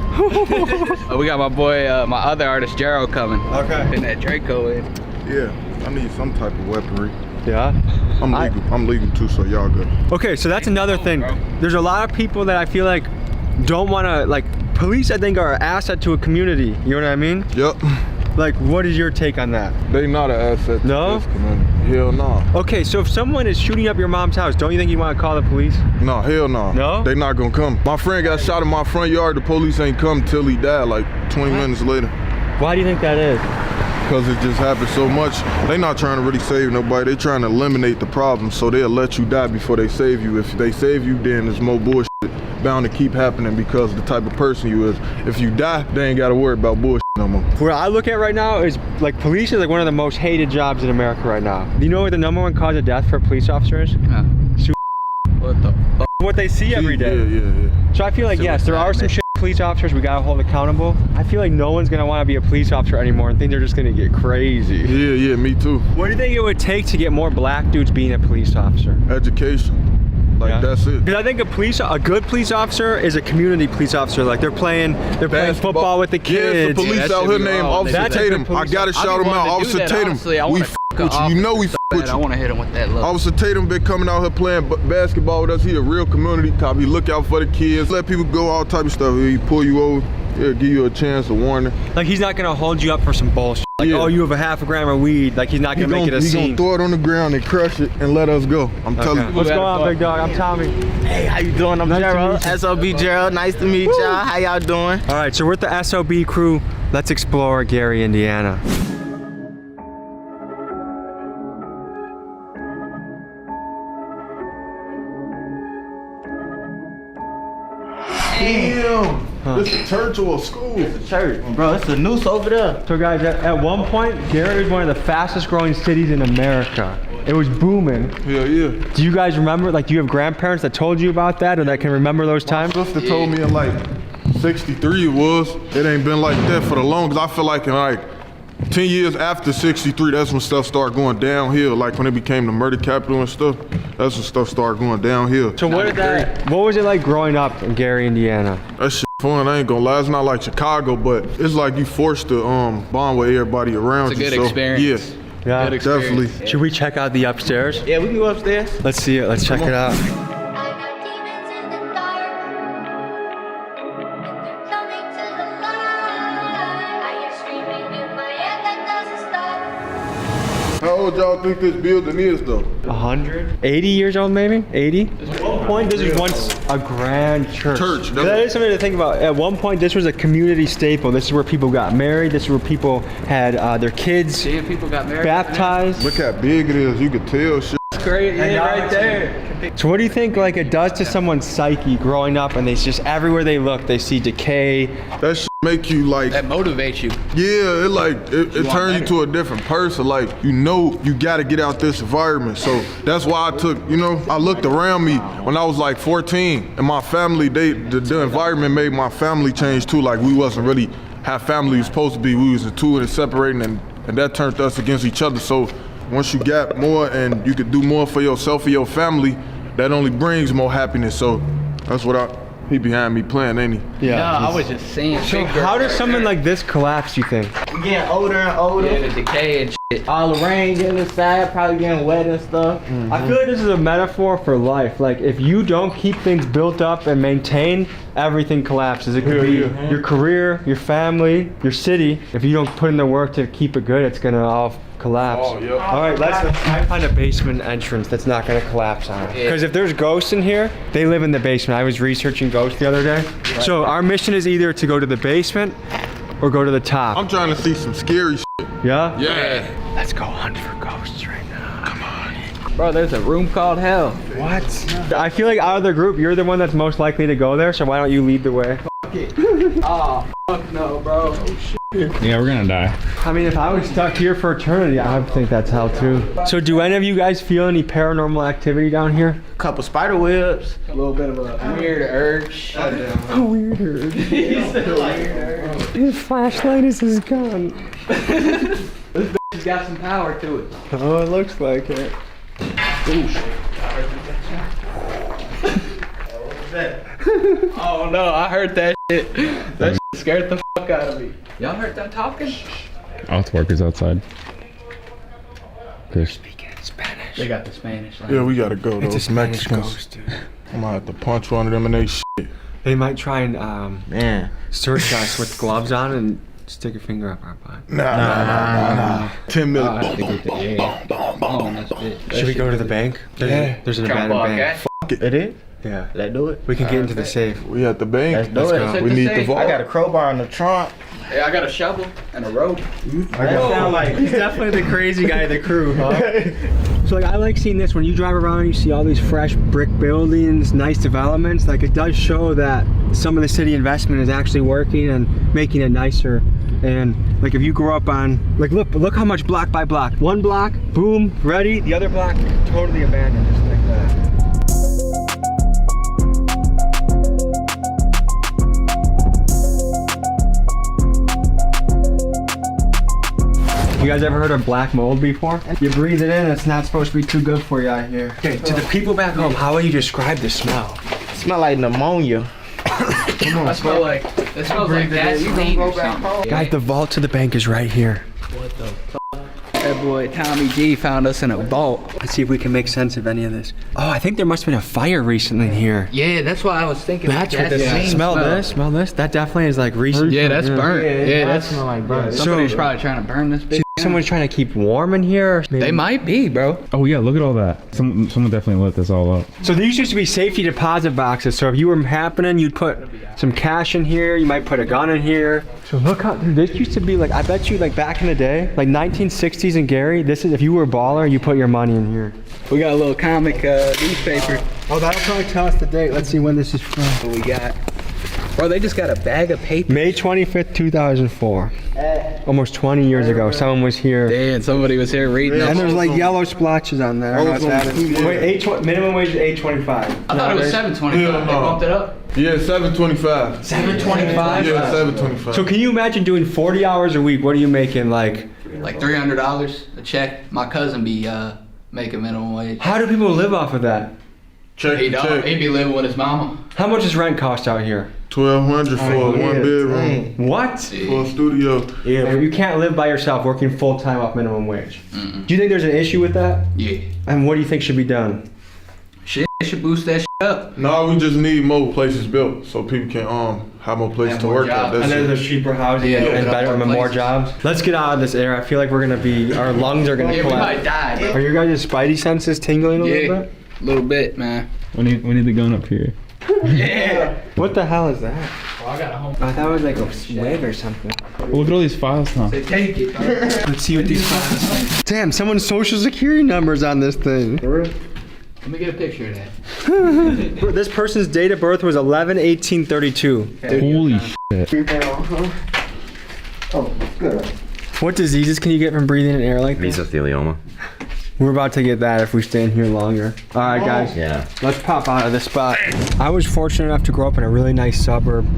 We got my boy, my other artist, Gerald, coming. Okay. And that Draco in. Yeah, I need some type of weaponry. Yeah? I'm legal too, so y'all good. Okay, so that's another thing. There's a lot of people that I feel like don't want to, like, police I think are an asset to a community. You know what I mean? Yep. Like, what is your take on that? They not an asset to No? this community. Hell no. Okay, so if someone is shooting up your mom's house, don't you think you want to call the police? No, hell no. No? They not gonna come. My friend got shot in my front yard. The police ain't come till he died, like 20 minutes later. Why do you think that is? Because it just happened so much. They not trying to really save nobody. They trying to eliminate the problem, so they'll let you die before they save you. If they save you, then there's more bullshit bound to keep happening because of the type of person you is. If you die, they ain't got to worry about bullshit no more. Where I look at right now is like police is like one of the most hated jobs in America right now. Do you know what the #1 cause of death for a police officer is? What the fuck? What they see every day. Yeah. So I feel like, yes, there are some shit police officers we gotta hold accountable. I feel like no one's gonna want to be a police officer anymore and think they're just gonna get crazy. Yeah, me too. What do you think it would take to get more black dudes being a police officer? Education. Like, that's it. Because I think a good police officer is a community police officer. Like they're playing football with the kids. Yeah, the police out here named Officer Tatum. I gotta shout him out. Officer Tatum. We f with you. You know we f with you. I want to hit him with that look. Officer Tatum been coming out here playing basketball with us. He a real community cop. He look out for the kids. Let people go, all type of stuff. He pull you over. Yeah, give you a chance, a warning. Like he's not gonna hold you up for some bullshit. Like, oh, you have a half a gram of weed. Like he's not gonna make it a scene. He's gonna throw it on the ground and crush it and let us go. I'm telling you. What's going on, big dog? I'm Tommy. Hey, how you doing? I'm Gerald. SOB Gerald. Nice to meet y'all. How y'all doing? All right, so we're with the SOB crew. Let's explore Gary, Indiana. Damn. This is a church or a school? It's a church. Bro, it's a noose over there. So guys, at one point, Gary was one of the fastest growing cities in America. It was booming. Yeah. Do you guys remember, like, do you have grandparents that told you about that or that can remember those times? My sister told me in like 63 it was. It ain't been like that for the longest. I feel like in like 10 years after 63, that's when stuff started going downhill. Like when it became the murder capital and stuff, that's when stuff started going downhill. So what was it like growing up in Gary, Indiana? That shit fun, I ain't gonna lie. It's not like Chicago, but it's like you forced to bond with everybody around you. It's a good experience. Yeah, definitely. Should we check out the upstairs? Yeah, we can go upstairs. Let's see it. Let's check it out. How old y'all think this building is though? 100? 80 years old maybe? 80? At one point this was once a grand church. That is something to think about. At one point this was a community staple. This is where people got married. This is where people had their kids people got married, baptized. Look how big it is. You could tell shit. It's great, yeah, right there. So what do you think like it does to someone's psyche growing up and they just everywhere they look they see decay? That shit make you like, that motivates you. Yeah, it turns you to a different person. Like, you know you gotta get out this environment. So that's why I took, I looked around me when I was like 14 and my family, the environment made my family change too. Like we wasn't really how family was supposed to be. We was into it and separating and that turned us against each other. So once you got more and you could do more for yourself or your family, that only brings more happiness. So that's what he behind me playing, ain't he? Yeah. No, I was just saying. So how does something like this collapse, you think? We getting older and older. Yeah, the decay and shit. All the rain getting inside, probably getting wet and stuff. Mm-hmm. I feel like this is a metaphor for life. Like if you don't keep things built up and maintained, everything collapses. It could be your career, your family, your city. If you don't put in the work to keep it good, it's gonna all collapse. Oh, yeah. All right, let's find a basement entrance that's not gonna collapse on it. Because if there's ghosts in here, they live in the basement. I was researching ghosts the other day. Right. So our mission is either to go to the basement or go to the top. I'm trying to see some scary shit. Yeah? Yeah. Let's go hunt for ghosts right now. Come on. Bro, there's a room called hell. What? I feel like out of the group, you're the one that's most likely to go there, so why don't you lead the way? Fuck it. Oh, fuck no, bro. Oh, shit. Yeah, we're gonna die. I mean, if I was stuck here for eternity, I would think that's hell too. So do any of you guys feel any paranormal activity down here? A couple spider webs. A little bit of a weird urge. A weird urge. His flashlight is his gun. This bitch has got some power to it. Oh, it looks like it. Ooh, shit. Oh no, I heard that shit. That shit scared the fuck out of me. Y'all heard them talking? Health workers outside. They're speaking Spanish. They got the Spanish language. Yeah, we gotta go. It's a Spanish Mexicans. ghost, dude. I'm gonna have to punch one of them in they shit. They might try and search us with gloves on and Stick your finger up our butt. Nah. 10 million. Should we go to the bank? There's an abandoned bank. Fuck it. It is? Yeah. Let's do it. We can get into the safe. We at the bank. Let's do it. We need the vault. I got a crowbar in the trunk. Yeah, I got a shovel and a rope. That sound like He's definitely the crazy guy of the crew, huh? So like I like seeing this when you drive around, you see all these fresh brick buildings, nice developments. Like it does show that some of the city investment is actually working and making it nicer. And like if you grow up on, like look how much block by block. One block, boom, ready. The other block, totally abandoned, just like that. You guys ever heard of black mold before? You breathe it in, it's not supposed to be too good for you out here. Okay, to the people back home, how would you describe the smell? It smell like pneumonia. Come on, it smells like gasoline or something. Guys, the vault to the bank is right here. What the f? That boy Tommy G found us in a vault. Let's see if we can make sense of any of this. Oh, I think there must have been a fire recently here. Yeah, that's why I was thinking. That's what this is. Smell this. That definitely is like recent. Yeah, that's burnt. Yeah, that's smell like burnt. Somebody's probably trying to burn this bitch. Someone's trying to keep warm in here. They might be, bro. Oh yeah, look at all that. Someone definitely lit this all up. So these used to be safety deposit boxes. So if you were happening, you'd put some cash in here. You might put a gun in here. So look how, dude, this used to be like, I bet you like back in the day, like 1960s in Gary, this is, if you were a baller, you put your money in here. We got a little comic newspaper. Oh, that'll probably tell us the date. Let's see when this is from. What we got? Bro, they just got a bag of paper. May 25th, 2004. Almost 20 years ago, someone was here. Damn, somebody was here reading. And there's like yellow splotches on there. Wait, minimum wage is $8.25. I thought it was $7.25. They bumped it up. Yeah, $7.25. $7.25? Yeah, $7.25. So can you imagine doing 40 hours a week? What are you making like $300 a check. My cousin be making minimum wage. How do people live off of that? Check. He be living with his mama. How much does rent cost out here? $1,200 for one bedroom. What? For a studio. Yeah. You can't live by yourself working full time off minimum wage. Do you think there's an issue with that? Yeah. And what do you think should be done? Shit, should boost that shit up. No, we just need more places built so people can have more places to work at. And then there's cheaper housing and better and more jobs. Let's get out of this air. I feel like we're gonna be, our lungs are gonna collapse. We might die, bro. Are your guys' spidey senses tingling a little bit? A little bit, man. We need the gun up here. Yeah. What the hell is that? Oh, I got a home. I thought it was like a wig or something. Well, look at all these files, Tom. They take it. Let's see what these files. Damn, someone's social security number's on this thing. Let me get a picture of that. This person's date of birth was 11/18/32. Holy shit. Oh, good. What diseases can you get from breathing in air like this? Mesothelioma. We're about to get that if we stay in here longer. All right, guys. Yeah. Let's pop out of this spot. I was fortunate enough to grow up in a really nice suburb,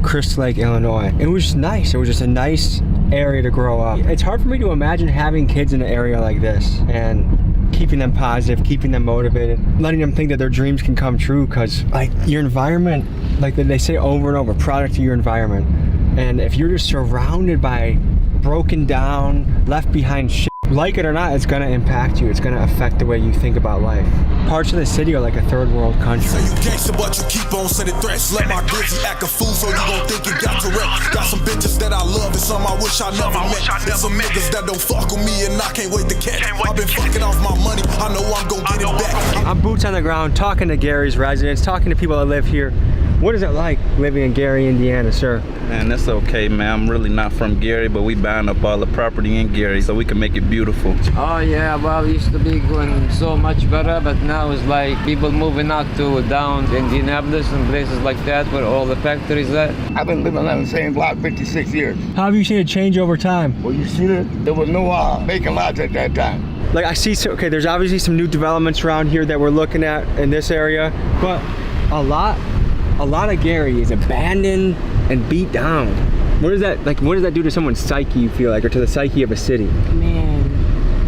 Crystal Lake, Illinois. It was nice. It was just a nice area to grow up. It's hard for me to imagine having kids in an area like this and keeping them positive, keeping them motivated, letting them think that their dreams can come true, because like your environment, like they say over and over, product of your environment. And if you're just surrounded by broken down, left behind shit, like it or not, it's gonna impact you. It's gonna affect the way you think about life. Parts of the city are like a third world country. Say you gangsta, but you keep on sending threats. Let my glizzy act a fool, so you gon' think you got Tourette. Got some bitches that I love and some I wish I never met. There's some niggas that don't fuck with me and I can't wait to catch. I've been fucking off my money, I know I'm gon' get it back. I'm boots on the ground, talking to Gary's residents, talking to people that live here. What is it like living in Gary, Indiana, sir? Man, that's okay, man. I'm really not from Gary, but we buying up all the property in Gary so we can make it beautiful. Oh yeah, well, it used to be going so much better, but now it's like people moving out to down Indianapolis and places like that where all the factories are. I've been living on the same block 56 years. How have you seen it change over time? Well, you see that there was no vacant lots at that time. Like I see, okay, there's obviously some new developments around here that we're looking at in this area, but a lot of Gary is abandoned and beat down. What does that do to someone's psyche, you feel like, or to the psyche of a city? Man,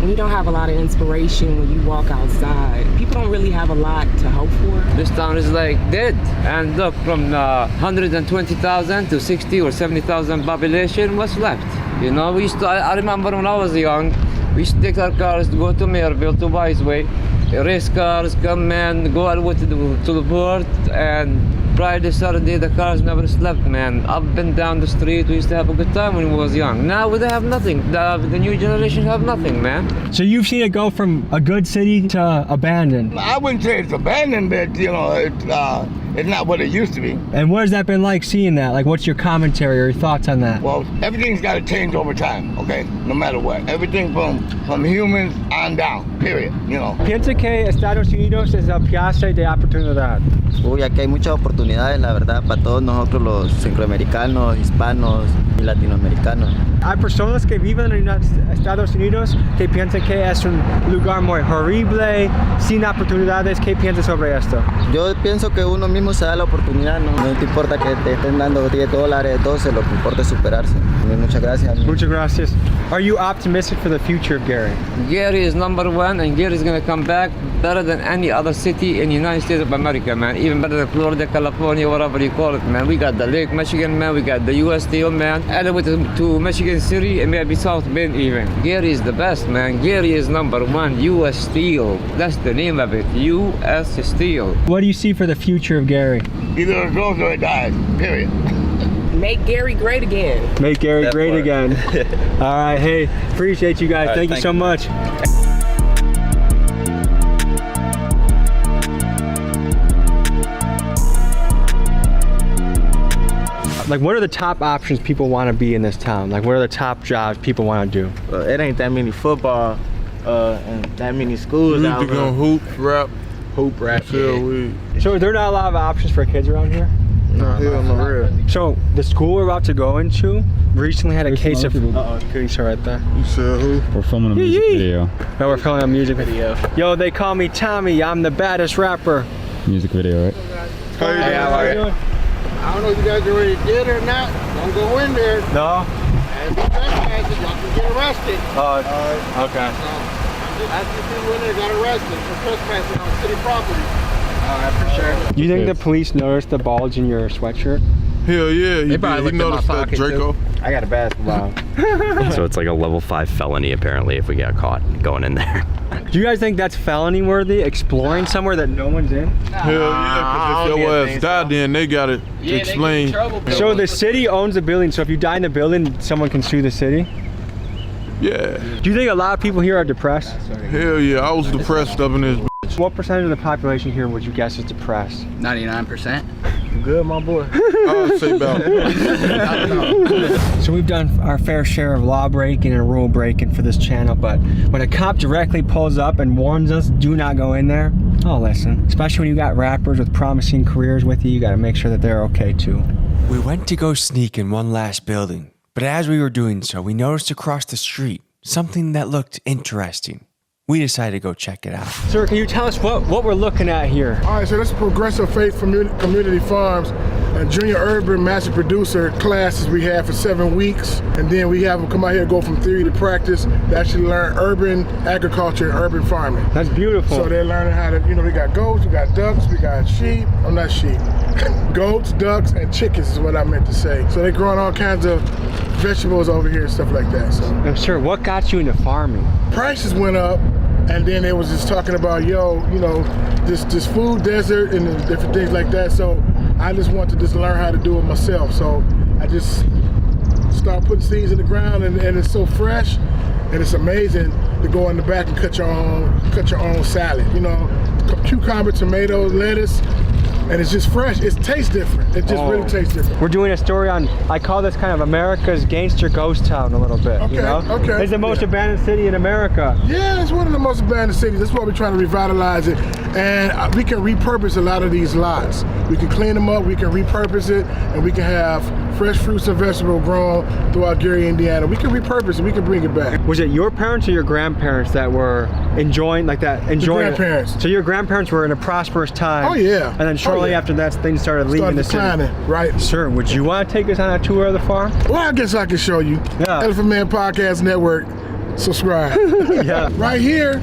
when you don't have a lot of inspiration when you walk outside, people don't really have a lot to hope for. This town is like dead. And look, from 120,000 to 60 or 70,000 population, what's left? You know, I remember when I was young, we used to take our cars to go to Maryville, to Owsley, race cars, come and go out to the port, and Friday, Saturday, the cars never slept, man. Up and down the street, we used to have a good time when we was young. Now we have nothing. The new generation have nothing, man. So you've seen it go from a good city to abandoned. I wouldn't say it's abandoned, but you know, it's not what it used to be. And what has that been like seeing that? Like, what's your commentary or your thoughts on that? Well, everything's got to change over time, okay? No matter what. Everything from humans on down, period, you know. Piensa que Estados Unidos es el piazza de oportunidad. Uy, aquí hay muchas oportunidades, la verdad, para todos nosotros los centroamericanos, hispanos y latinoamericanos. Hay personas que viven en Estados Unidos que piensan que es un lugar muy horrible, sin oportunidades. ¿Qué piensas sobre esto? Yo pienso que uno mismo se da la oportunidad, no te importa que te estén dando $10, $12, lo que importa es superarse. Muchas gracias. Muchas gracias. Are you optimistic for the future of Gary? Gary is #1, and Gary is going to come back better than any other city in the United States of America, man. Even better than Florida, California, whatever you call it, man. We got the Lake Michigan, man. We got the U.S. Steel, man. Added with to Michigan City and maybe South Bend even. Gary is the best, man. Gary is #1, U.S. Steel. That's the name of it, U.S. Steel. What do you see for the future of Gary? Either it goes or it dies, period. Make Gary great again. Make Gary great again. All right, hey, appreciate you guys. Right, thank you so much. Like, what are the top options people want to be in this town? Like, what are the top jobs people want to do? It ain't that many football and that many schools out here. You can hoop, rap, yeah. So there are not a lot of options for kids around here? No, here on the real. So the school we're about to go into recently had a case of goodies right there. You said who? We're filming a music video. No, we're filming a music video. Yo, they call me Tommy. I'm the baddest rapper. Music video, right? Hey, how are you? I don't know if you guys are ready to get it or not. Don't go in there. No? And if you trespass, y'all can get arrested. Oh, okay. So, I'm just asking people in there got arrested for trespassing on city property. Alright, for sure. Do you think the police noticed the bulge in your sweatshirt? Hell yeah, he noticed that, Draco. I got a basketball. So it's like a level 5 felony apparently if we get caught going in there. Do you guys think that's felony worthy, exploring somewhere that no one's in? Hell yeah, because if your ass died then they got it explained. So the city owns the building, so if you die in the building, someone can sue the city? Yeah. Do you think a lot of people here are depressed? Hell yeah, I was depressed up in this bitch. What percentage of the population here would you guess is depressed? 99%. Good, my boy. I'd say about. So we've done our fair share of law breaking and rule breaking for this channel, but when a cop directly pulls up and warns us, do not go in there, oh listen. Especially when you got rappers with promising careers with you, you gotta make sure that they're okay too. We went to go sneak in one last building, but as we were doing so, we noticed across the street something that looked interesting. We decided to go check it out. Sir, can you tell us what we're looking at here? All right, so this is Progressive Faith Community Farms, a junior urban master producer classes we have for 7 weeks. And then we have them come out here, go from theory to practice. They actually learn urban agriculture and urban farming. That's beautiful. So they're learning how to, we got goats, we got ducks, we got sheep. I'm not sheep. Goats, ducks, and chickens is what I meant to say. So they're growing all kinds of vegetables over here and stuff like that. So. And sir, what got you into farming? Prices went up. And then they was just talking about, this food desert and different things like that. So I just wanted to just learn how to do it myself. So I just started putting seeds in the ground, and it's so fresh, and it's amazing to go in the back and cut your own salad. Cucumber, tomatoes, lettuce. And it's just fresh. It tastes different. It just really tastes different. We're doing a story on, I call this kind of America's gangster ghost town a little bit. Okay. It's the most abandoned city in America. Yeah, it's one of the most abandoned cities. That's why we're trying to revitalize it. And we can repurpose a lot of these lots. We can clean them up, we can repurpose it, and we can have fresh fruits and vegetables grown throughout Gary, Indiana. We can repurpose it, we can bring it back. Was it your parents or your grandparents that were enjoying The grandparents. So your grandparents were in a prosperous time. Oh yeah. And then shortly after that, things started leaving the city. Right. Sir, would you want to take us on a tour of the farm? Well, I guess I can show you. Yeah. Elephant Man Podcast Network. Subscribe. Yeah. Right here,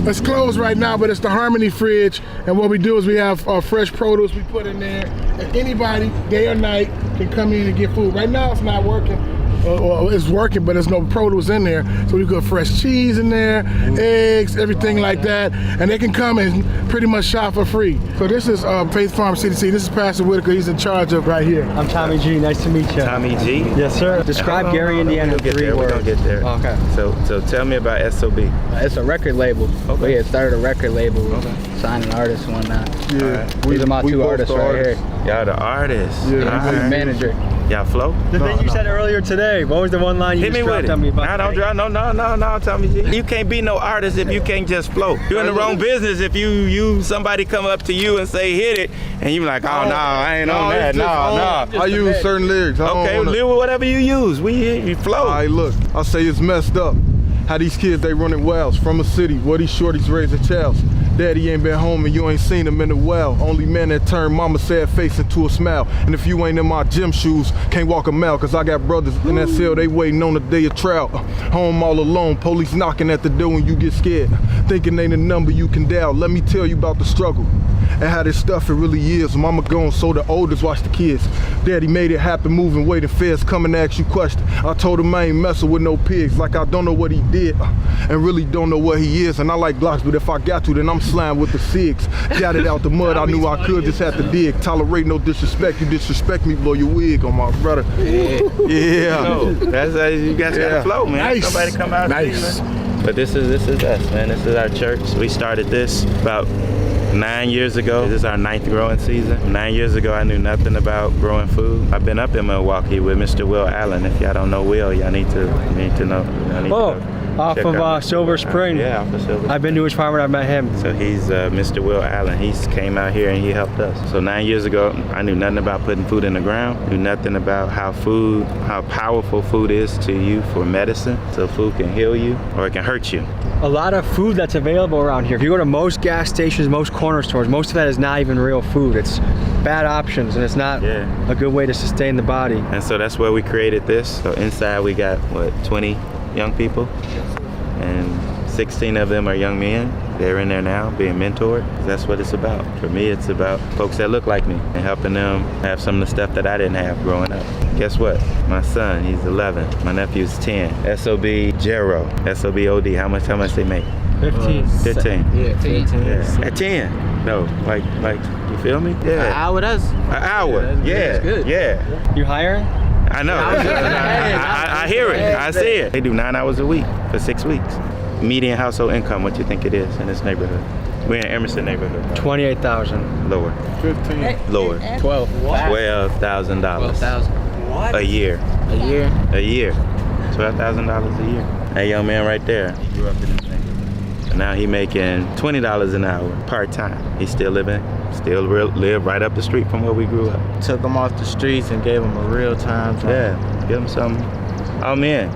it's closed right now, but it's the Harmony fridge. And what we do is we have fresh produce we put in there. And anybody, day or night, can come in and get food. Right now, it's not working. well, it's working, but there's no produce in there. So we got fresh cheese in there, eggs, everything like that. And they can come and pretty much shop for free. So this is Faith Farm CDC. This is Pastor Whitaker. He's in charge of right here. I'm Tommy G. Nice to meet you. Tommy G? Yes, sir. Describe Gary, Indiana in 3 words. We're gonna get there. Okay. So tell me about SOB. It's a record label. Okay. We had started a record label, signing artists and whatnot. Yeah. These are my 2 artists right here. Y'all the artists. Yeah. I'm the manager. Y'all flow? The thing you said earlier today. What was the one line you Hit me just with dropped on me about? I don't drop. No, Tommy G. You can't be no artist if you can't just flow. You're in the wrong business if somebody come up to you and say hit it, and you like, oh no, I ain't on that. No. I use certain lyrics. Okay, live with whatever you use. You flow. All right, look, I say it's messed up. How these kids, they running wells from a city where these shorties raising childs. Daddy ain't been home and you ain't seen him in a while. Only man that turned mama sad face into a smile. And if you ain't in my gym shoes, can't walk a mile, cause I got brothers in that cell, they waiting on the day of trial. Home all alone, police knocking at the door when you get scared. Thinking ain't a number you can dial. Let me tell you about the struggle and how this stuff it really is. Mama gone, so the oldest watch the kids. Daddy made it happen, moving weight and feds coming to ask you questions. I told him I ain't messing with no pigs, like I don't know what he did and really don't know what he is. And I like blocks, but if I got to, then I'm slime with the SIGs. Got it out the mud, I knew I could, just had to dig. Tolerate no disrespect, you disrespect me, blow your wig on my brother. Yeah. No, that's how you guys gotta flow, man. Nice. Somebody come out. Nice. But this is us, man. This is our church. We started this about 9 years ago. This is our 9th growing season. 9 years ago, I knew nothing about growing food. I've been up in Milwaukee with Mr. Will Allen. If y'all don't know Will, y'all need to know. Off of Silver Spring. Yeah, off of Silver Spring. I've been to his farm and I've met him. So he's Mr. Will Allen. He's came out here and he helped us. So 9 years ago, I knew nothing about putting food in the ground. Knew nothing about how powerful food is to you for medicine. So food can heal you or it can hurt you. A lot of food that's available around here. If you go to most gas stations, most corner stores, most of that is not even real food. It's bad options and it's not a good way to sustain the body. And so that's where we created this. So inside we got, 20 young people? And 16 of them are young men. They're in there now being mentored. That's what it's about. For me, it's about folks that look like me and helping them have some of the stuff that I didn't have growing up. Guess what? My son, he's 11. My nephew's 10. SOB Jero. SOB OD. How much they make? 15. 15. Yeah, 15. Yeah. At 10. No, like, you feel me? Yeah. An hour, that's... An hour. Yeah. That's good. Yeah. You hiring? I know. I hear it. I see it. They do 9 hours a week for 6 weeks. Median household income, what you think it is in this neighborhood? We're in Emerson neighborhood. 28,000. Lower. 15. Lower. 12. $12,000. $12,000. What? A year. A year? A year. $12,000 a year. That young man right there, he grew up in this neighborhood. And now he making $20 an hour part-time. He's still live right up the street from where we grew up. Took him off the streets and gave him a real time. Yeah, give him some. Oh man,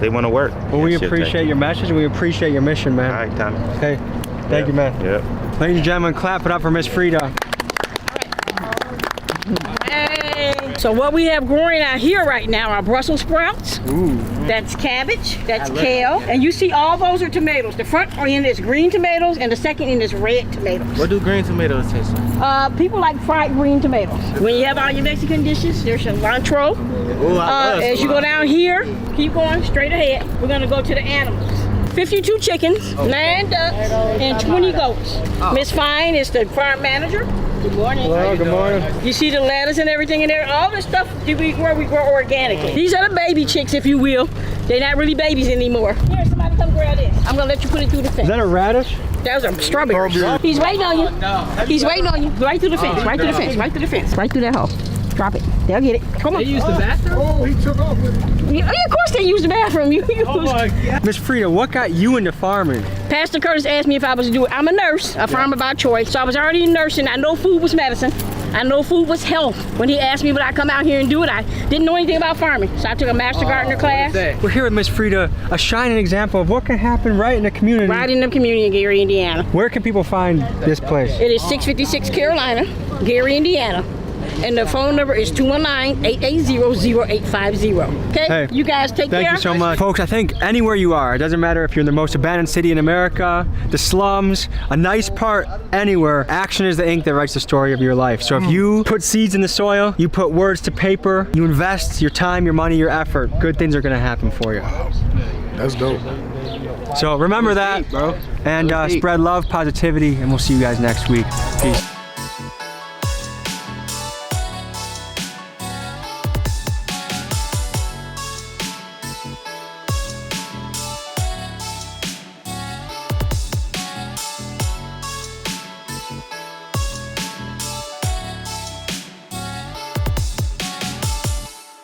they want to work. Well, we appreciate your message and we appreciate your mission, man. All right, Tommy. Okay, thank you, man. Yep. Ladies and gentlemen, clap it up for Miss Frida. So what we have growing out here right now are Brussels sprouts. Ooh. That's cabbage. That's kale. And you see all those are tomatoes. The front end is green tomatoes and the second end is red tomatoes. What do green tomatoes taste like? People like fried green tomatoes. When you have all your Mexican dishes, there's cilantro. Ooh, as you go down here, keep going straight ahead. We're gonna go to the animals. 52 chickens, 9 ducks, and 20 goats. Miss Fine is the farm manager. Good morning. Hello, good morning. You see the lettuce and everything in there? All the stuff we grow organically. These are the baby chicks, if you will. They're not really babies anymore. Here, somebody come grab this. I'm gonna let you put it through the fence. Is that a radish? Those are strawberries. He's waiting on you. He's waiting on you. Right through the fence, right through the fence, right through the fence, right through that hole. Drop it. They'll get it. Come on. They use the bathroom? Oh, he took off with it. Yeah, of course they use the bathroom. Oh my God. Miss Frida, what got you into farming? Pastor Curtis asked me if I was to do it. I'm a nurse, a farmer by choice. So I was already nursing. I know food was medicine. I know food was health. When he asked me would I come out here and do it, I didn't know anything about farming. So I took a master gardener class. We're here with Miss Frida, a shining example of what can happen right in the community. Right in the community in Gary, Indiana. Where can people find this place? It is 656 Carolina, Gary, Indiana. And the phone number is 219-880-0850. Okay? Hey, you guys take care. Thank you so much. Folks, I think anywhere you are, it doesn't matter if you're in the most abandoned city in America, the slums, a nice part, anywhere, action is the ink that writes the story of your life. So if you put seeds in the soil, you put words to paper, you invest your time, your money, your effort, good things are gonna happen for you. That's dope. So remember that, bro. And spread love, positivity, and we'll see you guys next week. Peace.